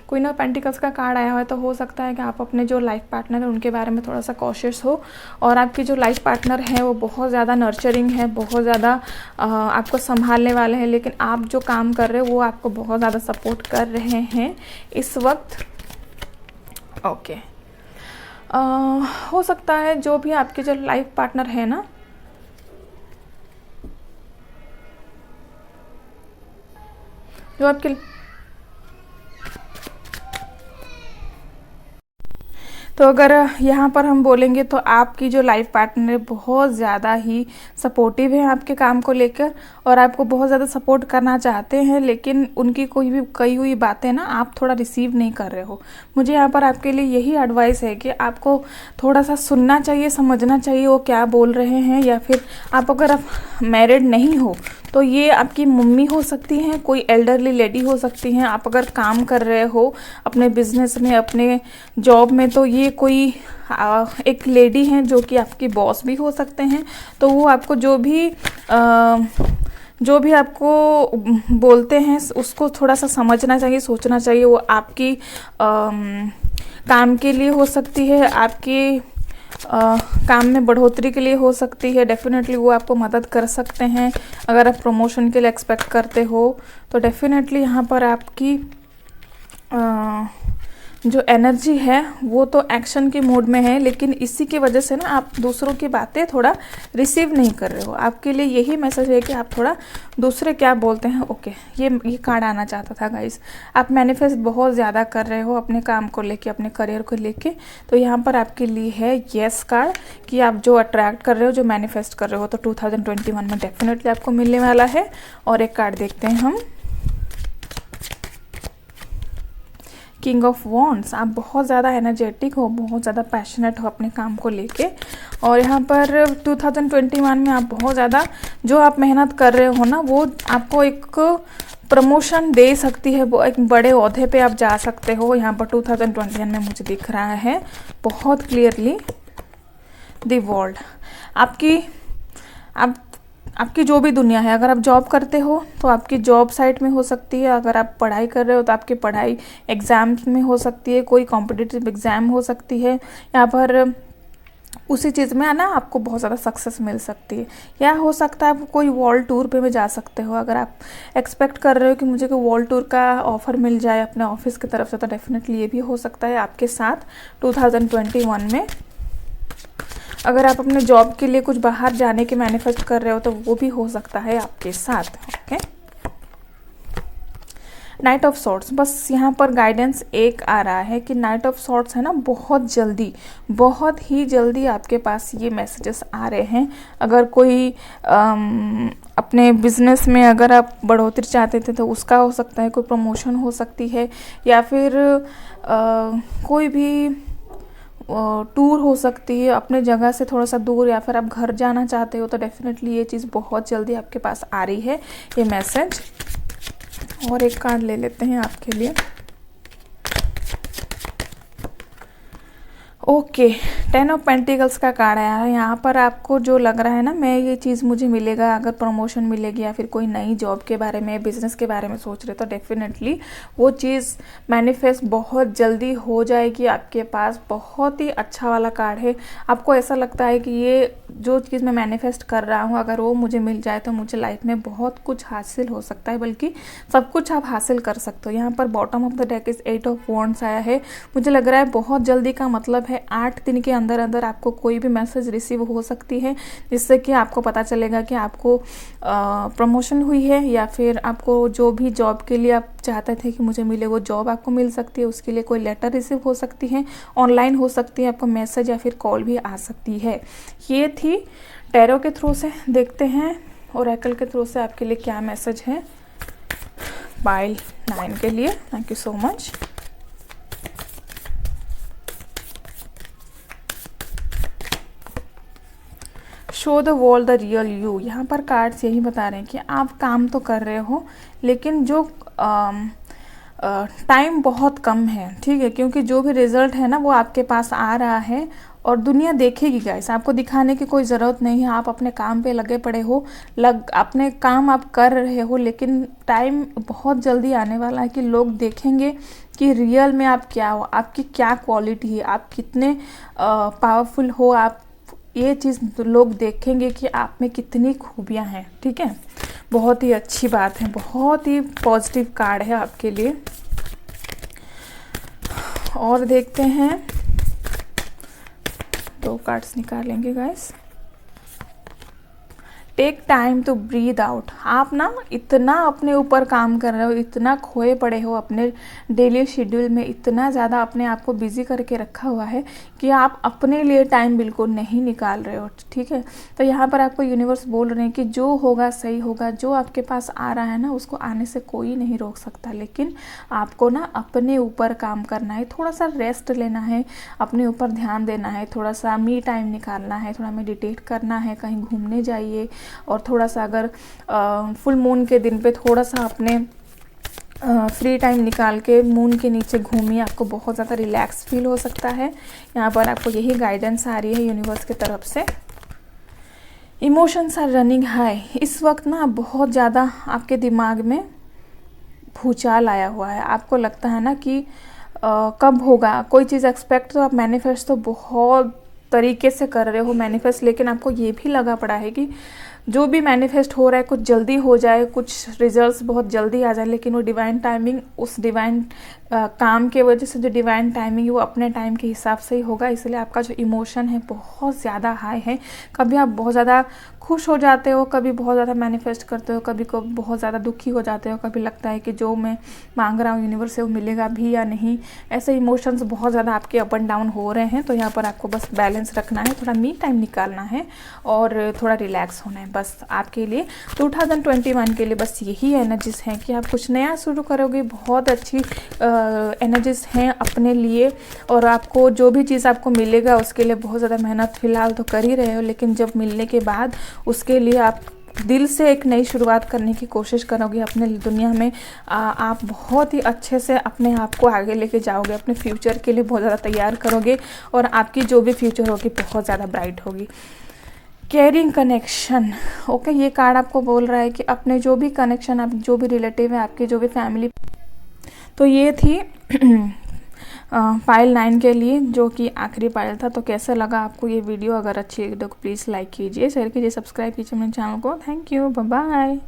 [SPEAKER 1] queen of pentacles का कार्ड आया हुआ है। तो हो सकता है कि आप अपने जो लाइफ पार्टनर है उनके बारे में थोड़ा सा कॉशियस हो, और आपकी जो लाइफ पार्टनर है वो बहुत ज़्यादा नर्चरिंग है, बहुत ज़्यादा आपको संभालने वाले हैं, लेकिन आप जो काम कर रहे हो वो आपको बहुत ज़्यादा सपोर्ट कर रहे हैं इस वक्त। ओके, हो सकता है जो भी आपके जो लाइफ पार्टनर है ना, जो आपके तो अगर यहाँ पर हम बोलेंगे तो आपकी जो लाइफ पार्टनर है बहुत ज़्यादा ही सपोर्टिव है आपके काम को लेकर और आपको बहुत ज़्यादा सपोर्ट करना चाहते हैं, लेकिन उनकी कोई भी कही हुई बातें ना आप थोड़ा रिसीव नहीं कर रहे हो। मुझे यहाँ पर आपके लिए यही एडवाइस है कि आपको थोड़ा सा सुनना चाहिए, समझना चाहिए वो क्या बोल रहे हैं। या फिर आप अगर आप मैरिड नहीं हो तो ये आपकी मम्मी हो सकती हैं, कोई एल्डरली लेडी हो सकती हैं। आप अगर काम कर रहे हो अपने बिजनेस में, अपने जॉब में, तो ये कोई एक लेडी हैं जो कि आपकी बॉस भी हो सकते हैं। तो वो आपको जो भी आपको बोलते हैं उसको थोड़ा सा समझना चाहिए, सोचना चाहिए। वो आपकी काम के लिए हो सकती है, आपकी काम में बढ़ोतरी के लिए हो सकती है। डेफिनेटली वो आपको मदद कर सकते हैं। अगर आप प्रमोशन के लिए एक्सपेक्ट करते हो तो डेफिनेटली यहाँ पर आपकी जो एनर्जी है वो तो एक्शन के मोड में है, लेकिन इसी की वजह से ना आप दूसरों की बातें थोड़ा रिसीव नहीं कर रहे हो। आपके लिए यही मैसेज है कि आप थोड़ा दूसरे क्या बोलते हैं। ओके, ये कार्ड आना चाहता था गाइस। आप मैनिफेस्ट बहुत ज़्यादा कर रहे हो अपने काम को लेके, अपने करियर को लेके। तो यहाँ पर आपके लिए है येस कार्ड कि आप जो अट्रैक्ट कर रहे हो, जो मैनिफेस्ट कर रहे हो, तो 2021 में डेफिनेटली आपको मिलने वाला है। और एक कार्ड देखते हैं हम, किंग ऑफ वॉन्ड्स। आप बहुत ज़्यादा एनर्जेटिक हो, बहुत ज़्यादा पैशनेट हो अपने काम को लेके। और यहाँ पर 2021 में आप बहुत ज़्यादा जो आप मेहनत कर रहे हो ना, वो आपको एक प्रमोशन दे सकती है, वो एक बड़े ओहदे पे आप जा सकते हो। यहाँ पर 2021 में मुझे दिख रहा है बहुत क्लियरली द वर्ल्ड। आपकी जो भी दुनिया है, अगर आप जॉब करते हो तो आपकी जॉब साइट में हो सकती है। अगर आप पढ़ाई कर रहे हो तो आपकी पढ़ाई एग्ज़ाम्स में हो सकती है, कोई कॉम्पिटिटिव एग्ज़ाम हो सकती है। यहाँ पर उसी चीज़ में ना आपको बहुत ज़्यादा सक्सेस मिल सकती है। या हो सकता है आप कोई वर्ल्ड टूर पे भी जा सकते हो। अगर आप एक्सपेक्ट कर रहे हो कि मुझे कोई वर्ल्ड टूर का ऑफ़र मिल जाए अपने ऑफिस की तरफ से, तो डेफिनेटली ये भी हो सकता है आपके साथ 2021 में। अगर आप अपने जॉब के लिए कुछ बाहर जाने के मैनिफेस्ट कर रहे हो तो वो भी हो सकता है आपके साथ। Okay, knight of swords. बस यहाँ पर गाइडेंस एक आ रहा है कि नाइट ऑफ सॉर्ट्स है ना, बहुत ही जल्दी आपके पास ये मैसेजेस आ रहे हैं। अगर कोई अपने बिजनेस में अगर आप बढ़ोतरी चाहते थे तो उसका हो सकता है, कोई प्रमोशन हो सकती है, या फिर कोई भी टूर हो सकती है अपने जगह से थोड़ा सा दूर, या फिर आप घर जाना चाहते हो तो डेफिनेटली ये चीज़ बहुत जल्दी आपके पास आ रही है, ये मैसेज। और एक कार्ड ले लेते हैं आपके लिए। ओके, 10 ऑफ पेंटिकल्स का कार्ड आया है। यहाँ पर आपको जो लग रहा है ना, मैं ये चीज़ मुझे मिलेगा, अगर प्रमोशन मिलेगी या फिर कोई नई जॉब के बारे में, बिजनेस के बारे में सोच रहे तो डेफिनेटली वो चीज़ मैनिफेस्ट बहुत जल्दी हो जाएगी आपके पास। बहुत ही अच्छा वाला कार्ड है। आपको ऐसा लगता है कि ये जो चीज़ मैं मैनिफेस्ट कर रहा हूँ, अगर वो मुझे मिल जाए तो मुझे लाइफ में बहुत कुछ हासिल हो सकता है, बल्कि सब कुछ आप हासिल कर सकते हो। यहाँ पर bottom of the deck is 8 of wands आया है। मुझे लग रहा है बहुत जल्दी का मतलब है 8 दिन के अंदर अंदर आपको कोई भी मैसेज रिसीव हो सकती है, जिससे कि आपको पता चलेगा कि आपको प्रमोशन हुई है, या फिर आपको जो भी जॉब के लिए आप चाहते थे कि मुझे मिले वो जॉब आपको मिल सकती है। उसके लिए कोई लेटर रिसीव हो सकती है, ऑनलाइन हो सकती है, आपको मैसेज या फिर कॉल भी आ सकती है। ये थी टैरो के थ्रू से। देखते हैं ओरेकल के थ्रू से आपके लिए क्या मैसेज है पाइल 9 के लिए। Thank you so much. Show the world the real you. यहाँ पर कार्ड्स यही बता रहे हैं कि आप काम तो कर रहे हो, लेकिन जो टाइम बहुत कम है, ठीक है, क्योंकि जो भी रिजल्ट है ना वो आपके पास आ रहा है और दुनिया देखेगी गाइस। आपको दिखाने की कोई ज़रूरत नहीं है, आप अपने काम पे लगे पड़े हो, अपने काम आप कर रहे हो, लेकिन टाइम बहुत जल्दी आने वाला है कि लोग देखेंगे कि रियल में आप क्या हो, आपकी क्या क्वालिटी है, आप कितने पावरफुल हो। आप ये चीज़ लोग देखेंगे कि आप में कितनी खूबियां हैं, ठीक है। बहुत ही अच्छी बात है, बहुत ही पॉजिटिव कार्ड है आपके लिए। और देखते हैं, 2 कार्ड्स निकालेंगे guys. Take time to breathe out. आप ना इतना अपने ऊपर काम कर रहे हो, इतना खोए पड़े हो अपने डेली शेड्यूल में, इतना ज़्यादा अपने आप को बिजी करके रखा हुआ है कि आप अपने लिए टाइम बिल्कुल नहीं निकाल रहे हो, ठीक है। तो यहाँ पर आपको यूनिवर्स बोल रहे हैं कि जो होगा सही होगा, जो आपके पास आ रहा है ना उसको आने से कोई नहीं रोक सकता, लेकिन आपको ना अपने ऊपर काम करना है, थोड़ा सा रेस्ट लेना है, अपने ऊपर ध्यान देना है, थोड़ा सा मी टाइम निकालना है, थोड़ा मेडिटेट करना है, कहीं घूमने जाइए, और थोड़ा सा अगर फुल मून के दिन पे थोड़ा सा अपने फ्री टाइम निकाल के मून के नीचे घूमिए, आपको बहुत ज़्यादा रिलैक्स फील हो सकता है। यहाँ पर आपको यही गाइडेंस आ रही है यूनिवर्स की तरफ से। Emotions are running high. इस वक्त ना बहुत ज़्यादा आपके दिमाग में भूचाल आया हुआ है, आपको लगता है ना कि कब होगा कोई चीज़ एक्सपेक्ट, तो आप मैनिफेस्ट तो बहुत तरीके से कर रहे हो मैनिफेस्ट, लेकिन आपको ये भी लगा पड़ा है कि जो भी मैनिफेस्ट हो रहा है कुछ जल्दी हो जाए, कुछ रिजल्ट्स बहुत जल्दी आ जाए, लेकिन वो डिवाइन टाइमिंग, उस डिवाइन काम के वजह से जो डिवाइन टाइमिंग है वो अपने टाइम के हिसाब से ही होगा। इसलिए आपका जो इमोशन है बहुत ज़्यादा हाई है। कभी आप बहुत ज़्यादा खुश हो जाते हो, कभी बहुत ज़्यादा मैनिफेस्ट करते हो, कभी को बहुत ज़्यादा दुखी हो जाते हो, कभी लगता है कि जो मैं मांग रहा हूँ यूनिवर्स से वो मिलेगा भी या नहीं। ऐसे इमोशंस बहुत ज़्यादा आपके अप एंड डाउन हो रहे हैं। तो यहाँ पर आपको बस बैलेंस रखना है, थोड़ा मी टाइम निकालना है और थोड़ा रिलैक्स होना है बस आपके लिए। 2021 के लिए बस यही एनर्जीज हैं कि आप कुछ नया शुरू करोगे, बहुत अच्छी एनर्जीज हैं अपने लिए, और आपको जो भी चीज़ आपको मिलेगा उसके लिए बहुत ज़्यादा मेहनत फ़िलहाल तो कर ही रहे हो, लेकिन जब मिलने के बाद उसके लिए आप दिल से एक नई शुरुआत करने की कोशिश करोगे अपने दुनिया में। आप बहुत ही अच्छे से अपने आप को आगे लेके जाओगे, अपने फ्यूचर के लिए बहुत ज़्यादा तैयार करोगे, और आपकी जो भी फ्यूचर होगी बहुत ज़्यादा ब्राइट होगी। केयरिंग कनेक्शन, ओके, ये कार्ड आपको बोल रहा है कि अपने जो भी कनेक्शन, आप जो भी रिलेटिव है, आपकी जो भी फैमिली। तो ये थी फाइल 9 के लिए, जो कि आखिरी फाइल था। तो कैसा लगा आपको ये वीडियो? अगर अच्छी लगी तो प्लीज़ लाइक कीजिए, शेयर कीजिए, सब्सक्राइब कीजिए मेरे चैनल को। Thank you, bye bye.